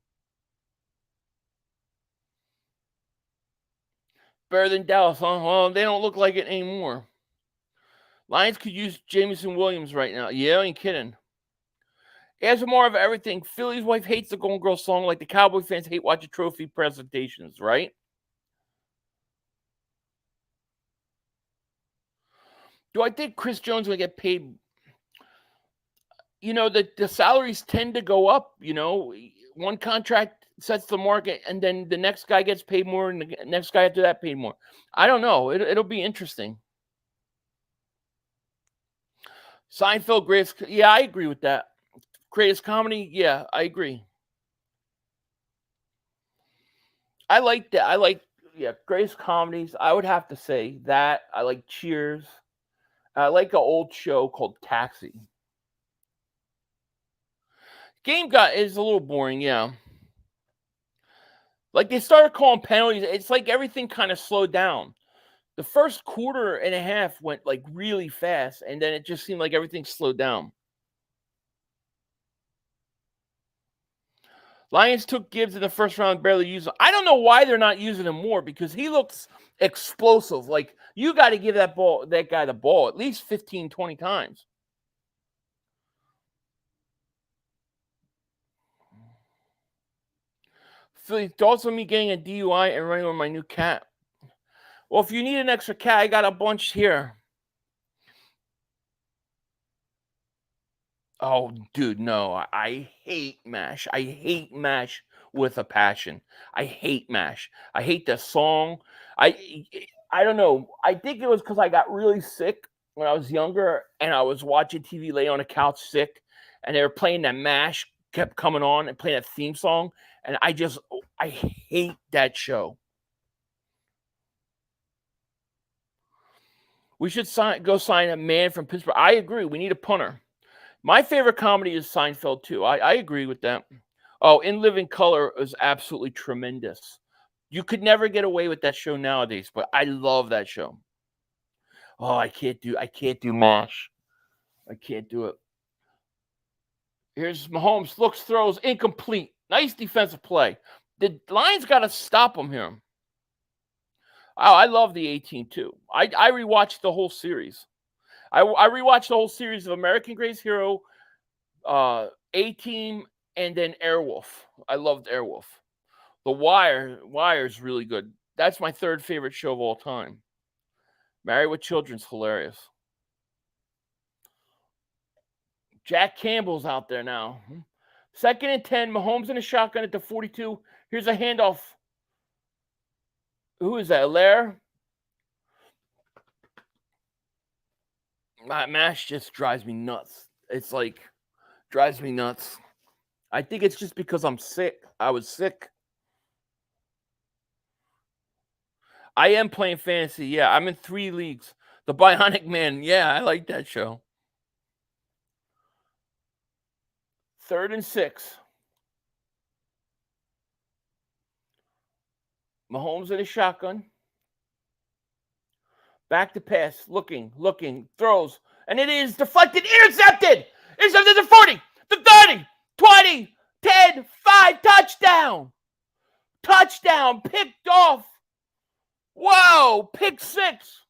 Better than Dallas, huh? Well, they don't look like it anymore. Lions could use Jameson Williams right now. Yeah, I ain't kidding. As more of everything, Philly's wife hates the Golden Girls song like the Cowboy fans hate watching trophy presentations, right? Do I think Chris Jones will get paid? The salaries tend to go up. One contract sets the market, and then the next guy gets paid more, and the next guy after that paid more. I don't know. It'll be interesting. Seinfeld, greatest. Yeah, I agree with that. Greatest comedy. Yeah, I agree. I like that. Greatest comedies. I would have to say that. I like Cheers. I like an old show called Taxi. Game is a little boring, yeah. Like they started calling penalties. It's like everything kind of slowed down. The first quarter and a half went like really fast, and then it just seemed like everything slowed down. Lions took Gibbs in the first round, barely used him. I don't know why they're not using him more because he looks explosive. Like you got to give that guy the ball at least 15, 20 times. Philly thoughts on me getting a DUI and running with my new cat. Well, if you need an extra cat, I got a bunch here. Oh, dude, no. I hate MASH. I hate MASH with a passion. I hate MASH. I hate the song. I don't know. I think it was because I got really sick when I was younger, and I was watching TV, lay on a couch sick, and they were playing that MASH, kept coming on and playing that theme song, and I hate that show. We should go sign a man from Pittsburgh. I agree. We need a punter. My favorite comedy is Seinfeld, too. I agree with that. Oh, In Living Color is absolutely tremendous. You could never get away with that show nowadays, but I love that show. Oh, I can't do MASH. I can't do it. Here's Mahomes. Looks, throws, incomplete. Nice defensive play. The Lions got to stop him here. Oh, I love the 18 too. I rewatched the whole series. I rewatched the whole series of American Greatest Hero, A-Team, and then Airwolf. I loved Airwolf. The Wire is really good. That's my third favorite show of all time. Married with Children's hilarious. Jack Campbell's out there now. 2nd and 10. Mahomes in a shotgun at the 42. Here's a handoff. Who is that? Allaire? MASH just drives me nuts. It's like, drives me nuts. I think it's just because I'm sick. I was sick. I am playing fantasy. Yeah, I'm in 3 leagues. The Bionic Man. Yeah, I like that show. 3rd and 6. Mahomes in a shotgun. Back to pass. Looking. Throws. And it is deflected. Intercepted. Intercepted the 40. The 30. 20. 10. 5. Touchdown. Touchdown. Picked off. Whoa. Pick 6.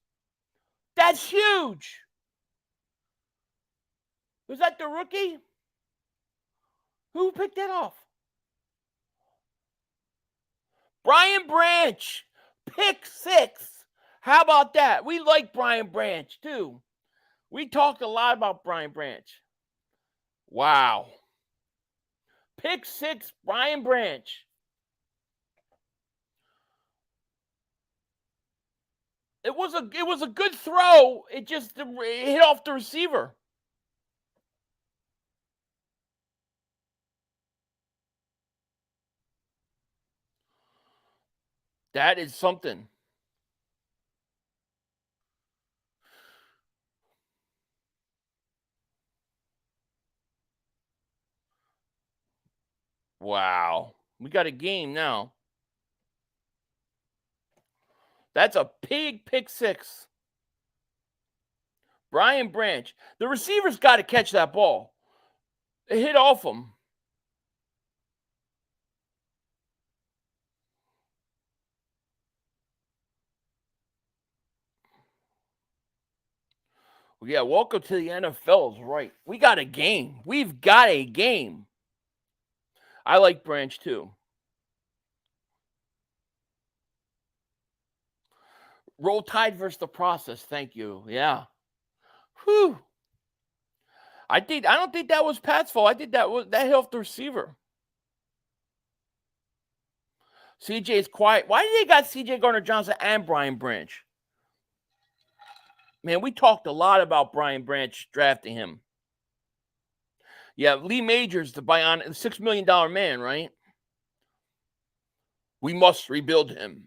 That's huge. Was that the rookie? Who picked that off? Brian Branch. Pick 6. How about that? We like Brian Branch, too. We talked a lot about Brian Branch. Wow. Pick 6, Brian Branch. It was a good throw. It hit off the receiver. That is something. Wow. We got a game now. That's a big pick 6. Brian Branch. The receiver's got to catch that ball. It hit off him. Yeah, welcome to the NFL is right. We got a game. We've got a game. I like Branch too. Roll Tide versus the process. Thank you. Yeah. Whew. I don't think that was Pat's fault. I think that hit off the receiver. CJ is quiet. Why did they got CJ Gardner-Johnson and Brian Branch? Man, we talked a lot about Brian Branch drafting him. Yeah, Lee Majors, the $6 million man, right? We must rebuild him.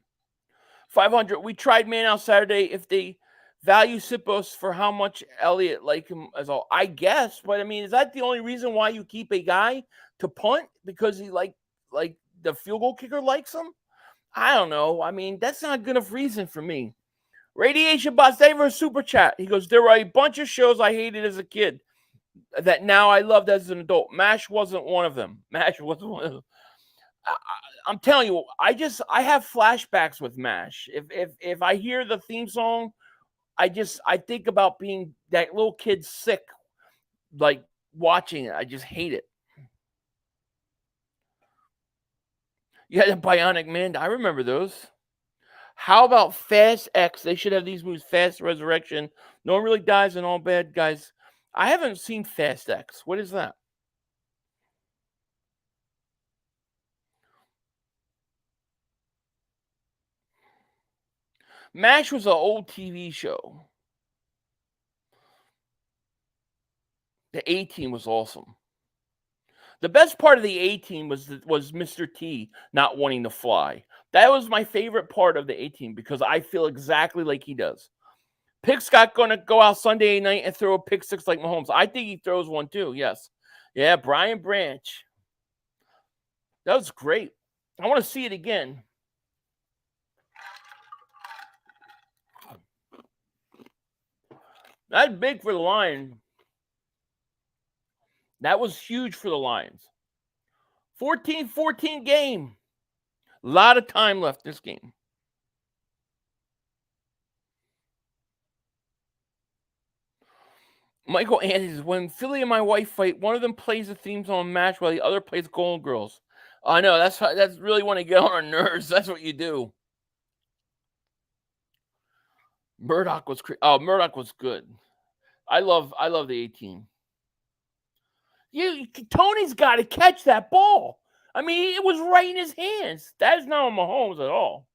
500. We tried man out Saturday. If they value Sipos for how much Elliott like him as all, I guess. But I mean, is that the only reason why you keep a guy to punt because he like the field goal kicker likes him? I don't know. I mean, that's not a good enough reason for me. Radiation Boss, thank you for a super chat. He goes, there were a bunch of shows I hated as a kid that now I loved as an adult. MASH wasn't one of them. MASH wasn't one of them. I'm telling you, I have flashbacks with MASH. If I hear the theme song, I think about being that little kid sick, like watching it. I just hate it. Yeah, the Bionic Man. I remember those. How about Fast X? They should have these movies. Fast Resurrection. No one really dies and all bad guys. I haven't seen Fast X. What is that? MASH was an old TV show. The A-Team was awesome. The best part of the A-Team was Mr. T not wanting to fly. That was my favorite part of the A-Team because I feel exactly like he does. Pick Scott going to go out Sunday night and throw a pick 6 like Mahomes. I think he throws one too, yes. Yeah, Brian Branch. That was great. I want to see it again. That's big for the Lions. That was huge for the Lions. 14-14 game. A lot of time left in this game. Michael Anderson, when Philly and my wife fight, one of them plays the theme song MASH while the other plays Golden Girls. I know, that's really want to get on our nerves. That's what you do. Murdoch was good. I love the A-Team. Tony's got to catch that ball. I mean, it was right in his hands. That is not on Mahomes at all.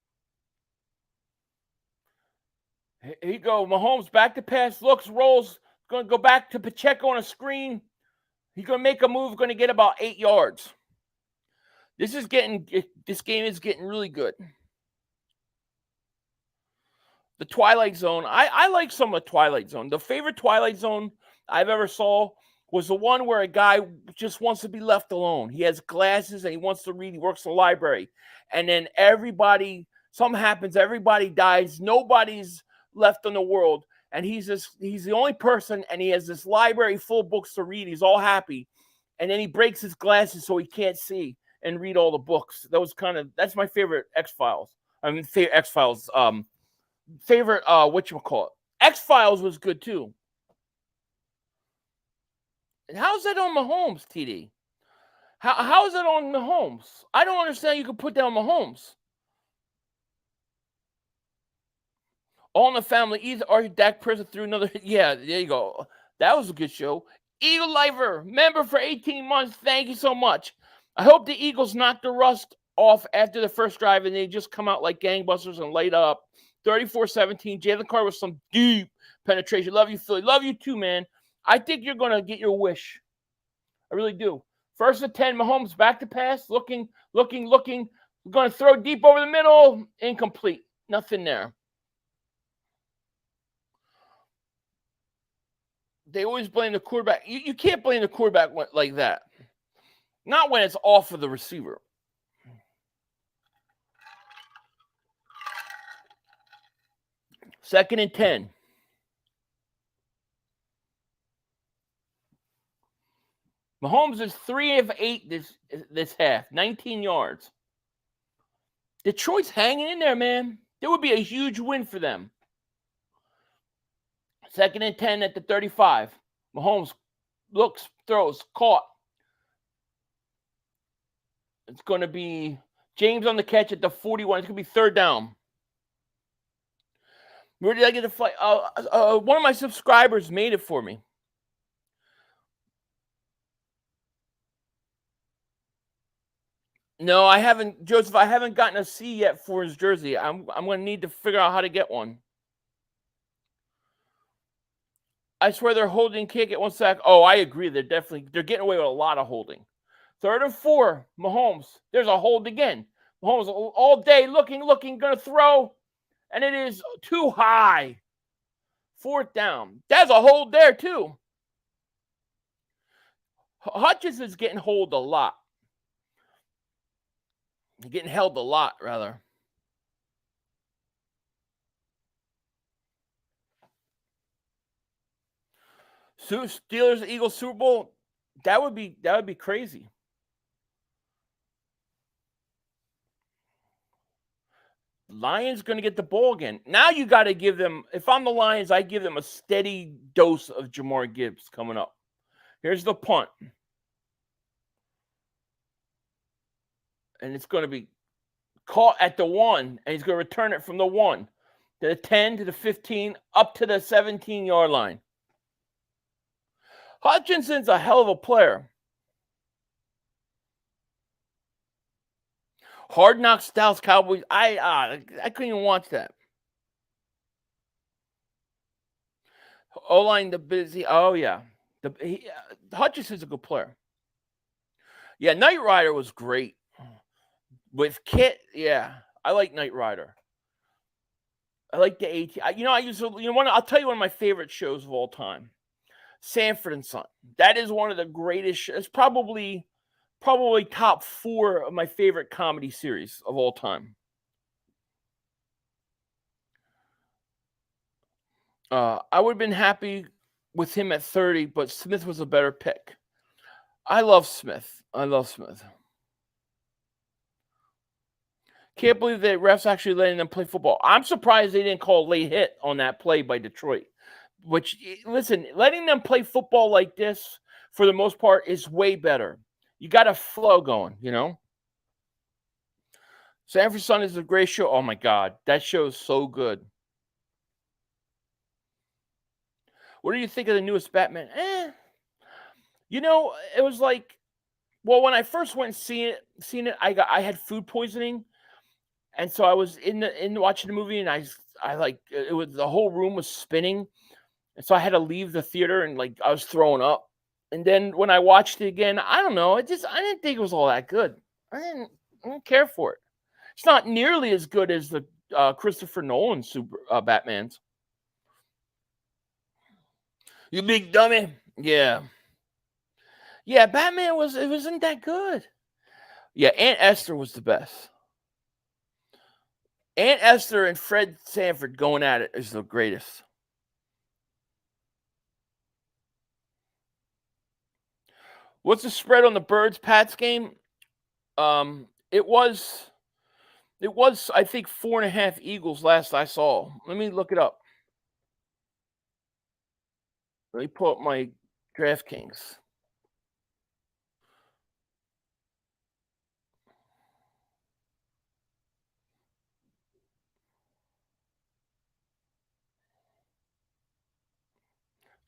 Here you go. Mahomes back to pass, looks, rolls. Going to go back to Pacheco on a screen. He's going to make a move. Going to get about 8 yards. This game is getting really good. The Twilight Zone. I like some of the Twilight Zone. The favorite Twilight Zone I've ever saw was the one where a guy just wants to be left alone. He has glasses and he wants to read. He works in the library. And then something happens. Everybody dies. Nobody's left in the world. And he's the only person, and he has this library full of books to read. He's all happy. And then he breaks his glasses so he can't see and read all the books. That's my favorite X-Files. I mean, favorite X-Files. Favorite, whatchamacallit. X-Files was good too. And how's that on Mahomes, TD? How is it on Mahomes? I don't understand you can put down Mahomes. All in the Family. Either or Dak Prescott through another. Yeah, there you go. That was a good show. Eagle Lifer, member for 18 months. Thank you so much. I hope the Eagles knock the rust off after the first drive and they just come out like gangbusters and light up. 34-17. Jalen Carter with some deep penetration. Love you, Philly. Love you too, man. I think you're going to get your wish. I really do. First and 10, Mahomes back to pass. Looking. Going to throw deep over the middle. Incomplete. Nothing there. They always blame the quarterback. You can't blame the quarterback like that. Not when it's off of the receiver. Second and 10. Mahomes is 3 of 8 this half. 19 yards. Detroit's hanging in there, man. There would be a huge win for them. Second and 10 at the 35. Mahomes looks, throws, caught. It's going to be James on the catch at the 41. It's going to be third down. Where did I get the flight? One of my subscribers made it for me. No, I haven't, Joseph. I haven't gotten a C yet for his jersey. I'm going to need to figure out how to get one. I swear they're holding, can't get one sack. Oh, I agree. They're getting away with a lot of holding. Third and 4, Mahomes. There's a hold again. Mahomes all day looking, going to throw, and it is too high. Fourth down. There's a hold there too. Hutchinson's getting held a lot. Getting held a lot, rather. Steelers Eagles Super Bowl. That would be crazy. Lions going to get the ball again. Now you got to give them. If I'm the Lions, I give them a steady dose of Jamar Gibbs coming up. Here's the punt. And it's going to be caught at the 1, and he's going to return it from the 1 to the 10 to the 15 up to the 17-yard line. Hutchinson's a hell of a player. Hard Knocks, Dallas Cowboys. I couldn't even watch that. O-line, the busy. Oh yeah, Hutchinson's a good player. Yeah, Knight Rider was great. With Kit, yeah, I like Knight Rider. I like the AT. I'll tell you one of my favorite shows of all time, Sanford and Son. That is one of the greatest. It's probably top 4 of my favorite comedy series of all time. I would have been happy with him at 30, but Smith was a better pick. I love Smith. Can't believe the refs actually letting them play football. I'm surprised they didn't call a late hit on that play by Detroit. Which, listen, letting them play football like this, for the most part, is way better. You got a flow going, you know? Sanford Son is a great show. Oh, my God. That show is so good. What do you think of the newest Batman? It was like, well, when I first went and seen it, I had food poisoning. And so I was in watching the movie, and the whole room was spinning. And so I had to leave the theater, and I was throwing up. And then when I watched it again, I don't know. I didn't think it was all that good. I didn't care for it. It's not nearly as good as the Christopher Nolan's Batmans. You big dummy. Yeah. Yeah, Batman wasn't that good. Yeah, Aunt Esther was the best. Aunt Esther and Fred Sanford going at it is the greatest. What's the spread on the Birds-Pats game? It was I think 4.5 Eagles last I saw. Let me look it up. Let me pull up my DraftKings.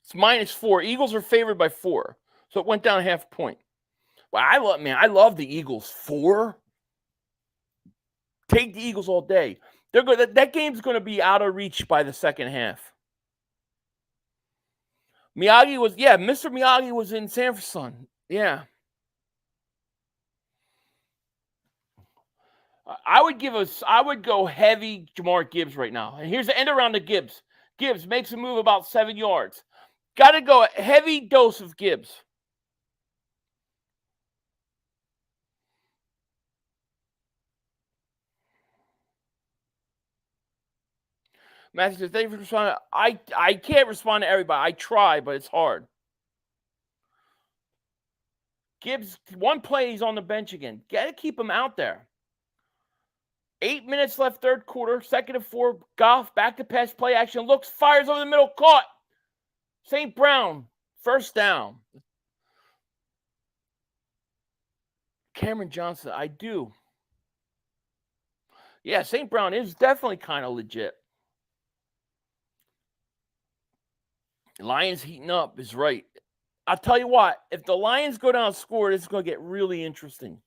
It's -4. Eagles are favored by 4. So it went down 0.5 point. Well, I love the Eagles. 4? Take the Eagles all day. They're good. That game's going to be out of reach by the second half. Mr. Miyagi was in San Francisco. Yeah. I would go heavy Jamar Gibbs right now. And here's the end around to Gibbs. Gibbs makes a move about 7 yards. Got to go a heavy dose of Gibbs. Matthew says, thank you for responding. I can't respond to everybody. I try, but it's hard. Gibbs, one play, he's on the bench again. Got to keep him out there. 8 minutes left, third quarter. 2nd and 4. Goff, back to pass, play action. Looks, fires over the middle, caught. St. Brown, first down. Cameron Johnson, I do. Yeah, St. Brown is definitely kind of legit. Lions heating up is right. I'll tell you what, if the Lions go down and score, it's going to get really interesting.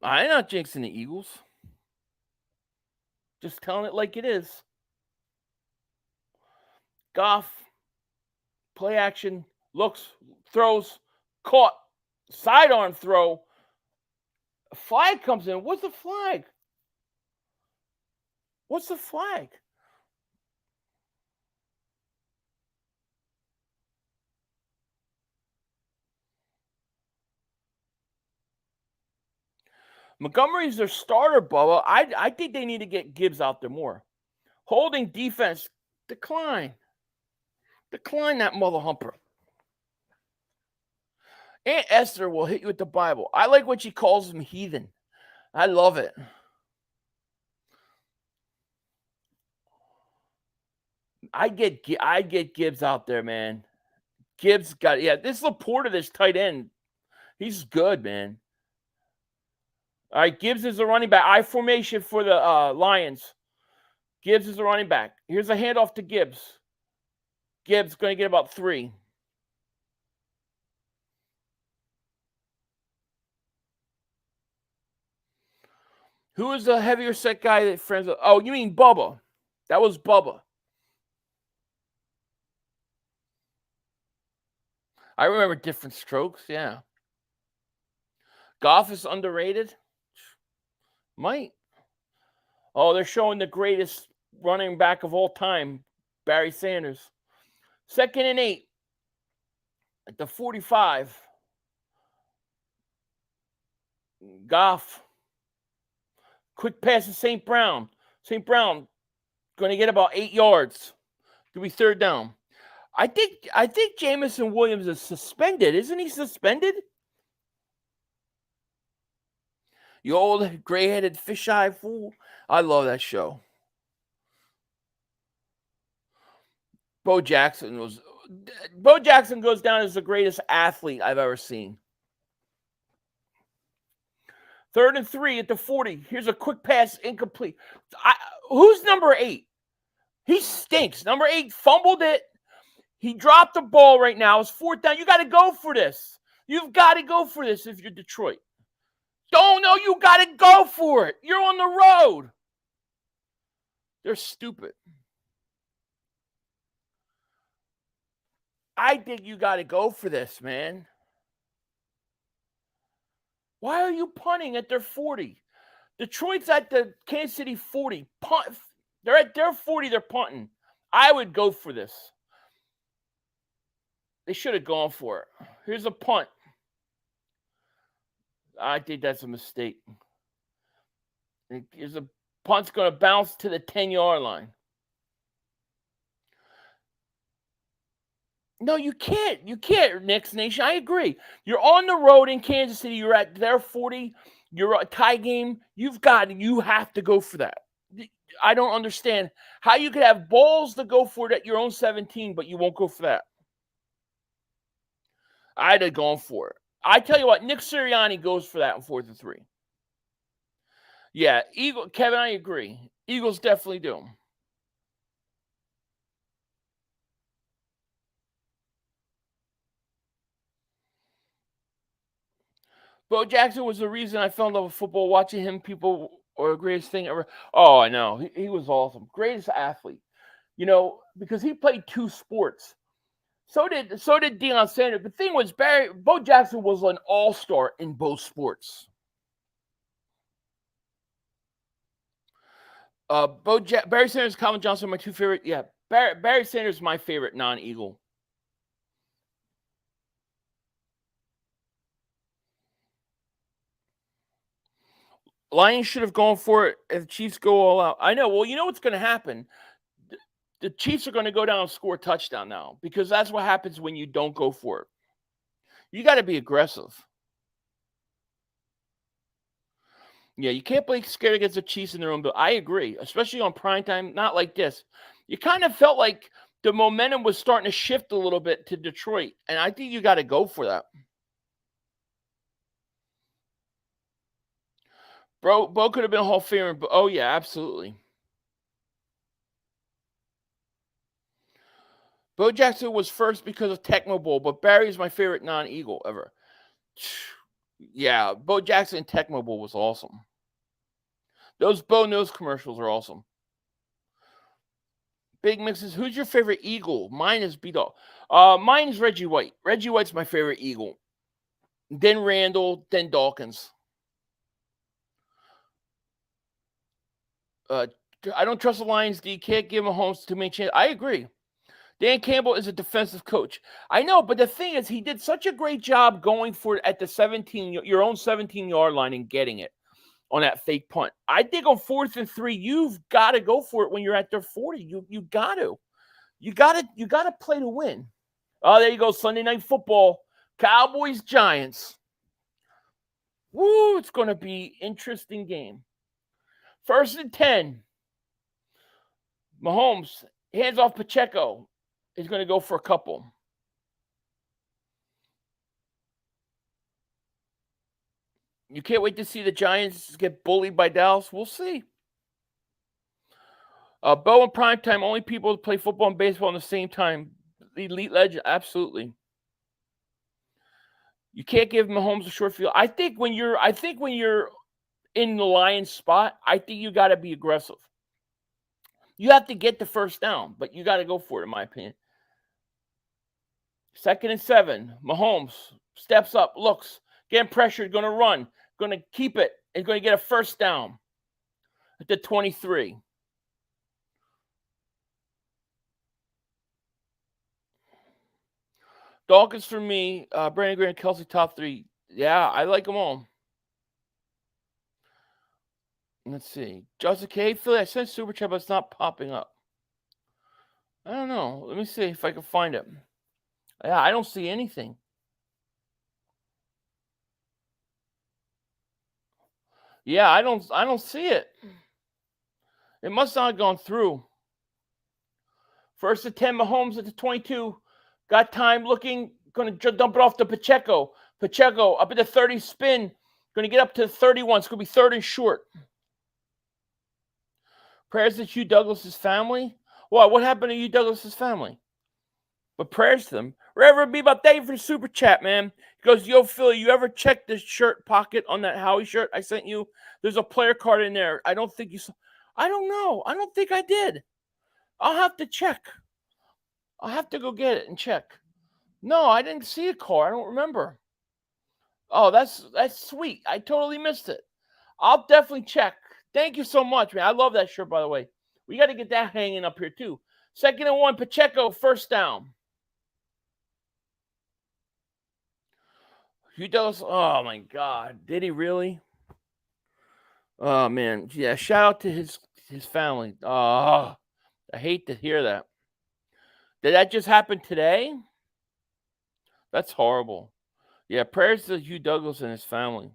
I'm not jinxing the Eagles. Just telling it like it is. Goff, play action, looks, throws, caught, sidearm throw. A flag comes in. What's the flag? What's the flag? Montgomery's their starter, Bubba. I think they need to get Gibbs out there more. Holding defense, decline. Decline that mother humper. Aunt Esther will hit you with the Bible. I like when she calls him heathen. I love it. I get Gibbs out there, man. Gibbs got, this Laporta, this tight end, he's good, man. All right, Gibbs is the running back. I formation for the Lions. Gibbs is the running back. Here's a handoff to Gibbs. Gibbs going to get about 3. Who is the heavier set guy that friends with? Oh, you mean Bubba. That was Bubba. I remember Different Strokes, yeah. Goff is underrated. Might. Oh, they're showing the greatest running back of all time, Barry Sanders. 2nd and 8 at the 45. Goff. Quick pass to St. Brown. St. Brown going to get about 8 yards. Could be 3rd down. I think Jamison Williams is suspended. Isn't he suspended? You old gray-headed fisheye fool. I love that show. Bo Jackson goes down as the greatest athlete I've ever seen. 3rd and 3 at the 40. Here's a quick pass, incomplete. Who's number 8? He stinks. Number 8 fumbled it. He dropped the ball right now. It's 4th down. You got to go for this. You've got to go for this if you're Detroit. No, you got to go for it. You're on the road. They're stupid. I think you got to go for this, man. Why are you punting at their 40? Detroit's at the Kansas City 40. Punt. They're at their 40. They're punting. I would go for this. They should have gone for it. Here's a punt. I think that's a mistake. Here's a punt's going to bounce to the 10-yard line. No, you can't. You can't, Knicks Nation. I agree. You're on the road in Kansas City. You're at their 40. You're a tie game. You have to go for that. I don't understand how you could have balls to go for it at your own 17, but you won't go for that. I'd have gone for it. I tell you what, Nick Sirianni goes for that on 4th and 3. Yeah, Kevin, I agree. Eagles definitely do. Bo Jackson was the reason I fell in love with football. Watching him, people are the greatest thing ever. Oh, I know. He was awesome. Greatest athlete. You know, because he played 2 sports. So did Deion Sanders. The thing was, Bo Jackson was an all-star in both sports. Barry Sanders, Calvin Johnson, my 2 favorite. Yeah, Barry Sanders is my favorite non-Eagle. Lions should have gone for it if the Chiefs go all out. I know. Well, you know what's going to happen? The Chiefs are going to go down and score a touchdown now because that's what happens when you don't go for it. You got to be aggressive. Yeah, you can't play scared against the Chiefs in their own building. I agree, especially on primetime, not like this. You kind of felt like the momentum was starting to shift a little bit to Detroit, and I think you got to go for that. Bo could have been a Hall of Famer, but oh yeah, absolutely. Bo Jackson was first because of Tecmo Bowl, but Barry is my favorite non-Eagle ever. Yeah, Bo Jackson and Tecmo Bowl was awesome. Those Bo Nose commercials are awesome. Big Mixes, who's your favorite Eagle? Mine is B-Dog. Mine's Reggie White. Reggie White's my favorite Eagle. Then Randall, then Dawkins. I don't trust the Lions. You can't give Mahomes too many chances. I agree. Dan Campbell is a defensive coach. I know, but the thing is, he did such a great job going for it at the your own 17-yard line and getting it on that fake punt. I think on 4th and 3, you've got to go for it when you're at their 40. You got to. You got to play to win. Oh, there you go. Sunday Night Football. Cowboys, Giants. Woo, it's going to be an interesting game. 1st and 10. Mahomes hands off Pacheco. He's going to go for a couple. You can't wait to see the Giants get bullied by Dallas. We'll see. Bo and primetime, only people who play football and baseball at the same time. The elite legend, absolutely. You can't give Mahomes a short field. I think when you're in the Lions spot, I think you got to be aggressive. You have to get the first down, but you got to go for it, in my opinion. 2nd and 7. Mahomes steps up, looks, getting pressured, going to run, going to keep it, and going to get a first down at the 23. Dawkins for me, Brandon Graham, Kelsey, top 3. Yeah, I like them all. Let's see. Justin K. Philly, I sent Super Chat, but it's not popping up. I don't know. Let me see if I can find it. Yeah, I don't see anything. Yeah, I don't see it. It must not have gone through. 1st and 10, Mahomes at the 22. Got time looking. Going to dump it off to Pacheco. Pacheco up at the 30 spin. Going to get up to the 31. It's going to be 3rd and short. Prayers to Hugh Douglas's family. What happened to Hugh Douglas's family? But prayers to them. Reverend Bebop, thank you for the super chat, man. He goes, yo, Philly, you ever check the shirt pocket on that Howie shirt I sent you? There's a player card in there. I don't think you saw. I don't know. I don't think I did. I'll have to check. I'll have to go get it and check. No, I didn't see a card. I don't remember. Oh, that's sweet. I totally missed it. I'll definitely check. Thank you so much, man. I love that shirt, by the way. We got to get that hanging up here, too. 2nd and 1, Pacheco, first down. Hugh Douglas, oh, my God. Did he really? Oh, man. Yeah, shout out to his family. Oh, I hate to hear that. Did that just happen today? That's horrible. Yeah, prayers to Hugh Douglas and his family.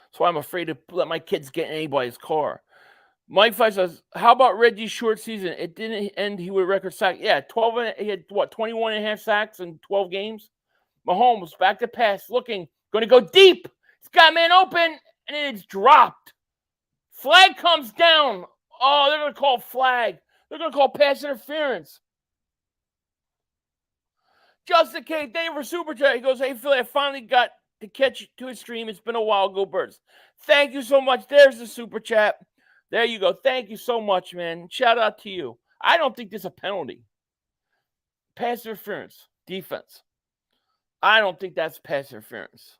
That's why I'm afraid to let my kids get in anybody's car. Mike Five says, how about Reggie's short season? It didn't end he with record sack. Yeah, he had 21 and a half sacks in 12 games. Mahomes back to pass, looking, going to go deep. He's got a man open, and it's dropped. Flag comes down. Oh, they're going to call flag. They're going to call pass interference. Justin K. Thank you for Super Chat. He goes, hey, Philly, I finally got to catch to a stream. It's been a while. Go Birds. Thank you so much. There's the Super Chat. There you go. Thank you so much, man. Shout out to you. I don't think there's a penalty. Pass interference. Defense. I don't think that's pass interference.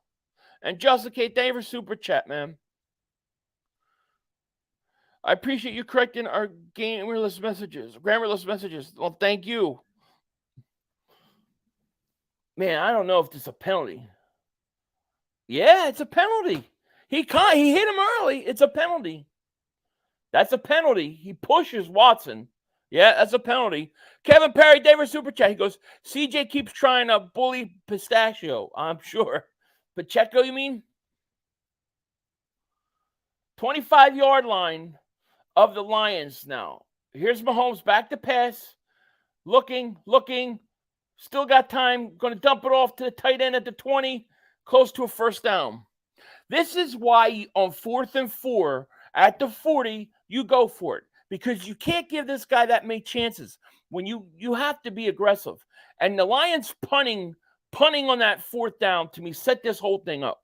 And Justin K. Thank you for Super Chat, man. I appreciate you correcting our grammarless messages. Well, thank you. Man, I don't know if it's a penalty. Yeah, it's a penalty. He hit him early. It's a penalty. That's a penalty. He pushes Watson. Yeah, that's a penalty. Kevin Perry, David Super Chat. He goes, CJ keeps trying to bully Pistachio. I'm sure. Pacheco, you mean? 25-yard line of the Lions now. Here's Mahomes back to pass. Looking. Still got time. Going to dump it off to the tight end at the 20. Close to a first down. This is why on 4th and 4 at the 40, you go for it. Because you can't give this guy that many chances. When you have to be aggressive. And the Lions punting on that 4th down, to me, set this whole thing up.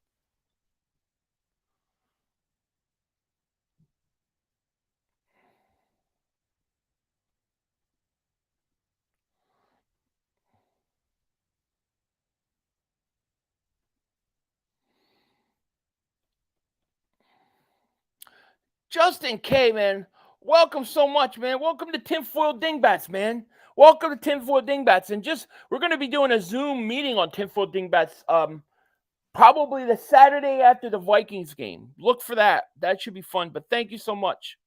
Justin K, man. Welcome so much, man. Welcome to Tinfoil Dingbats, man. Welcome to Tinfoil Dingbats. And we're going to be doing a Zoom meeting on Tinfoil Dingbats probably the Saturday after the Vikings game. Look for that. That should be fun. But thank you so much.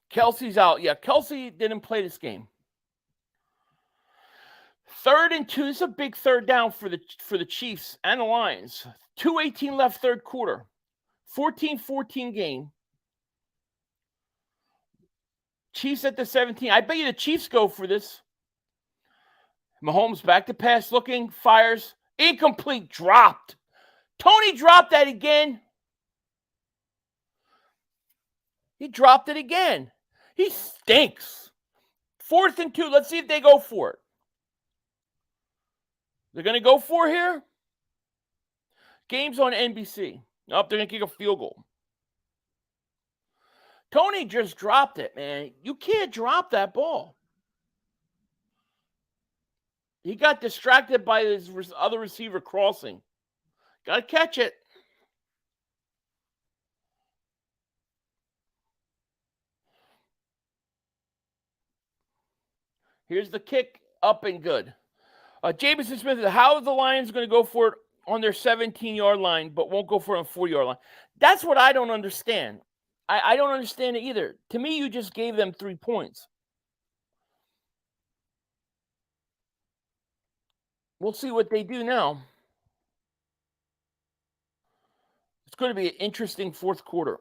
Kelsey's out. Yeah, Kelsey didn't play this game. 3rd and 2. This is a big third down for the Chiefs and the Lions. 2:18 left, third quarter. 14-14 game. Chiefs at the 17. I bet you the Chiefs go for this. Mahomes back to pass, looking, fires. Incomplete, dropped. Tony dropped that again. He dropped it again. He stinks. 4th and 2. Let's see if they go for it. They're going to go for it here. Game's on NBC. Nope, they're going to kick a field goal. Tony just dropped it, man. You can't drop that ball. He got distracted by his other receiver crossing. Got to catch it. Here's the kick, up and good. Jameson Smith, how is the Lions going to go for it on their 17-yard line, but won't go for it on 4-yard line? That's what I don't understand. I don't understand it either. To me, you just gave them 3 points. We'll see what they do now. It's going to be an interesting 4th quarter.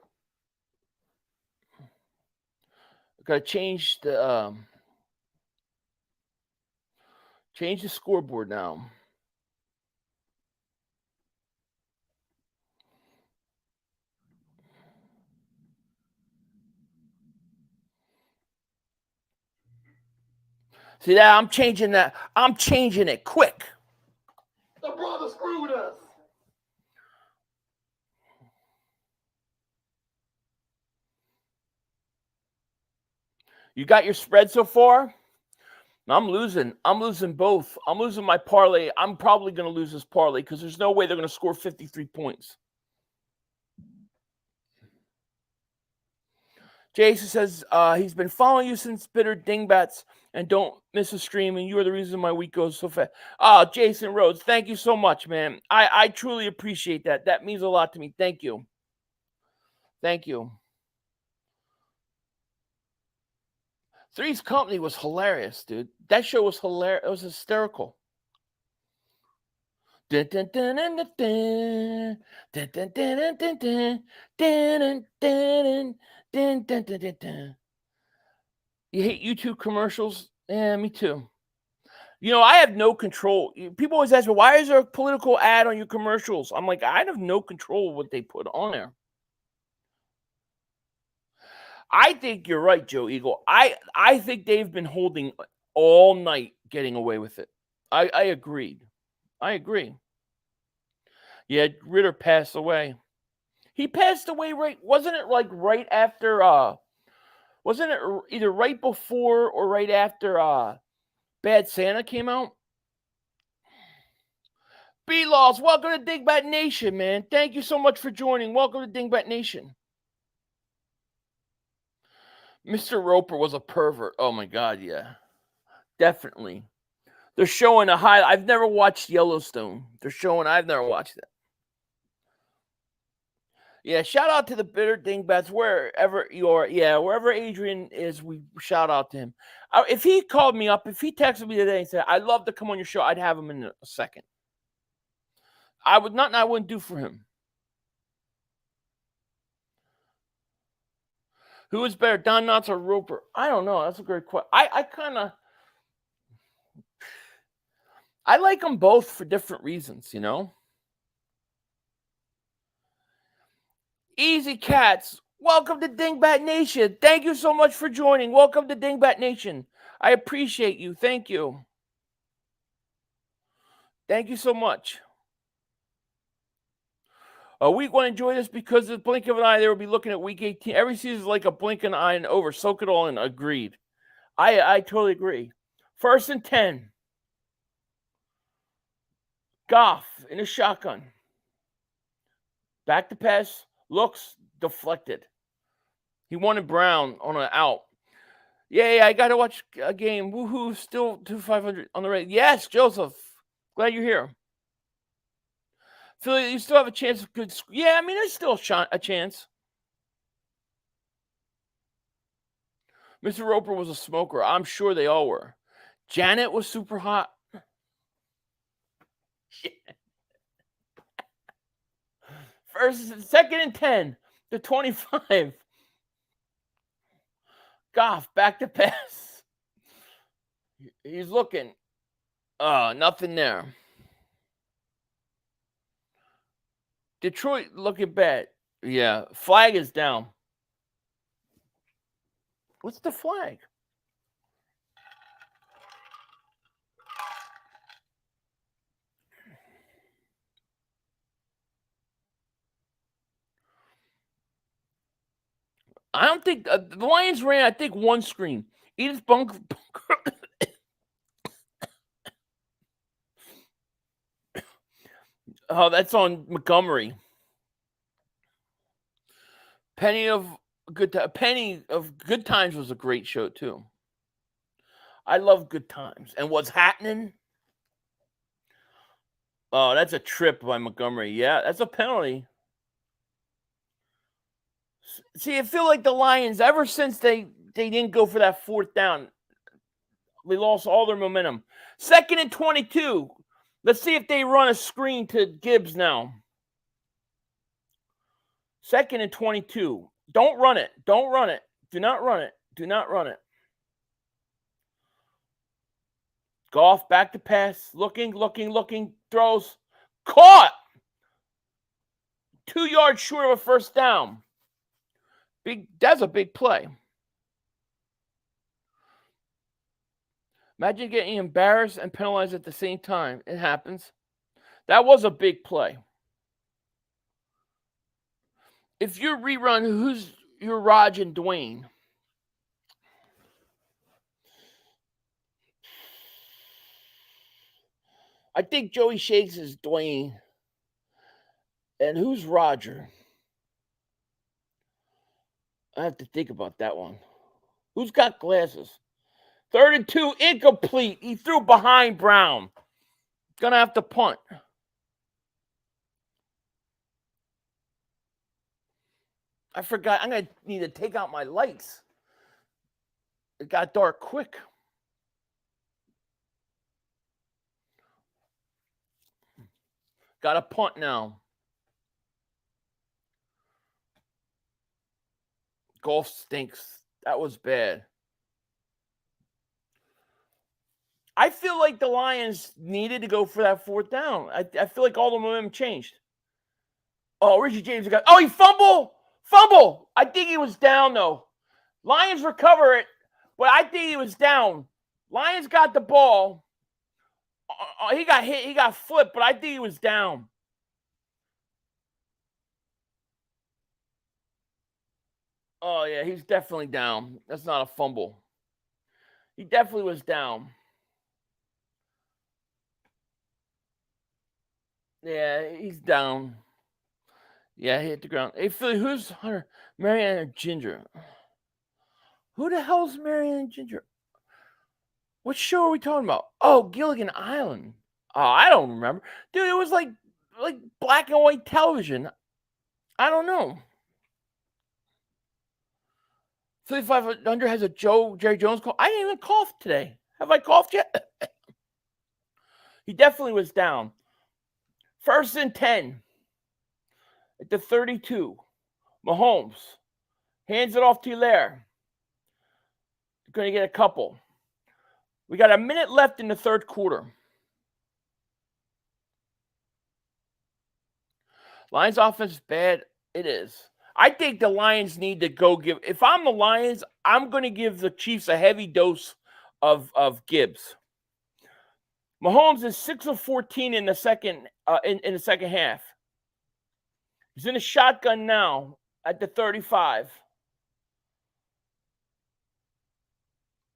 Got to change the scoreboard now. See that? I'm changing that. I'm changing it quick. The brother screwed us. You got your spread so far? I'm losing. I'm losing both. I'm losing my parlay. I'm probably going to lose this parlay because there's no way they're going to score 53 points. Jason says he's been following you since Bitter Dingbats and don't miss a stream, and you are the reason my week goes so fast. Jason Rhodes, thank you so much, man. I truly appreciate that. That means a lot to me. Thank you. Thank you. Three's Company was hilarious, dude. That show was hilarious. It was hysterical. You hate YouTube commercials? Yeah, me too. You know, I have no control. People always ask me, why is there a political ad on your commercials? I'm like, I have no control of what they put on there. I think you're right, Joe Eagle. I think they've been holding all night getting away with it. I agreed. I agree. Yeah, Ritter passed away. He passed away wasn't it like right after wasn't it either right before or right after Bad Santa came out? B-Laws, welcome to Dingbat Nation, man. Thank you so much for joining. Welcome to Dingbat Nation. Mr. Roper was a pervert. Oh my God, yeah. Definitely. They're showing a high. I've never watched Yellowstone. I've never watched it. Yeah, shout out to the Bitter Dingbats wherever you are. Yeah, wherever Adrian is, we shout out to him. If he called me up, if he texted me today and said, I'd love to come on your show, I'd have him in a second. I wouldn't do for him. Who is better, Don Knotts or Roper? I don't know. That's a great question. I like them both for different reasons, you know? Easy Cats, welcome to Dingbat Nation. Thank you so much for joining. Welcome to Dingbat Nation. I appreciate you. Thank you. Thank you so much. Week 1, enjoy this because the blink of an eye, they will be looking at week 18. Every season is like a blink of an eye and over. Soak it all in. Agreed. I totally agree. 1st and 10. Goff in a shotgun. Back to pass. Looks deflected. He wanted Brown on an out. Yeah, I got to watch a game. Woohoo, still 2-500 on the right. Yes, Joseph. Glad you're here. Philly, you still have a chance of good. Yeah, I mean, there's still a chance. Mr. Roper was a smoker. I'm sure they all were. Janet was super hot. Second and 10 to 25. Goff back to pass. He's looking. Nothing there. Detroit looking bad. Yeah, flag is down. What's the flag? I don't think the Lions ran, I think, one screen. Edith Bunker. Oh, that's on Montgomery. Penny of Good Times was a great show, too. I love Good Times. And What's Happening? Oh, that's a trip by Montgomery. Yeah, that's a penalty. See, I feel like the Lions, ever since they didn't go for that 4th down, they lost all their momentum. 2nd and 22. Let's see if they run a screen to Gibbs now. 2nd and 22. Don't run it. Don't run it. Do not run it. Do not run it. Goff back to pass. Looking. Throws. Caught! 2 yards short of a 1st down. That's a big play. Imagine getting embarrassed and penalized at the same time. It happens. That was a big play. If you rerun, who's your Raj and Dwayne? I think Joey Shakes is Dwayne. And who's Roger? I have to think about that one. Who's got glasses? 3rd and 2, incomplete. He threw behind Brown. Gonna have to punt. I forgot. I'm gonna need to take out my lights. It got dark quick. Got a punt now. Golf stinks. That was bad. I feel like the Lions needed to go for that 4th down. I feel like all the momentum changed. Oh, Richie James got. Oh, he fumbled. Fumble. I think he was down though. Lions recover it, but I think he was down. Lions got the ball. He got hit. He got flipped, but I think he was down. Oh, yeah, he's definitely down. That's not a fumble. He definitely was down. Yeah, he's down. Yeah, he hit the ground. Hey, Philly, who's Hunter? Marianne Ginger. Who the hell's Marianne Ginger? What show are we talking about? Oh, Gilligan Island. Oh, I don't remember. Dude, it was like black and white television. I don't know. 3500 has a Jerry Jones call. I didn't even cough today. Have I coughed yet? He definitely was down. 1st and 10 at the 32. Mahomes hands it off to Hilaire. Going to get a couple. We got a minute left in the 3rd quarter. Lions offense is bad. It is. I think the Lions need to go give. If I'm the Lions, I'm going to give the Chiefs a heavy dose of Gibbs. Mahomes is 6 of 14 in the second in the second half. He's in a shotgun now at the 35.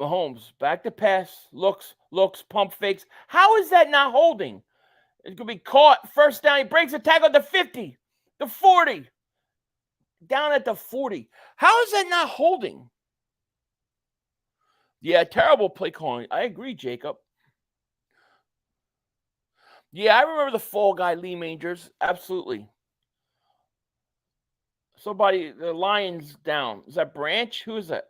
Mahomes back to pass, looks, pump fakes. How is that not holding? It's going to be caught. 1st down. He breaks a tackle at the 50, the 40. Down at the 40. How is that not holding? Yeah, terrible play calling. I agree, Jacob. Yeah, I remember the fall guy, Lee Mangers. Absolutely. Somebody, the Lions down. Is that Branch? Who is that?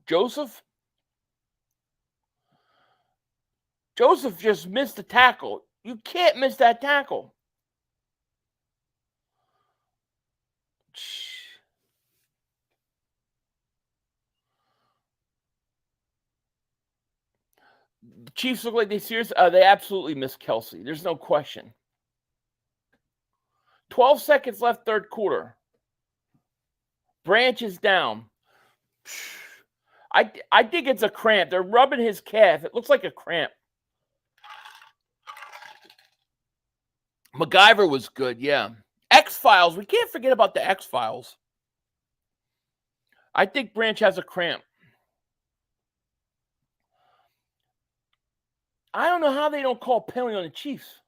Joseph? Joseph just missed the tackle. You can't miss that tackle. The Chiefs look like they absolutely missed Kelsey. There's no question. 12 seconds left, 3rd quarter. Branch is down. I think it's a cramp. They're rubbing his calf. It looks like a cramp. MacGyver was good, yeah. X-Files. We can't forget about the X-Files. I think Branch has a cramp. I don't know how they don't call penalty on the Chiefs.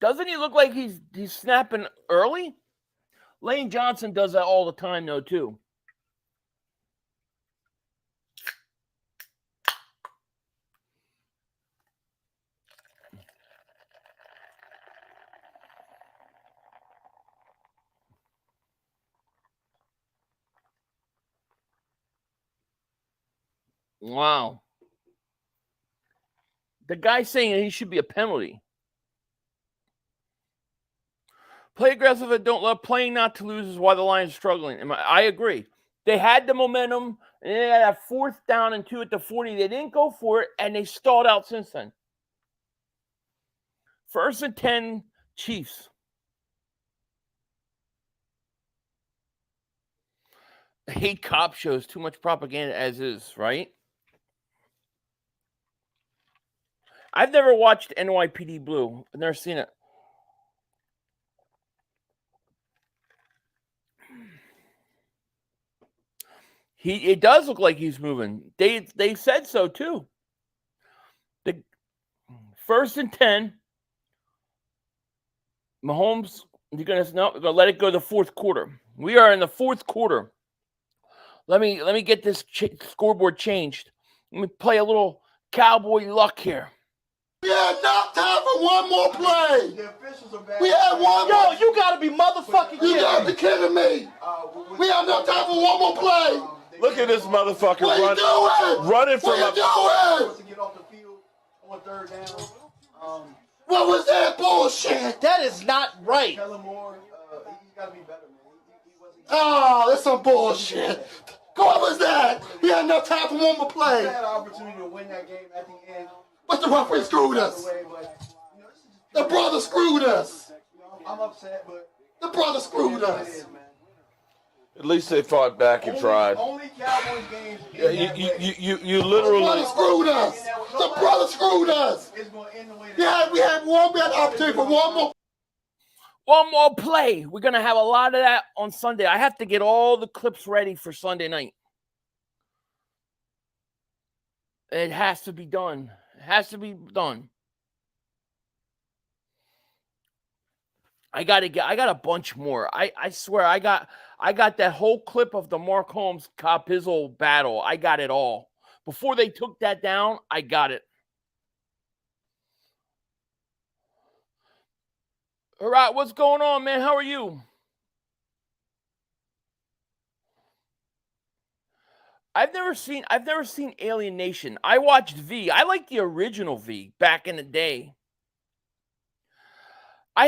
Doesn't he look like he's snapping early? Lane Johnson does that all the time, though, too. Wow. The guy's saying he should be a penalty. Play aggressive and don't let playing not to lose is why the Lions are struggling. I agree. They had the momentum, and they had a 4th down and 2 at the 40. They didn't go for it, and they stalled out since then. 1st and 10, Chiefs. I hate cop shows. Too much propaganda as is, right? I've never watched NYPD Blue. I've never seen it. It does look like he's moving. They said so too. The 1st and 10. Mahomes, you're gonna let it go the fourth quarter. We are in the fourth quarter. Let me get this scoreboard changed. Let me play a little cowboy luck here. We had not time for one more play. The officials are bad. We had one Yo, more. you gotta be motherfucking You kidding gotta me. be kidding me. We have no time for one more play. Look at this motherfucker What are you doing? running from What a. are you doing? To get off the field on 3rd down. What was that bullshit? That is not right. Kellen Moore, he's got to be better, man. He wasn't. Oh, that's some bullshit. What was that? We had no time for one more He play. had an opportunity to win that game at the end. But the referee screwed us. This is just The brother screwed us. I'm upset, but The brother screwed it is what it us. is, man. At least they fought back and tried. Only Cowboys games. Yeah, in that way. you The literally. brother screwed us. The brother screwed us. It's going to end the way We had one opportunity for one more. One more play. We're gonna have a lot of that on Sunday. I have to get all the clips ready for Sunday night. It has to be done. It has to be done. I got a bunch more. I swear I got that whole clip of the Mark Holmes Copizzle battle. I got it all. Before they took that down, I got it. All right, what's going on, man? How are you? I've never seen Alien Nation. I watched V. I like the original V back in the day. I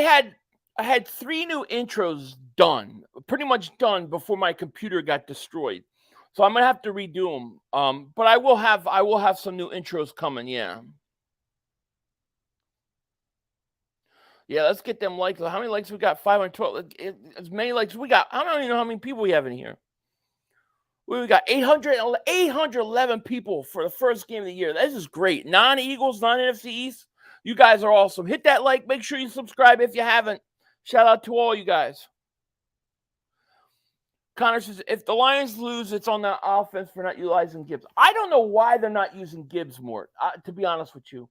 had 3 new intros done, pretty much done before my computer got destroyed. So I'm gonna have to redo them. But I will have some new intros coming. Yeah. Yeah, let's get them likes. How many likes we got? 512. As many likes we got. I don't even know how many people we have in here. We got 811 people for the first game of the year. This is great. Non-Eagles, non-NFC East. You guys are awesome. Hit that like. Make sure you subscribe if you haven't. Shout out to all you guys. Connor says, if the Lions lose, it's on the offense for not utilizing Gibbs. I don't know why they're not using Gibbs more, to be honest with you.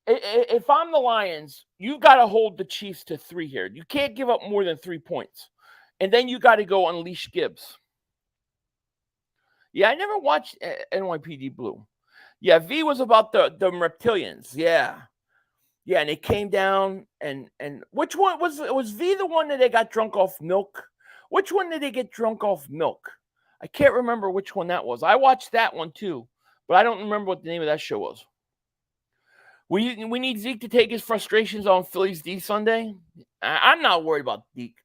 If I'm the Lions, you've got to hold the Chiefs to 3 here. You can't give up more than 3 points. And then you got to go unleash Gibbs. Yeah, I never watched NYPD Blue. Yeah, V was about the reptilians. Yeah. Yeah, and they came down and which one was V the one that they got drunk off milk? Which one did they get drunk off milk? I can't remember which one that was. I watched that one too, but I don't remember what the name of that show was. We need Zeke to take his frustrations on Philly's D Sunday. I'm not worried about Zeke.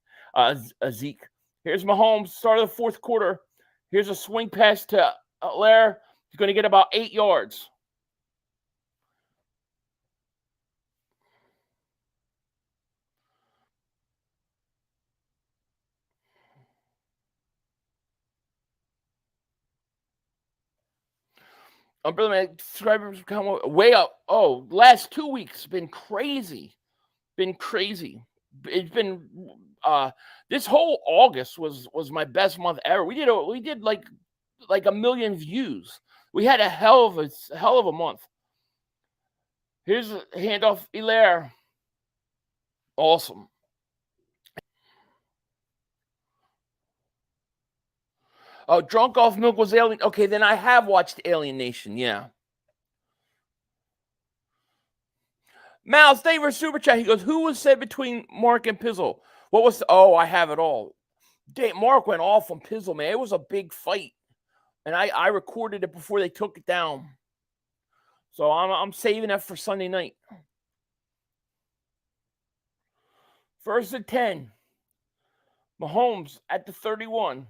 Here's Mahomes, start of the fourth quarter. Here's a swing pass to Lair. He's going to get about 8 yards. Brother, my subscribers come way up. Oh, last 2 weeks been crazy. It's been this whole August was my best month ever. We did like 1 million views. We had a hell of a month. Here's a handoff, Hilaire. Awesome. Oh, drunk off milk was Alien. Okay, then I have watched Alien Nation. Yeah. Mouse, thank you for super chat. He goes, who was said between Mark and Pizzle? What was? I have it all. Mark went off on Pizzle, man. It was a big fight, and I recorded it before they took it down. So I'm saving that for Sunday night. 1st and 10. Mahomes at the 31.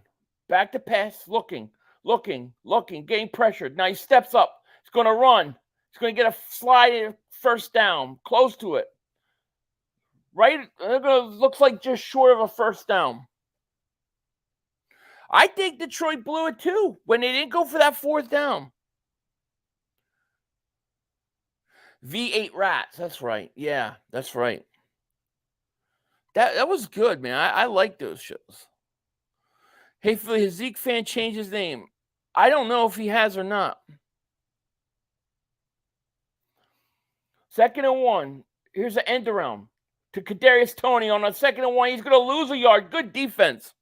Back to pass, looking, getting pressured. Now he steps up. He's going to run. He's going to get a slide first down, close to it. Right? Looks like just short of a first down. I think Detroit blew it too when they didn't go for that 4th down. V8 Rats. That's right. Yeah, that's right. That was good, man. I like those shows. Hey, Philly, has Zeke fan changed his name? I don't know if he has or not. 2nd and 1. Here's an end around to Kadarius Toney on a 2nd and 1. He's going to lose a yard. Good defense.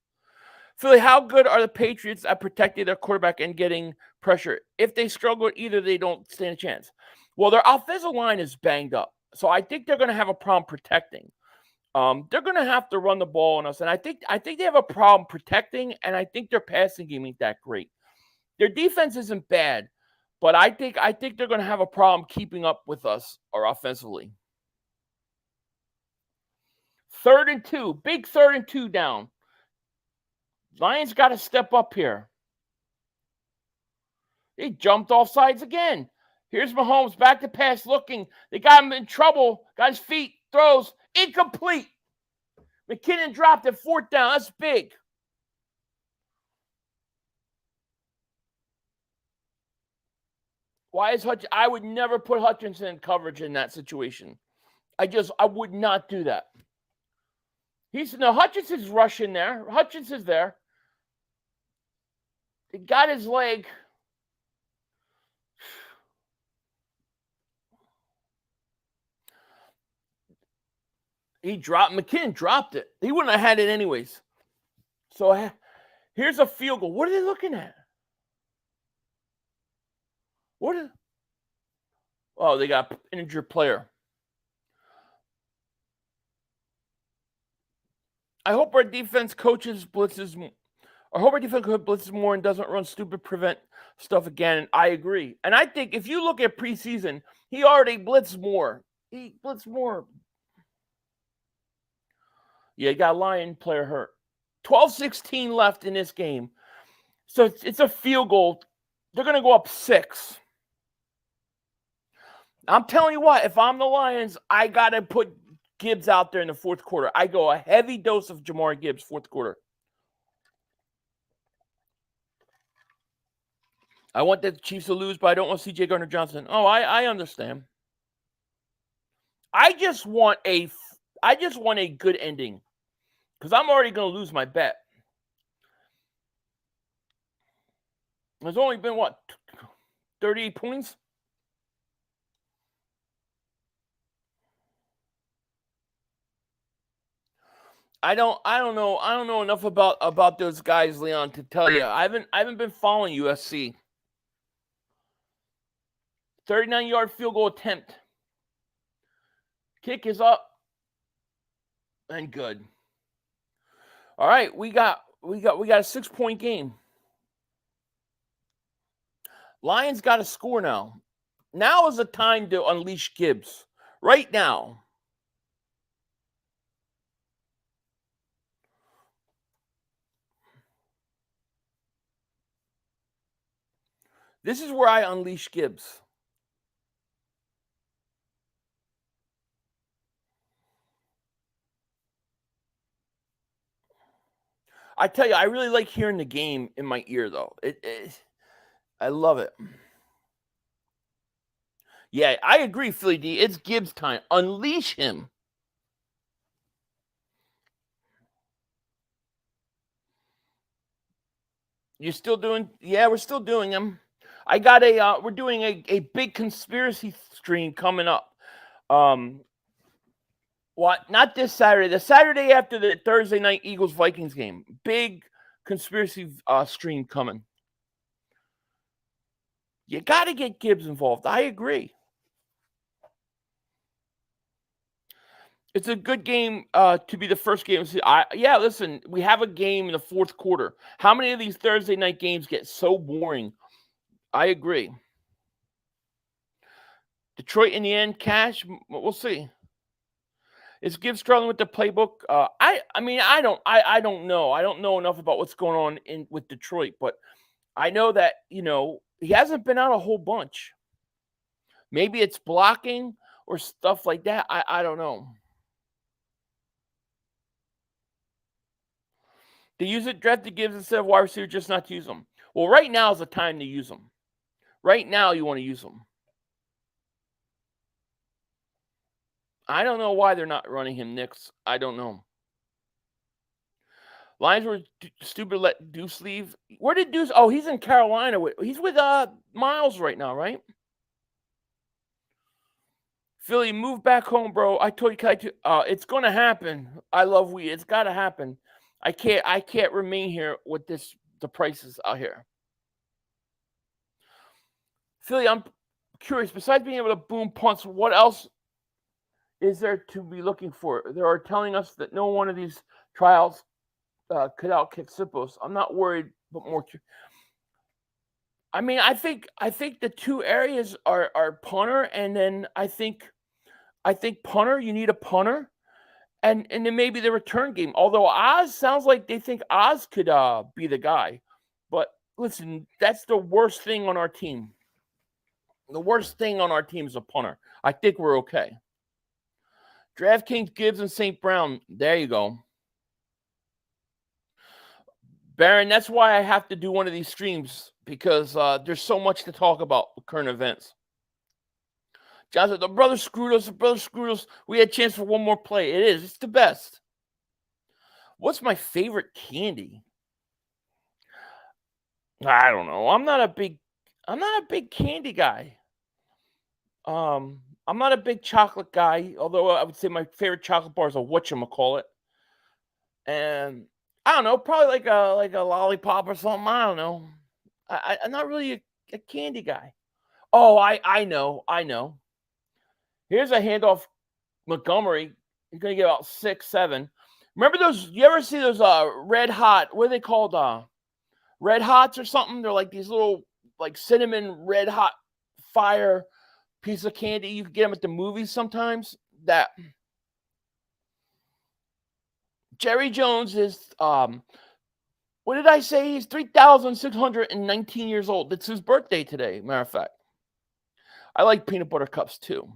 Philly, how good are the Patriots at protecting their quarterback and getting pressure? If they struggle with either, they don't stand a chance. Well, their offensive line is banged up, so I think they're going to have a problem protecting. They're going to have to run the ball on us, and I think they have a problem protecting, and I think their passing game ain't that great. Their defense isn't bad, but I think they're going to have a problem keeping up with us or offensively. 3rd and 2, big 3rd and 2 down. Lions got to step up here. He jumped off sides again. Here's Mahomes back to pass looking. They got him in trouble. Got his feet, throws, incomplete. McKinnon dropped it, 4th down. That's big. Why is Hutchinson? I would never put Hutchinson in coverage in that situation. I would not do that. Hutchinson's rushing there. Hutchinson's there. He got his leg. McKinnon dropped it. He wouldn't have had it anyways. So here's a field goal. What are they looking at? They got an injured player. I hope our defense coaches blitzes. I hope our defense blitzes more and doesn't run stupid prevent stuff again. And I agree. And I think if you look at preseason, he already blitzed more. He blitzed more. Yeah, he got a Lion player hurt. 12-16 left in this game. So it's a field goal. They're going to go up 6. I'm telling you what, if I'm the Lions, I got to put Gibbs out there in the 4th quarter. I go a heavy dose of Jamar Gibbs, 4th quarter. I want the Chiefs to lose, but I don't want C.J. Gardner-Johnson. Oh, I understand. I just want a good ending because I'm already going to lose my bet. There's only been, 38 points? I don't know enough about those guys, Leon, to tell you. I haven't been following USC. 39-yard field goal attempt. Kick is up and good. All right, we got a 6-point game. Lions got to score now. Now is the time to unleash Gibbs. Right now. This is where I unleash Gibbs. I tell you, I really like hearing the game in my ear, though. I love it. Yeah, I agree, Philly D. It's Gibbs time. Unleash him. You're still doing? Yeah, we're still doing them. I got we're doing a big conspiracy stream coming up. What? Not this Saturday. The Saturday after the Thursday night Eagles-Vikings game. Big conspiracy stream coming. You got to get Gibbs involved. I agree. It's a good game to be the first game. Yeah, listen, we have a game in the 4th quarter. How many of these Thursday night games get so boring? I agree. Detroit in the end, cash. We'll see. Is Gibbs struggling with the playbook? I don't know. I don't know enough about what's going on with Detroit, but I know that he hasn't been out a whole bunch. Maybe it's blocking or stuff like that. I don't know. To use it, draft the Gibbs instead of wide receiver, just not to use them. Well, right now is the time to use them. Right now, you want to use them. I don't know why they're not running him Knicks. I don't know. Lions were stupid. Let Deuce leave. Where did Deuce? Oh, he's in Carolina. He's with Miles right now, right? Philly, move back home, bro. I told you, it's gonna happen. I love weed. It's gotta happen. I can't remain here with the prices out here. Philly, I'm curious. Besides being able to boom punts, what else is there to be looking for? They are telling us that no one of these trials could outkick Sippos. I'm not worried, but more. I mean, I think the two areas are punter, and then I think punter. You need a punter, and then maybe the return game. Although Oz sounds like they think Oz could be the guy, but listen, that's the worst thing on our team. The worst thing on our team is a punter. I think we're okay. DraftKings, Gibbs, and St. Brown. There you go. Baron, that's why I have to do one of these streams, because there's so much to talk about with current events. John said, the brother screwed us. We had a chance for one more play. It is. It's the best. What's my favorite candy? I don't know. I'm not a big candy guy. I'm not a big chocolate guy, although I would say my favorite chocolate bar is a whatchamacallit. And I don't know, probably like a lollipop or something. I don't know. I'm not really a candy guy. Oh, I know. Here's a handoff. Montgomery. He's gonna get about 6, 7. Remember those? You ever see those red hot? What are they called? Red hots or something? They're like these little like cinnamon red hot fire piece of candy. You can get them at the movies sometimes. That Jerry Jones is what did I say? He's 3,619 years old. It's his birthday today, matter of fact. I like peanut butter cups too.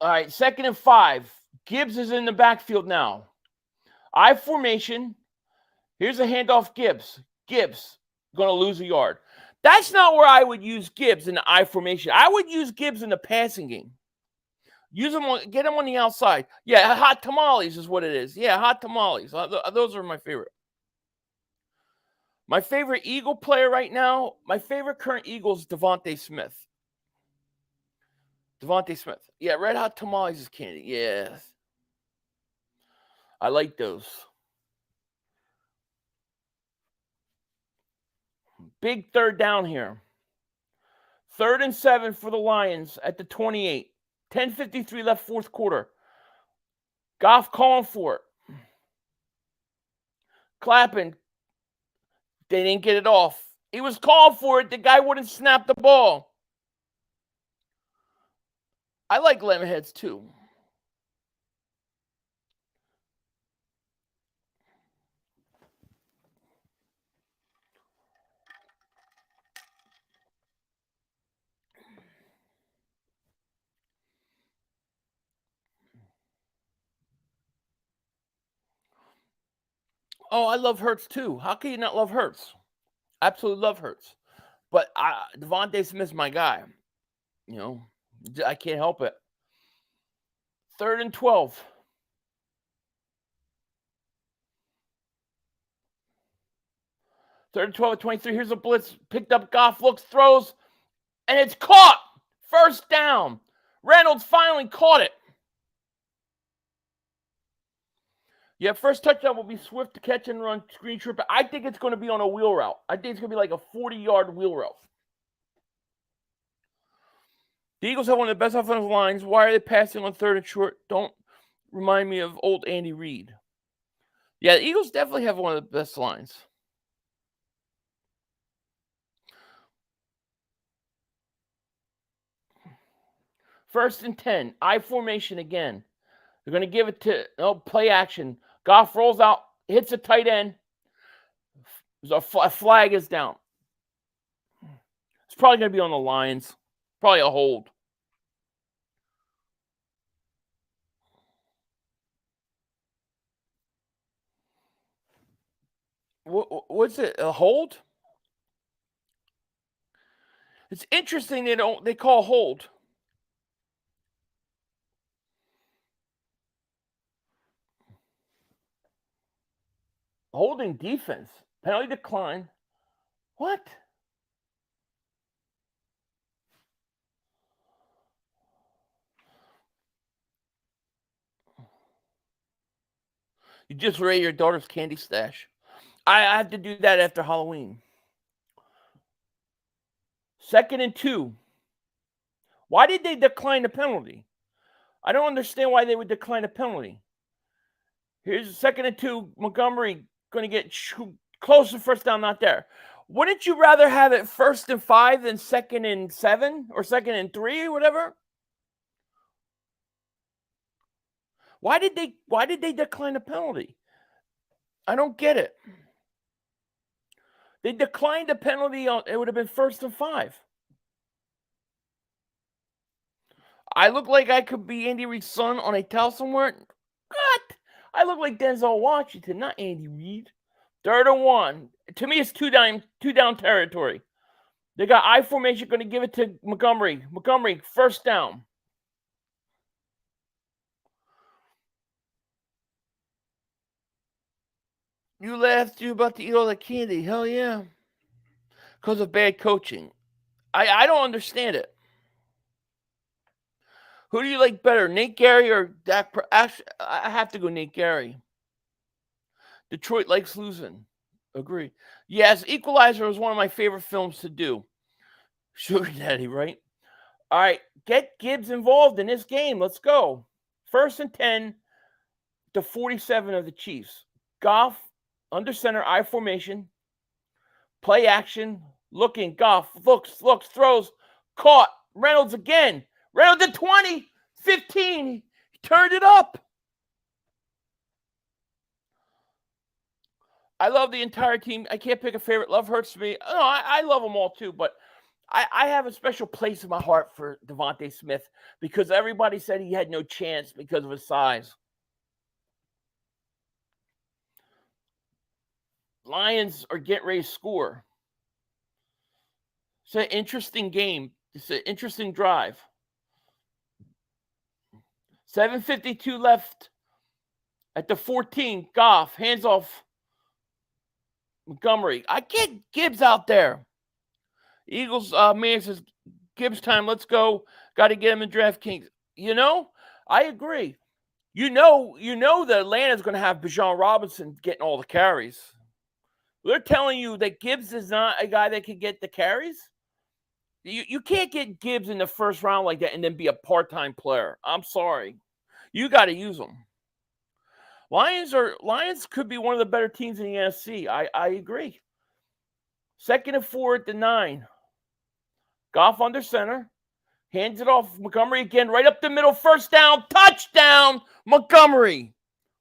All right, 2nd and 5. Gibbs is in the backfield now. I formation. Here's a handoff. Gibbs going to lose a yard. That's not where I would use Gibbs in the I formation. I would use Gibbs in the passing game. Use him get him on the outside. Yeah, hot tamales is what it is. Yeah, hot tamales. Those are my favorite. My favorite Eagle player right now, my favorite current Eagle is Devontae Smith. Yeah, red hot tamales is candy. Yeah. I like those. Big 3rd down here. 3rd and 7 for the Lions at the 28. 10:53 left, 4th quarter. Goff calling for it. Clapping. They didn't get it off. He was calling for it. The guy wouldn't snap the ball. I like Lemonheads too. Oh, I love Hurts too. How can you not love Hurts? Absolutely love Hurts. But Devontae Smith's my guy. You know, I can't help it. 3rd and 12. 3rd and 12 at 23. Here's a blitz. Picked up. Goff looks, throws, and it's caught. 1st down. Reynolds finally caught it. Yeah, first touchdown will be swift to catch and run screen trip. I think it's going to be on a wheel route. I think it's going to be like a 40-yard wheel route. The Eagles have one of the best offensive lines. Why are they passing on 3rd and short? Don't remind me of old Andy Reid. Yeah, the Eagles definitely have one of the best lines. First and 10. I formation again. They're going to give it to play action. Goff rolls out, hits a tight end. A flag is down. It's probably going to be on the Lions. Probably a hold. What's it? A hold? It's interesting they call hold. Holding defense. Penalty decline. What? You just raided your daughter's candy stash. I have to do that after Halloween. 2nd and 2. Why did they decline the penalty? I don't understand why they would decline a penalty. Here's 2nd and 2. Montgomery going to get close to first down, not there. Wouldn't you rather have it 1st and 5 than 2nd and 7 or 2nd and 3 or whatever? Why did they decline a penalty? I don't get it. They declined the penalty it would have been 1st and 5. I look like I could be Andy Reid's son on a towel somewhere. What? I look like Denzel Washington, not Andy Reid. 3rd and 1. To me, it's two down territory. They got I formation, going to give it to Montgomery. Montgomery, first down. You laughed you about to eat all the candy. Hell yeah. Because of bad coaching. I don't understand it. Who do you like better, Nate Gary or Dak? Actually, I have to go Nate Gary. Detroit likes losing. Agree. Yes, Equalizer was one of my favorite films to do. Sugar Daddy, right? All right, get Gibbs involved in this game. Let's go. 1st and 10 to 47 of the Chiefs. Goff, under center, I formation. Play action. Looking. Goff looks, throws. Caught. Reynolds again. Reynolds at 20. 15. He turned it up. I love the entire team. I can't pick a favorite. Love hurts me. No, I love them all too, but I have a special place in my heart for Devontae Smith because everybody said he had no chance because of his size. Lions are getting ready to score. It's an interesting game. It's an interesting drive. 7:52 left at the 14. Goff, hands off Montgomery. I get Gibbs out there. Eagles man says, Gibbs time, let's go. Got to get him in DraftKings. You know, I agree. You know that Atlanta's going to have Bijan Robinson getting all the carries. They're telling you that Gibbs is not a guy that can get the carries. You can't get Gibbs in the first round like that and then be a part-time player. I'm sorry. You got to use them. Lions could be one of the better teams in the NFC. I agree. 2nd and 4 at the 9. Goff under center. Hands it off. Montgomery again. Right up the middle. First down. Touchdown. Montgomery.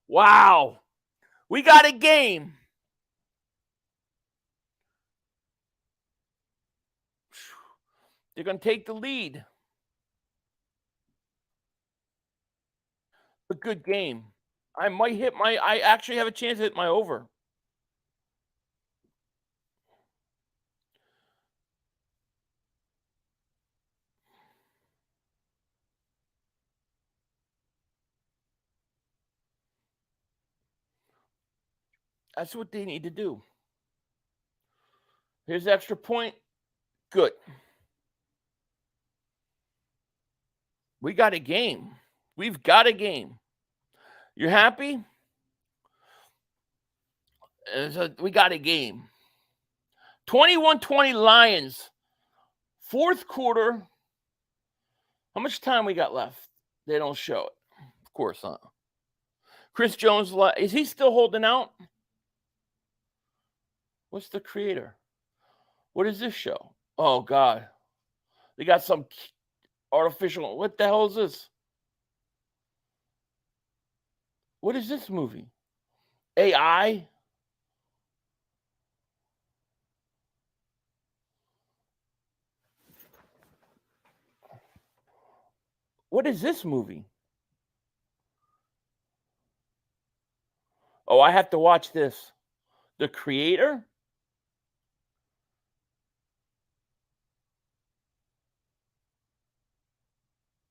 Wow. We got a game. They're going to take the lead. A good game. I actually have a chance to hit my over. That's what they need to do. Here's the extra point. Good. We got a game. We've got a game. You happy? We got a game. 21-20 Lions. 4th quarter. How much time we got left? They don't show it. Of course not. Chris Jones, is he still holding out? What's the creator? What is this show? Oh, God. They got some artificial. What the hell is this? What is this movie? AI? What is this movie? Oh, I have to watch this. The creator?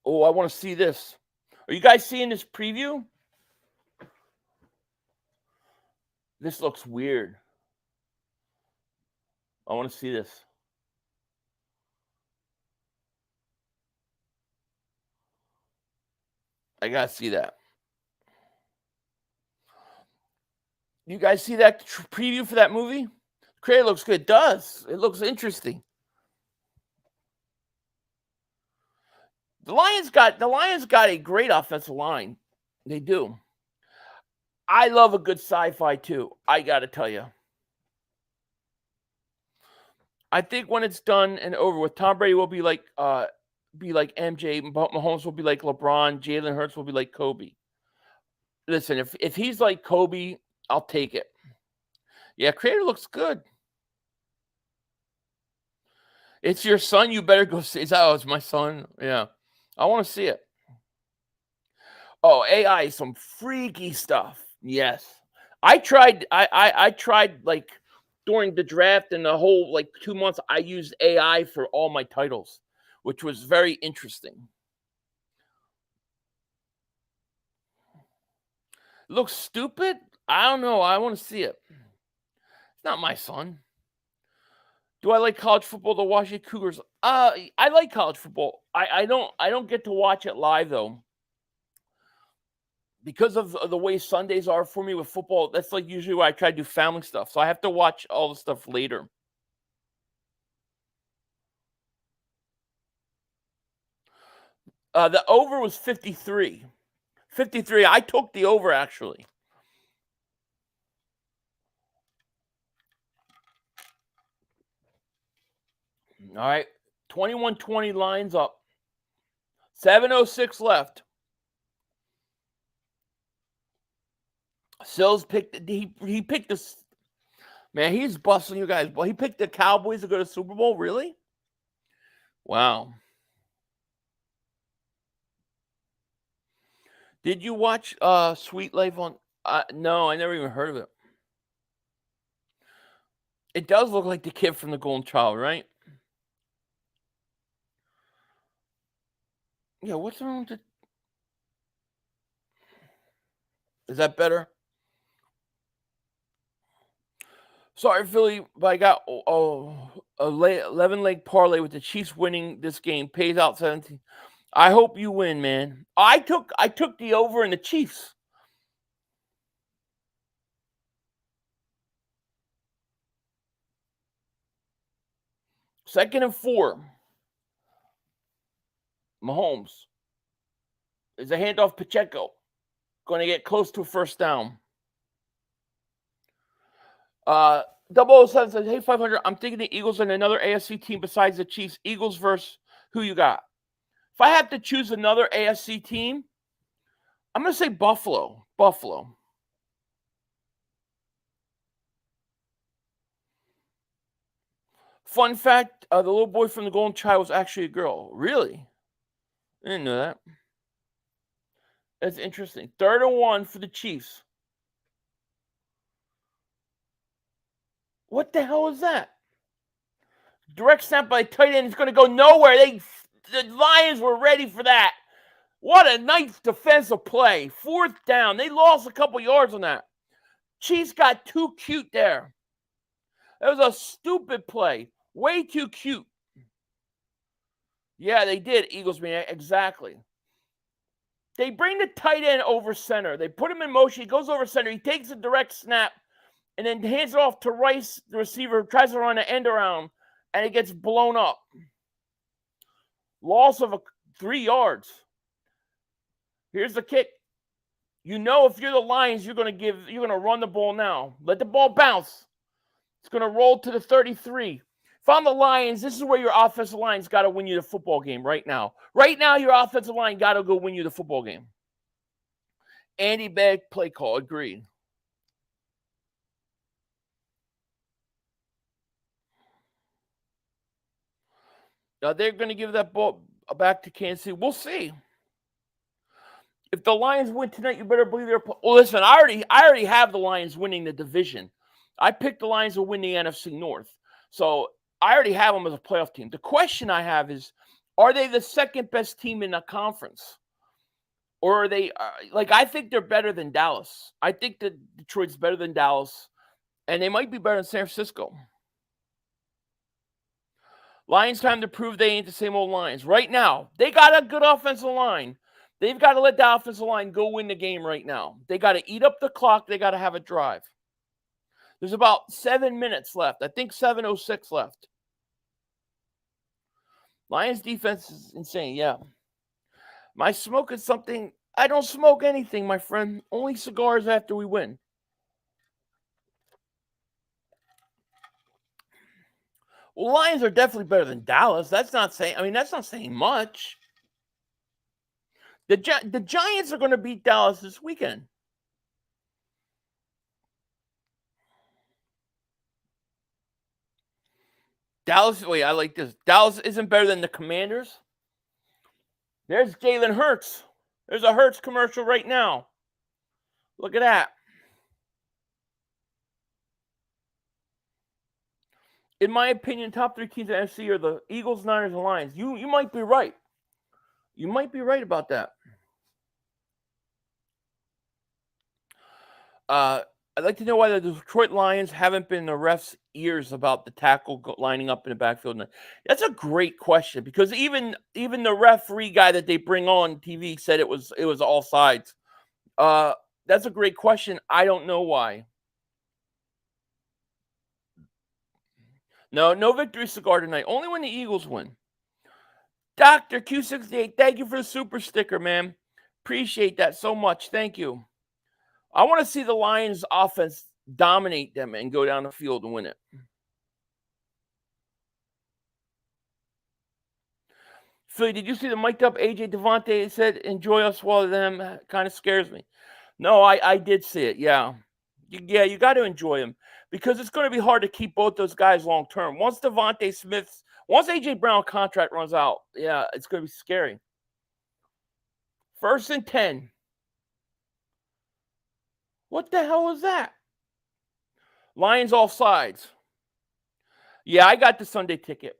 Oh, I want to see this. Are you guys seeing this preview? This looks weird. I want to see this. I gotta see that. You guys see that preview for that movie? The trailer looks good. It does. It looks interesting. The Lions got a great offensive line. They do. I love a good sci-fi too. I gotta tell you. I think when it's done and over with, Tom Brady will be like MJ, Mahomes will be like LeBron, Jalen Hurts will be like Kobe. Listen, if he's like Kobe, I'll take it. Yeah, creator looks good. It's your son. You better go see. It's my son. Yeah, I want to see it. Oh, AI, some freaky stuff. Yes, I tried. I tried like during the draft and the whole like 2 months. I used AI for all my titles, which was very interesting. Looks stupid. I don't know. I want to see it. It's not my son. Do I like college football? The Washington Cougars. I like college football. I don't get to watch it live though. Because of the way Sundays are for me with football, that's like usually where I try to do family stuff. So I have to watch all the stuff later. The over was 53. 53. I took the over, actually. All right. 21-20 lines up. 7:06 left. Sills picked he picked this. Man, he's busting you guys. Well, he picked the Cowboys to go to the Super Bowl. Really? Wow. Did you watch Sweet Life on? No, I never even heard of it. It does look like the kid from the Golden Child, right? Yeah. What's wrong with it? Is that better? Sorry, Philly, but I got 11-leg parlay with the Chiefs winning this game. Pays out 17. I hope you win, man. I took the over in the Chiefs. Second and 4. Mahomes. There's a handoff. Pacheco. Going to get close to a first down. 007 says, hey, 500, I'm thinking the Eagles and another AFC team besides the Chiefs. Eagles versus who you got? If I have to choose another AFC team, I'm going to say Buffalo. Buffalo. Fun fact, the little boy from the Golden Child was actually a girl. Really? I didn't know that. That's interesting. 3rd and 1 for the Chiefs. What the hell is that? Direct snap by tight end is going to go nowhere. The Lions were ready for that. What a nice defensive play. 4th down. They lost a couple yards on that. Chiefs got too cute there. That was a stupid play. Way too cute. Yeah, they did, Eagles, man. Exactly. They bring the tight end over center. They put him in motion. He goes over center. He takes a direct snap and then hands it off to Rice, the receiver, tries to run an end around, and it gets blown up. Loss of 3 yards. Here's the kick. You know, if you're the Lions, you're going to run the ball now. Let the ball bounce. It's going to roll to the 33. If I'm the Lions, this is where your offensive line's got to win you the football game right now. Right now, your offensive line got to go win you the football game. Andy Bag play call. Agreed. Now they're going to give that ball back to Kansas City. We'll see. If the Lions win tonight, you better believe they're. Well, listen, I already have the Lions winning the division. I picked the Lions to win the NFC North, so I already have them as a playoff team. The question I have is, are they the second best team in the conference, or are they like? I think they're better than Dallas. I think that Detroit's better than Dallas. And they might be better than San Francisco. Lions time to prove they ain't the same old Lions. Right now, they got a good offensive line. They've got to let the offensive line go win the game right now. They got to eat up the clock. They got to have a drive. There's about 7 minutes left. I think 7:06 left. Lions defense is insane, yeah. Am I smoking something? I don't smoke anything, my friend. Only cigars after we win. Well, Lions are definitely better than Dallas. That's not saying much. The Giants are going to beat Dallas this weekend. Dallas, wait, I like this. Dallas isn't better than the Commanders. There's Jalen Hurts. There's a Hurts commercial right now. Look at that. In my opinion, top 3 teams in the NFC are the Eagles, Niners, and Lions. You might be right. You might be right about that. I'd like to know why the Detroit Lions haven't been in the refs' ears about the tackle lining up in the backfield. That's a great question, because even the referee guy that they bring on TV said it was all sides. That's a great question. I don't know why. No victory cigar tonight. Only when the Eagles win. Dr. Q68, thank you for the super sticker, man. Appreciate that so much. Thank you. I want to see the Lions offense dominate them and go down the field and win it. Philly, did you see the mic'd up AJ Devontae said, enjoy us while them? Kind of scares me. No, I did see it, yeah. You got to enjoy them, because it's going to be hard to keep both those guys long term. Once AJ Brown contract runs out, yeah, it's going to be scary. 1st and 10. What the hell was that? Lions all sides. Yeah, I got the Sunday ticket.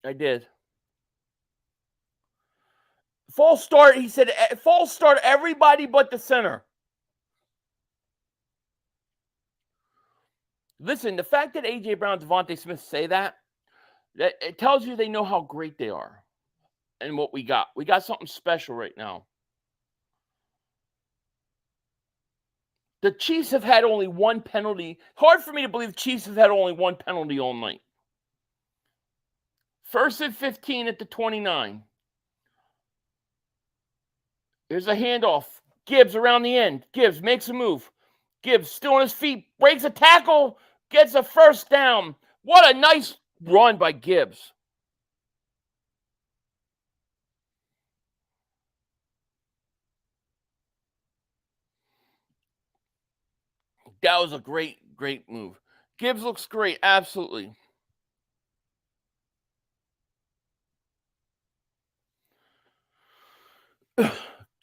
I did. False start, he said, false start everybody but the center. Listen, the fact that A.J. Brown and Devontae Smith say that it tells you they know how great they are and what we got. We got something special right now. The Chiefs have had only one penalty. Hard for me to believe the Chiefs have had only one penalty all night. 1st and 15 at the 29. Here's a handoff. Gibbs around the end. Gibbs makes a move. Gibbs still on his feet. Breaks a tackle. Gets a 1st down. What a nice run by Gibbs. That was a great move. Gibbs looks great. Absolutely.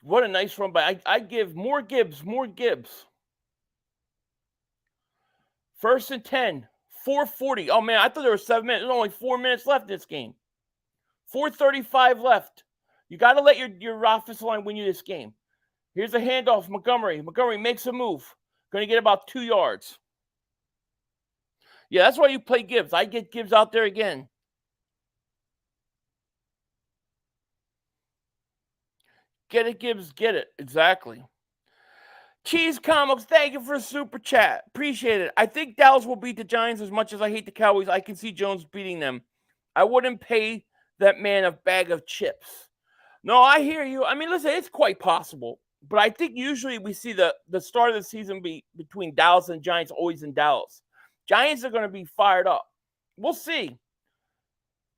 What a nice run by. I give more Gibbs. 1st and 10. 4:40. Oh, man, I thought there were 7 minutes. There's only 4 minutes left in this game. 4:35 left. You got to let your offensive line win you this game. Here's a handoff. Montgomery. Montgomery makes a move. Going to get about 2 yards. Yeah, that's why you play Gibbs. I get Gibbs out there again. Get it, Gibbs. Get it. Exactly. Cheese Comics, thank you for a super chat. Appreciate it. I think Dallas will beat the Giants. As much as I hate the Cowboys, I can see Jones beating them. I wouldn't pay that man a bag of chips. No, I hear you. I mean, listen, it's quite possible. But I think usually we see the start of the season be between Dallas and Giants always in Dallas. Giants are going to be fired up. We'll see.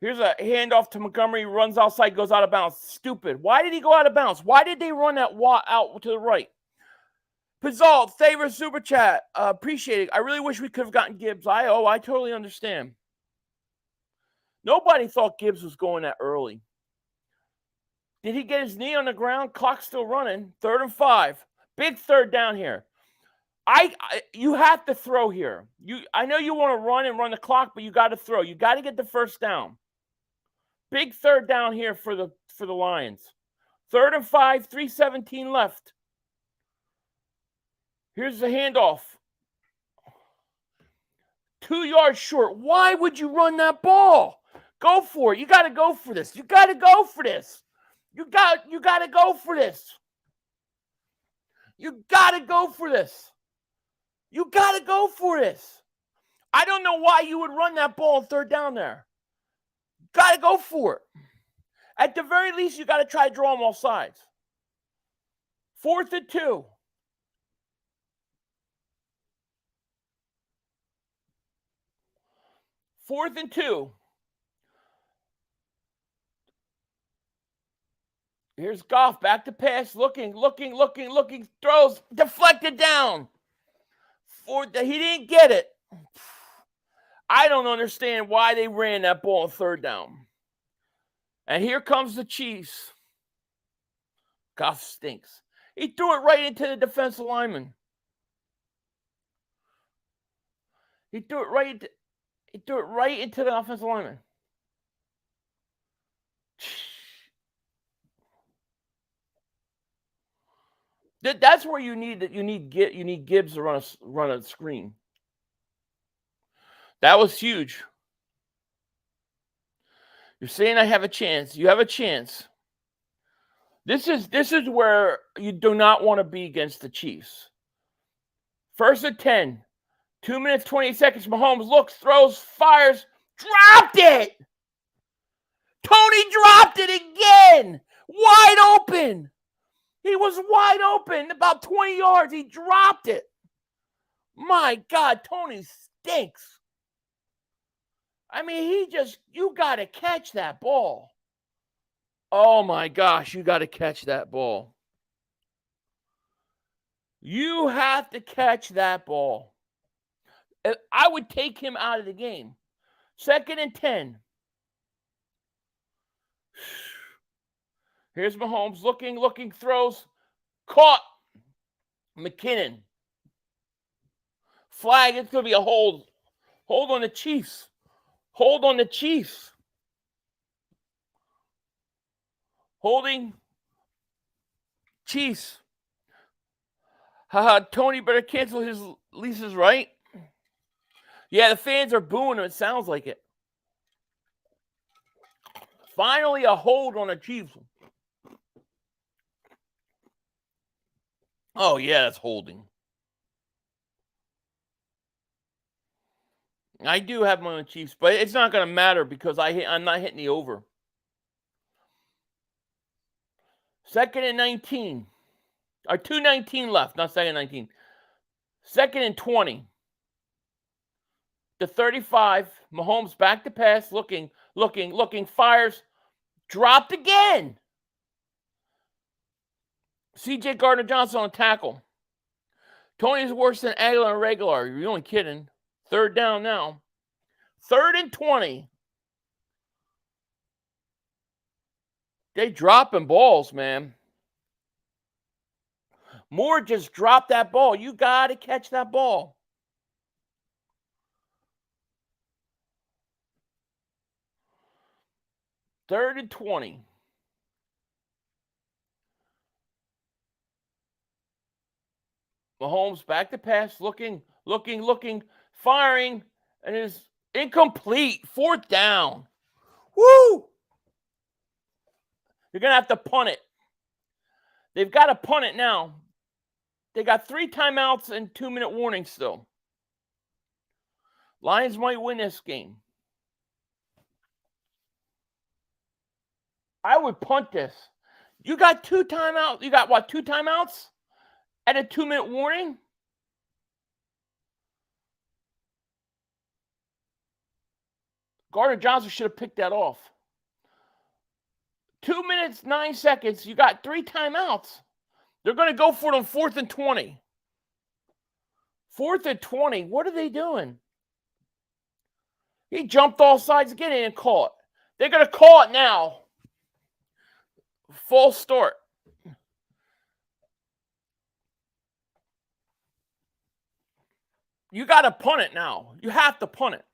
Here's a handoff to Montgomery. Runs outside, goes out of bounds. Stupid. Why did he go out of bounds? Why did they run that out to the right? Pizzalt, favorite super chat. Appreciate it. I really wish we could have gotten Gibbs. I totally understand. Nobody thought Gibbs was going that early. Did he get his knee on the ground? Clock's still running. 3rd and 5. Big 3rd down here. You have to throw here. I know you want to run the clock, but you got to throw. You got to get the 1st down. Big 3rd down here for the Lions. 3rd and 5. 3:17 left. Here's the handoff. 2 yards short. Why would you run that ball? Go for it. You got to go for this. You got to go for this. You got to go for this. You got to go for this. You got to go for this. I don't know why you would run that ball on third down there. Got to go for it. At the very least, you got to try to draw them off sides. 4th and 2. Fourth and 2. Here's Goff back to pass, looking, throws, deflected down. He didn't get it. I don't understand why they ran that ball on third down. And here comes the Chiefs. Goff stinks. He threw it right into the defensive lineman. He threw it right into the offensive lineman. That's where you need Gibbs to run a screen. That was huge. You're saying I have a chance. You have a chance. This is where you do not want to be against the Chiefs. 1st and 10. 2 minutes, 20 seconds. Mahomes looks, throws, fires, dropped it. Tony dropped it again. Wide open. He was wide open, about 20 yards. He dropped it. My God, Tony stinks. I mean, you got to catch that ball. Oh, my gosh, you got to catch that ball. You have to catch that ball. I would take him out of the game. 2nd and 10. Here's Mahomes looking, throws, caught. McKinnon. Flag, it's going to be a hold. Hold on the Chiefs. Hold on the Chiefs. Holding Chiefs. Tony better cancel his leases, right? Yeah, the fans are booing him. It sounds like it. Finally, a hold on the Chiefs. Oh, yeah, that's holding. I do have him on the Chiefs, but it's not going to matter because I'm not hitting the over. 2nd and 19. Or 2:19 left, not 2nd and 19. 2nd and 20. The 35. Mahomes back to pass, looking, fires, dropped again. C.J. Gardner-Johnson on tackle. Tony's worse than Aguilar and Regular. You're only kidding. 3rd down now. 3rd and 20. They dropping balls, man. Moore just dropped that ball. You got to catch that ball. Third and 20. Mahomes back to pass, looking, firing, and is incomplete. 4th down. Woo! You're going to have to punt it. They've got to punt it now. They got 3 timeouts and 2-minute warning still. Lions might win this game. I would punt this. You got 2 timeouts. You got what, 2 timeouts? And a 2-minute warning? Gardner-Johnson should have picked that off. 2 minutes, 9 seconds. You got 3 timeouts. They're going to go for it on 4th and 20. 4th and 20. What are they doing? He jumped all sides again and caught. They're going to call it now. False start. You got to punt it now. You have to punt it.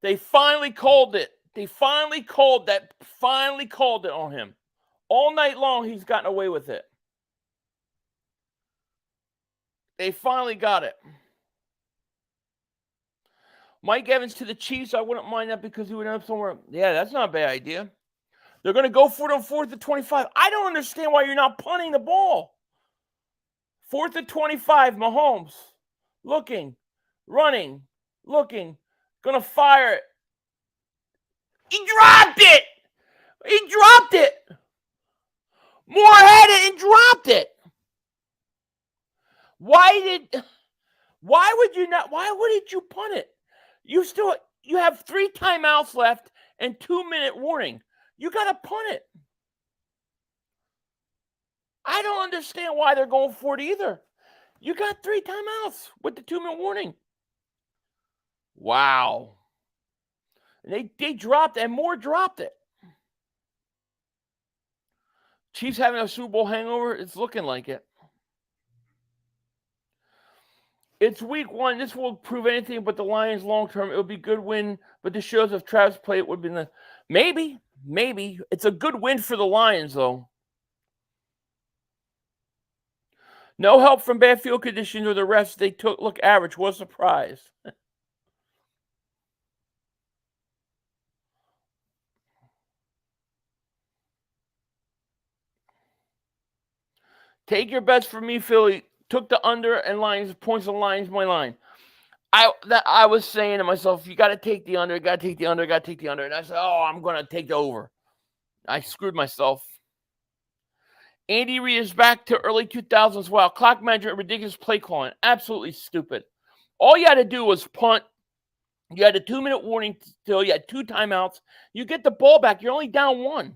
They finally called it. They finally called it on him. All night long, he's gotten away with it. They finally got it. Mike Evans to the Chiefs. I wouldn't mind that because he would end up somewhere. Yeah, that's not a bad idea. They're going to go for it on 4th and 25. I don't understand why you're not punting the ball. 4th and 25, Mahomes. Looking. Running. Looking. Going to fire it. He dropped it. He dropped it. Moore had it and dropped it. Why wouldn't you punt it? You have 3 timeouts left and 2-minute warning. You got to punt it. I don't understand why they're going for it either. You got 3 timeouts with the 2-minute warning. Wow. And they dropped it, and Moore dropped it. Chiefs having a Super Bowl hangover? It's looking like it. It's week 1. This won't prove anything but the Lions long term. It would be a good win, but this shows if Travis played, it would have been maybe. It's a good win for the Lions, though. No help from bad field conditions or the refs. They look average. What a surprise. Take your bets for me, Philly. Took the under and Lions, points on Lions, my line. I was saying to myself, you got to take the under, got to take the under. And I said, oh, I'm going to take the over. I screwed myself. Andy Reid is back to early 2000s. Wow, clock management, ridiculous play calling. Absolutely stupid. All you had to do was punt. You had a 2-minute warning still. You had 2 timeouts. You get the ball back. You're only down 1.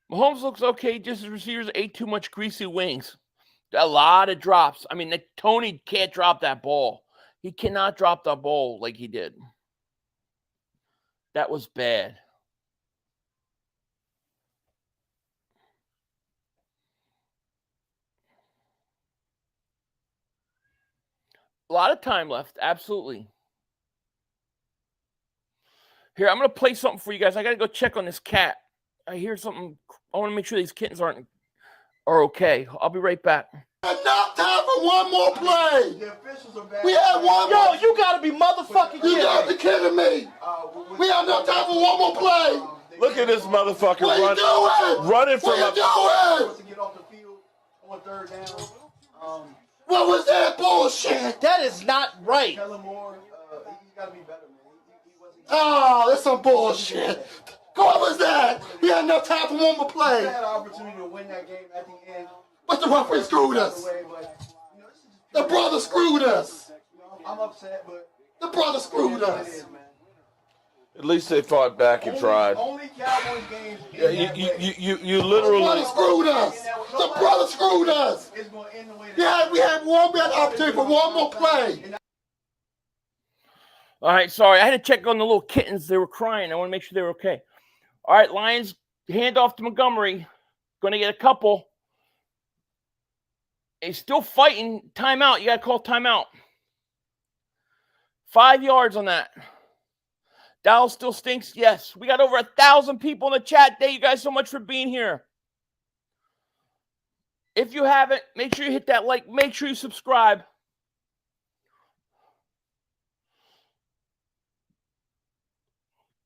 Mahomes looks okay. Just his receivers ate too much greasy wings. A lot of drops. I mean, Tony can't drop that ball. He cannot drop the ball like he did. That was bad. A lot of time left. Absolutely. Here, I'm going to play something for you guys. I got to go check on this cat. I hear something. I want to make sure these kittens are okay. I'll be right back. Enough time for one more play. The officials are back. We had one Yo, more. you gotta be motherfucking You kidding got to me. be kidding me. We have enough time for one more play. Look at this motherfucker What are you doing? running from What a. are you doing? To get off the field on 3rd down. What was that bullshit? That is not right. Kellen Moore, he's got to be better, man. He wasn't. Oh, that's some bullshit. What was that? We had enough time for one more He play. had an opportunity to win that game at the end. But the referee screwed us. Way, but, you know, this is just The brother screwed us. I'm upset, but The brother screwed it us. is, man. At least they fought back and tried. Only Cowboys games. Yeah, in that way. you The brother literally. screwed us. The brother screwed us. It's going to end the way that Yeah, we had opportunity for one more play. All right, sorry. I had to check on the little kittens. They were crying. I want to make sure they were okay. All right, Lions, hand off to Montgomery. Going to get a couple. He's still fighting. Timeout. You got to call timeout. 5 yards on that. Dallas still stinks? Yes. We got over 1,000 people in the chat. Thank you guys so much for being here. If you haven't, make sure you hit that like. Make sure you subscribe.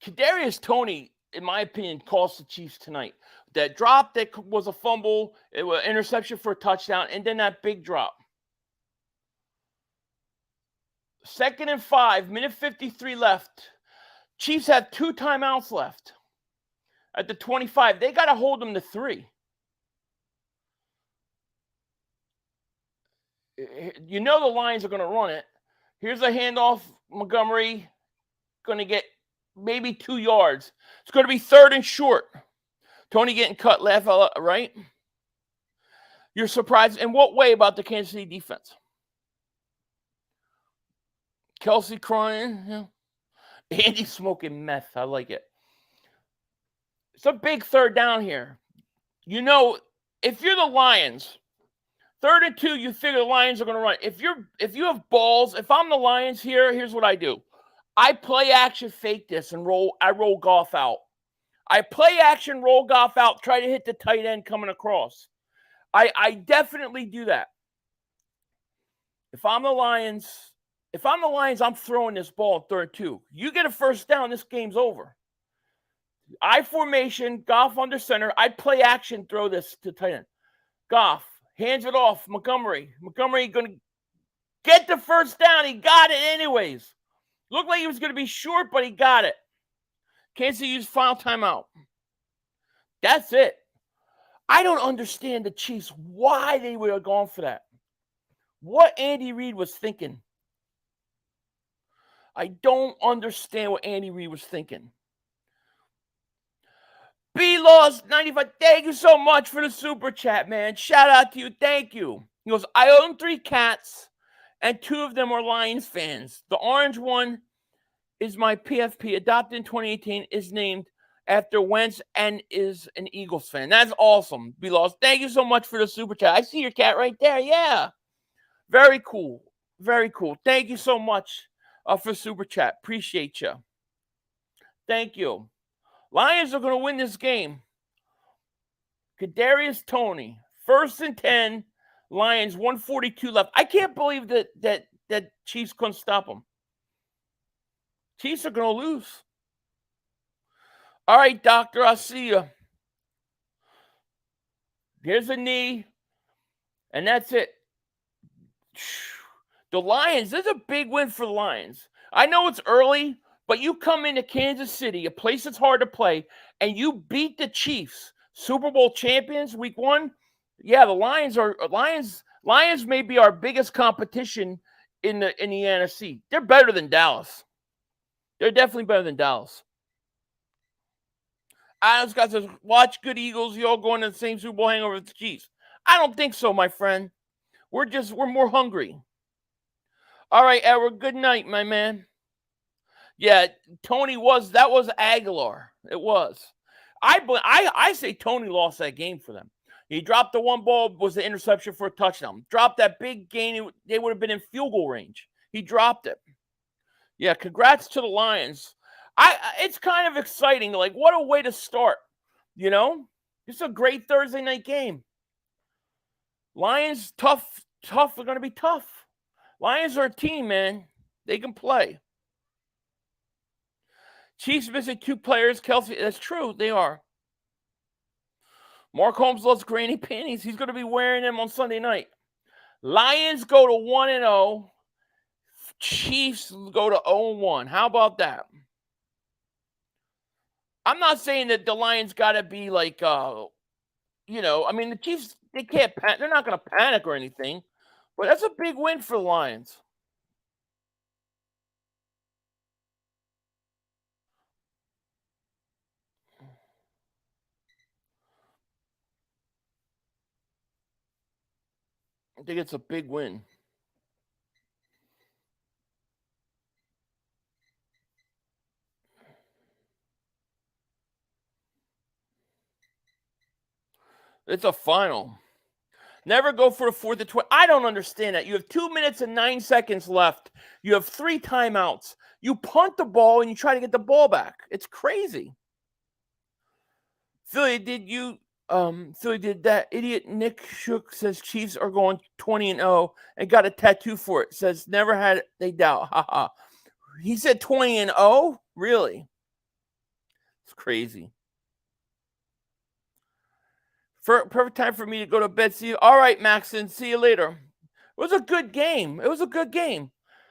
Kadarius Toney, in my opinion, cost the Chiefs tonight. That drop that was a fumble, it was an interception for a touchdown, and then that big drop. 2nd and 5, minute 53 left. Chiefs have 2 timeouts left at the 25. They got to hold them to 3. You know the Lions are going to run it. Here's a handoff. Montgomery going to get maybe 2 yards. It's going to be 3rd and short. Tony getting cut, laugh out, right? You're surprised. In what way about the Kansas City defense? Kelsey crying. Yeah. Andy smoking meth. I like it. It's a big 3rd down here. You know, if you're the Lions, 3rd and 2, you figure the Lions are going to run. If you have balls, if I'm the Lions here, here's what I do. I play action, fake this, and roll. I roll golf out. I play action, roll Goff out, try to hit the tight end coming across. I definitely do that. If I'm the Lions, I'm throwing this ball third two. You get a first down, this game's over. I formation, Goff under center. I'd play action, throw this to tight end. Goff hands it off. Montgomery going to get the first down. He got it anyways. Looked like he was going to be short, but he got it. Kansas City used final timeout. That's it. I don't understand the Chiefs, why they would have gone for that. What Andy Reid was thinking. I don't understand what Andy Reid was thinking. B-Laws 95, thank you so much for the super chat, man. Shout out to you. Thank you. He goes, I own 3 cats, and 2 of them are Lions fans. The orange one is my PFP, adopted in 2018, is named after Wentz and is an Eagles fan. That's awesome, B-Laws. Thank you so much for the super chat. I see your cat right there. Yeah. Very cool. Very cool. Thank you so much for super chat. Appreciate you. Thank you. Lions are going to win this game. Kadarius Toney, 1st and 10. Lions 142 left. I can't believe that Chiefs couldn't stop them. Chiefs are going to lose. All right, doctor, I'll see you. Here's a knee, and that's it. The Lions, this is a big win for the Lions. I know it's early, but you come into Kansas City, a place that's hard to play, and you beat the Chiefs, Super Bowl champions, week 1. Yeah, the Lions may be our biggest competition in the NFC. They're better than Dallas. They're definitely better than Dallas. Adams Scott says, watch good Eagles. You all going to the same Super Bowl hangover with the Chiefs. I don't think so, my friend. We're more hungry. All right, Edward, good night, my man. Yeah, Toney that was Aguilar. It was. I say Toney lost that game for them. He dropped the one ball, was the interception for a touchdown. Dropped that big gain, they would have been in field goal range. He dropped it. Yeah, congrats to the Lions. It's kind of exciting. Like, what a way to start, you know? It's a great Thursday night game. Lions, tough. They're going to be tough. Lions are a team, man. They can play. Chiefs missing 2 players. Kelsey, that's true. They are. Mark Holmes loves granny panties. He's going to be wearing them on Sunday night. Lions go to 1-0. Chiefs go to 0-1. How about that? I'm not saying that the Lions got to be like, the Chiefs, they can't panic. They're not going to panic or anything. But that's a big win for the Lions. I think it's a big win. It's a final. Never go for the 4th and 20. I don't understand that. You have 2 minutes and 9 seconds left. You have 3 timeouts. You punt the ball and you try to get the ball back. It's crazy. Philly, did that. Idiot Nick Shook says Chiefs are going 20-0 and got a tattoo for it. Says never had they doubt. Haha. He said 20-0? Really? It's crazy. Perfect time for me to go to bed. See you. All right, Maxon. See you later. It was a good game.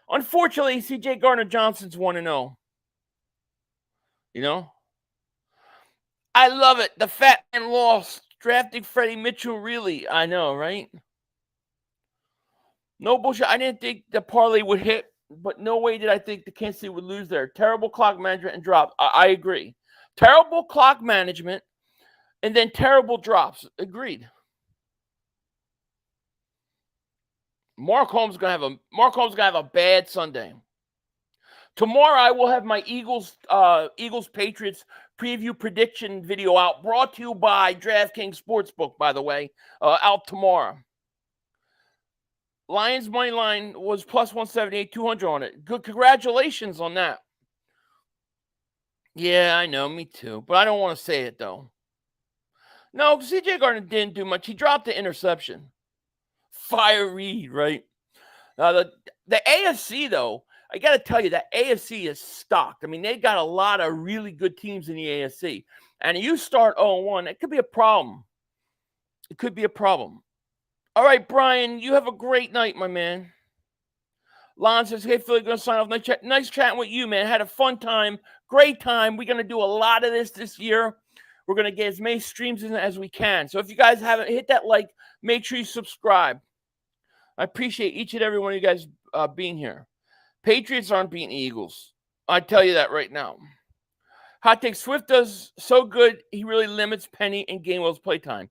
Unfortunately, C.J. Gardner-Johnson's 1-0. You know? I love it. The fat man lost. Drafting Freddie Mitchell, really. I know, right? No bullshit. I didn't think the parlay would hit, but no way did I think the Kansas City would lose there. Terrible clock management and drop. I agree. Terrible clock management. And then terrible drops. Agreed. Mark Holmes gonna have a bad Sunday. Tomorrow I will have my Eagles Patriots preview prediction video out, brought to you by DraftKings Sportsbook, by the way, out tomorrow. Lions money line was plus 178, 200 on it. Good, congratulations on that. Yeah, I know, me too. But I don't want to say it though. No, CJ Gardner didn't do much. He dropped the interception. Fire Reed, right? The AFC though, I got to tell you that AFC is stocked. I mean, they got a lot of really good teams in the AFC, and you start 0-1, it could be a problem. It could be a problem. All right, Brian, you have a great night, my man. Lon says, hey, Philly, going to sign off. Nice chatting with you, man. Had a fun time. Great time. We're going to do a lot of this year. We're going to get as many streams in as we can. So if you guys haven't hit that like, make sure you subscribe. I appreciate each and every one of you guys being here. Patriots aren't beating the Eagles. I tell you that right now. Hot take, Swift does so good, he really limits Penny and Gainwell's playtime.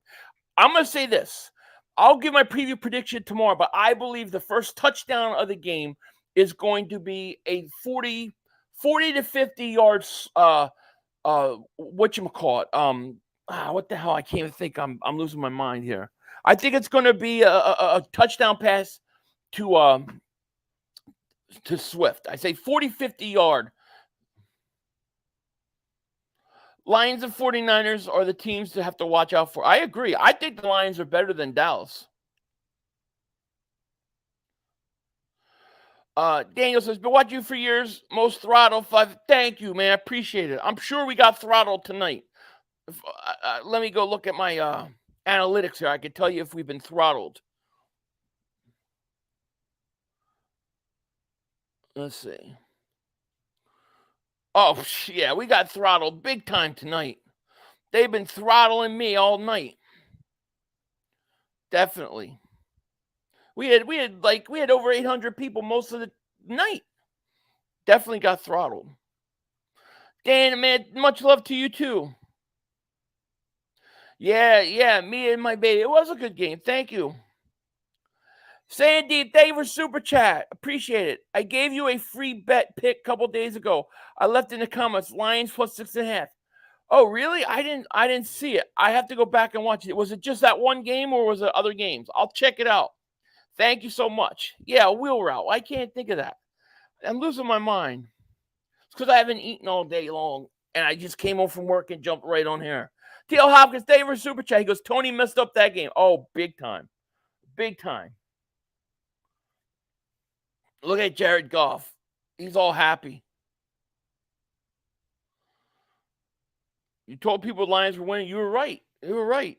I'm going to say this. I'll give my preview prediction tomorrow, but I believe the first touchdown of the game is going to be a 40 to 50 yards, whatchamacallit? What the hell? I can't even think. I'm losing my mind here. I think it's going to be a touchdown pass to Swift. I say 40, 50 yard. Lions and 49ers are the teams to have to watch out for. I agree. I think the Lions are better than Dallas. Daniel says, been watching you for years. Most throttle 5. Thank you, man. I appreciate it. I'm sure we got throttled tonight. Let me go look at my analytics here. I can tell you if we've been throttled. Let's see. Oh, yeah, we got throttled big time tonight. They've been throttling me all night. Definitely. We had over 800 people most of the night. Definitely got throttled. Dan, man, much love to you too. Yeah, me and my baby. It was a good game. Thank you. Sandy, thank you for super chat. Appreciate it. I gave you a free bet pick a couple days ago. I left in the comments Lions plus 6.5. Oh, really? I didn't see it. I have to go back and watch it. Was it just that one game or was it other games? I'll check it out. Thank you so much. Yeah, wheel route. I can't think of that. I'm losing my mind. It's because I haven't eaten all day long, and I just came home from work and jumped right on here. T.L. Hopkins, thank you for super chat. He goes, Tony messed up that game. Oh, big time. Big time. Look at Jared Goff. He's all happy. You told people the Lions were winning. You were right. You were right.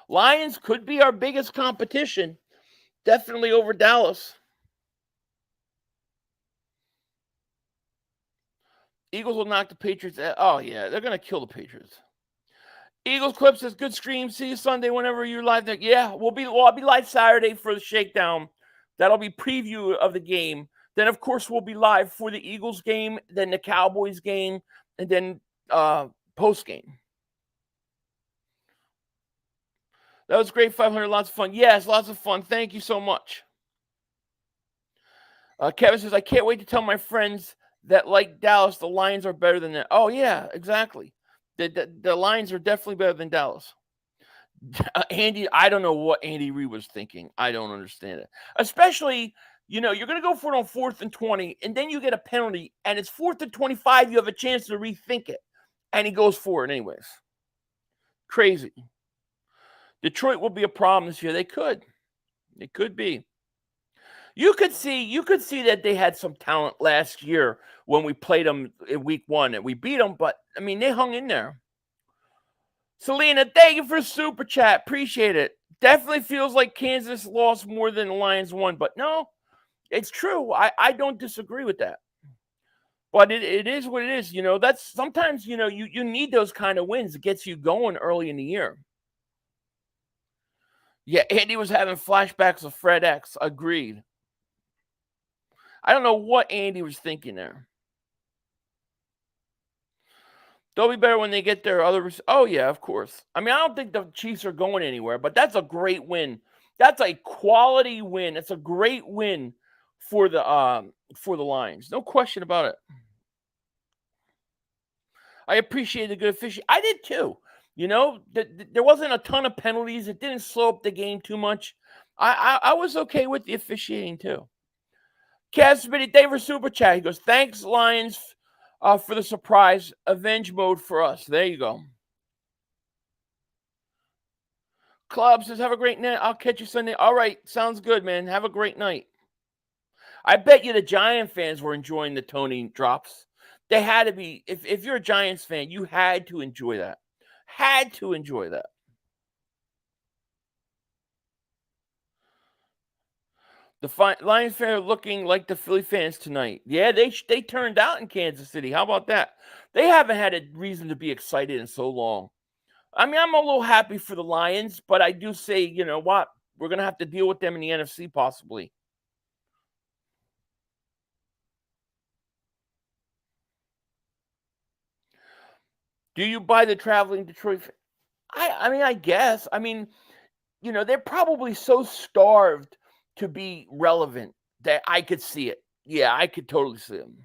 Lions could be our biggest competition. Definitely over Dallas. Eagles will knock the Patriots out. Oh, yeah. They're going to kill the Patriots. Eagles Clip says, good stream. See you Sunday whenever you're live. Yeah, I'll be live Saturday for the shakedown. That'll be preview of the game. Then, of course, we'll be live for the Eagles game, then the Cowboys game, and then post game. That was great. 500, lots of fun. Yes, lots of fun. Thank you so much. Kevin says, I can't wait to tell my friends that, like Dallas, the Lions are better than that. Oh, yeah, exactly. The Lions are definitely better than Dallas. Andy, I don't know what Andy Reid was thinking. I don't understand it. Especially, you're going to go for it on 4th and 20, and then you get a penalty, and it's 4th and 25. You have a chance to rethink it. And he goes for it anyways. Crazy. Detroit will be a problem this year. They could. It could be. You could see that they had some talent last year when we played them in week 1 and we beat them, but I mean they hung in there. Selena, thank you for super chat. Appreciate it. Definitely feels like Kansas lost more than the Lions won, but no, it's true. I don't disagree with that. But it is what it is. That's sometimes you need those kind of wins. It gets you going early in the year. Yeah, Andy was having flashbacks of Fred X. Agreed. I don't know what Andy was thinking there. They'll be better when they get their other. Oh, yeah, of course. I mean, I don't think the Chiefs are going anywhere, but that's a great win. That's a quality win. It's a great win for the Lions. No question about it. I appreciate the good officiating. I did too. There wasn't a ton of penalties. It didn't slow up the game too much. I was okay with the officiating too. Cass Smitty, thank you for super chat. He goes, thanks, Lions. for the surprise avenge mode for us. There you go. Club says, have a great night. I'll catch you Sunday. All right. Sounds good, man. Have a great night. I bet you the Giant fans were enjoying the Tony drops. They had to be. If you're a Giants fan, you had to enjoy that. Had to enjoy that. The Lions fans are looking like the Philly fans tonight. Yeah, they turned out in Kansas City. How about that? They haven't had a reason to be excited in so long. I mean, I'm a little happy for the Lions, but I do say, you know what? We're going to have to deal with them in the NFC possibly. Do you buy the traveling Detroit? I mean, I guess. I mean, you know, they're probably so starved to be relevant that I could see it. Yeah, I could totally see them.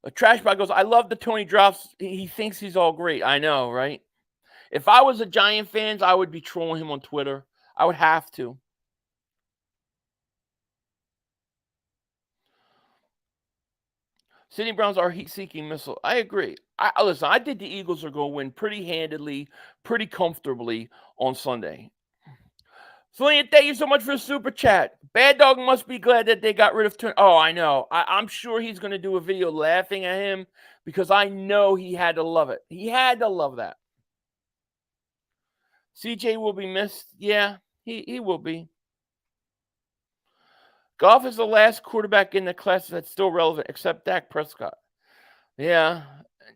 A Trashbot goes, I love the Tony drops. He thinks he's all great. I know, right? If I was a Giant fan, I would be trolling him on Twitter. I would have to. Sydney Browns are heat-seeking missile. I agree. Listen, I think the Eagles are going to win pretty handedly, pretty comfortably on Sunday. Selena, thank you so much for the super chat. Bad Dog must be glad that they got rid of Turner. Oh, I know. I'm sure he's going to do a video laughing at him because I know he had to love it. He had to love that. CJ will be missed. Yeah, he will be. Goff is the last quarterback in the class that's still relevant, except Dak Prescott. Yeah,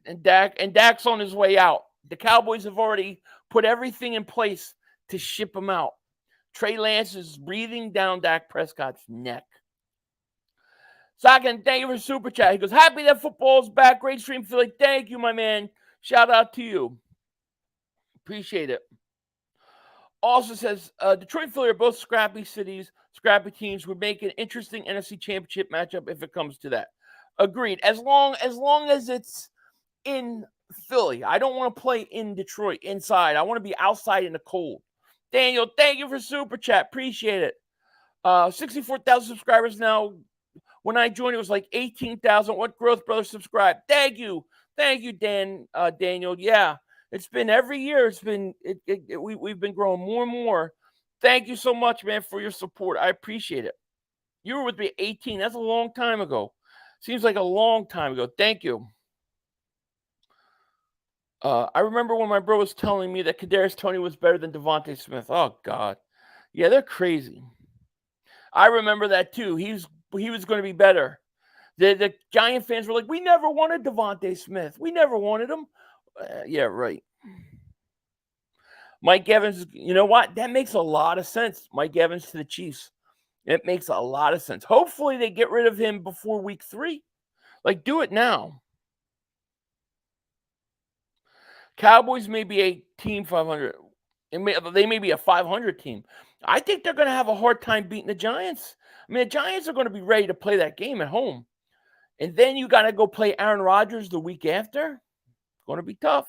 and Dak's on his way out. The Cowboys have already put everything in place to ship him out. Trey Lance is breathing down Dak Prescott's neck. Sagan, thank you for super chat. He goes, happy that football's back. Great stream, Philly. Thank you, my man. Shout out to you. Appreciate it. Also says, Detroit and Philly are both scrappy cities, scrappy teams. Would make an interesting NFC Championship matchup if it comes to that. Agreed. As long as it's in Philly. I don't want to play in Detroit, inside. I want to be outside in the cold. Daniel, thank you for super chat. Appreciate it. 64,000 subscribers now. When I joined, it was like 18,000. What growth, brother? Subscribe. Thank you, Daniel. Yeah, it's been every year. It's been we've been growing more and more. Thank you so much, man, for your support. I appreciate it. You were with me 18. That's a long time ago. Seems like a long time ago. Thank you. I remember when my bro was telling me that Kadarius Toney was better than Devontae Smith. Oh, God. Yeah, they're crazy. I remember that, too. He was going to be better. The Giant fans were like, we never wanted Devontae Smith. We never wanted him. Yeah, right. Mike Evans, you know what? That makes a lot of sense. Mike Evans to the Chiefs. It makes a lot of sense. Hopefully they get rid of him before week 3. Like, do it now. Cowboys may be a team 500. They may be a 500 team. I think they're going to have a hard time beating the Giants. I mean, the Giants are going to be ready to play that game at home. And then you got to go play Aaron Rodgers the week after. It's going to be tough.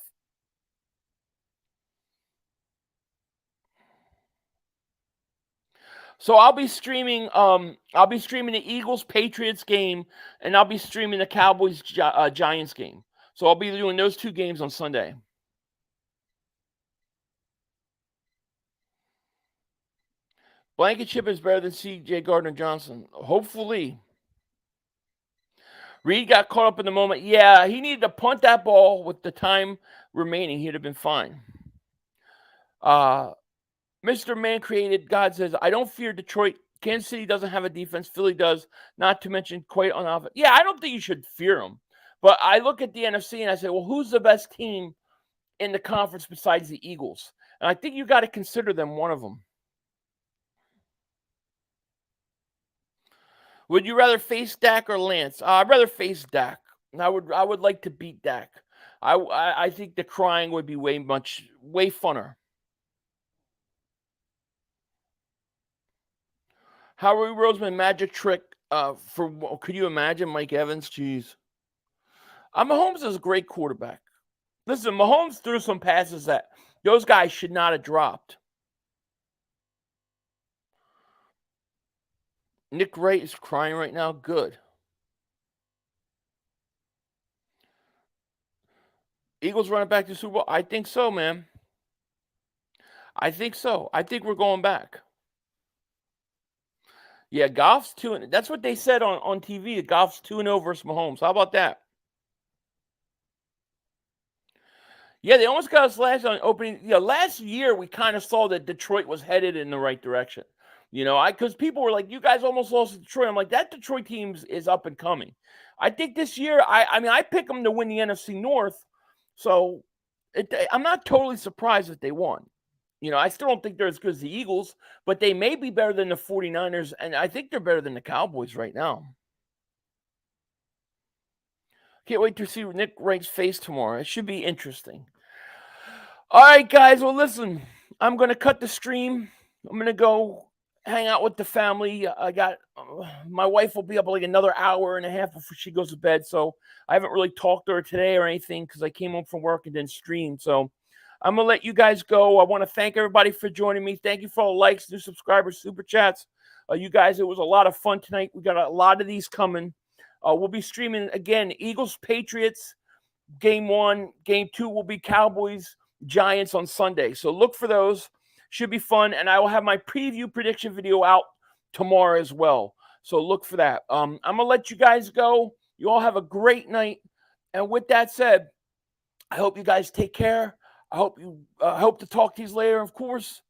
So I'll be streaming the Eagles Patriots game, and I'll be streaming the Cowboys Giants game. So I'll be doing those 2 games on Sunday. Blankenship is better than C.J. Gardner-Johnson. Hopefully. Reed got caught up in the moment. Yeah, he needed to punt that ball with the time remaining. He'd have been fine. Mr. Man Created God says, I don't fear Detroit. Kansas City doesn't have a defense. Philly does, not to mention quite on offense. Yeah, I don't think you should fear them. But I look at the NFC and I say, well, who's the best team in the conference besides the Eagles? And I think you got to consider them one of them. Would you rather face Dak or Lance? I'd rather face Dak. I would like to beat Dak. I think the crying would be way funner. Howie Roseman magic trick could you imagine Mike Evans? Jeez. Mahomes is a great quarterback. Listen, Mahomes threw some passes that those guys should not have dropped. Nick Wright is crying right now. Good. Eagles running back to the Super Bowl? I think so, man. I think so. I think we're going back. Yeah, Goff's 2-0. That's what they said on TV. Goff's 2-0 versus Mahomes. How about that? Yeah, they almost got us last on opening. Yeah, last year we kind of saw that Detroit was headed in the right direction. You know, because people were like, "You guys almost lost to Detroit." I'm like, that Detroit team is up and coming. I think this year, I mean, I pick them to win the NFC North, so I'm not totally surprised that they won. You know, I still don't think they're as good as the Eagles, but they may be better than the 49ers, and I think they're better than the Cowboys right now. Can't wait to see Nick Wright's face tomorrow. It should be interesting. All right, guys. Well, listen, I'm going to cut the stream. I'm going to go hang out with the family. I got my wife will be up like another hour and a half before she goes to bed, so I haven't really talked to her today or anything because I came home from work and then streamed. So I'm going to let you guys go. I want to thank everybody for joining me. Thank you for all the likes, new subscribers, super chats. You guys, it was a lot of fun tonight. We got a lot of these coming. We'll be streaming again, Eagles-Patriots, Game 1. Game 2 will be Cowboys-Giants on Sunday. So look for those. Should be fun. And I will have my preview prediction video out tomorrow as well. So look for that. I'm going to let you guys go. You all have a great night. And with that said, I hope you guys take care. I hope to talk to you later, of course.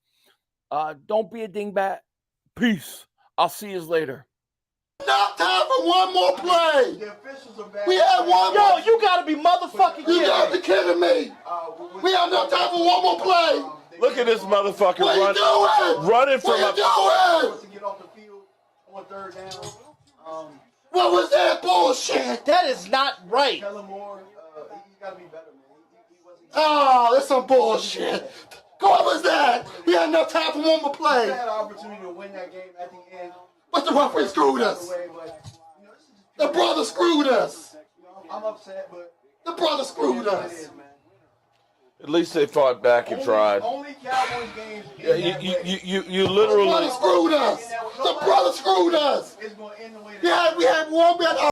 Don't be a dingbat. Peace. I'll see you later. Not time for one more play. The officials are back. We had one Yo, more. you gotta be motherfucking You kidding got me. to be kidding me. We have no time for one more play. Look at this motherfucker What are you doing? running from What a. are you doing? To get off the field on third down. What was that bullshit? That is not right. Kellen Moore, he's got to be better, man. He wasn't. Oh, that's some bullshit. What was that? We had no time for one more He play. had an opportunity to win that game at the end. But the referee screwed us. Away, but, you know, this is just The brother screwed us. You know, I'm upset, but The brother it screwed is what it us. is, man. At least they fought back and tried. Only Cowboys games. Yeah, in that way. you The brother literally. screwed us. The brother screwed us. It's going to end the way. We had one.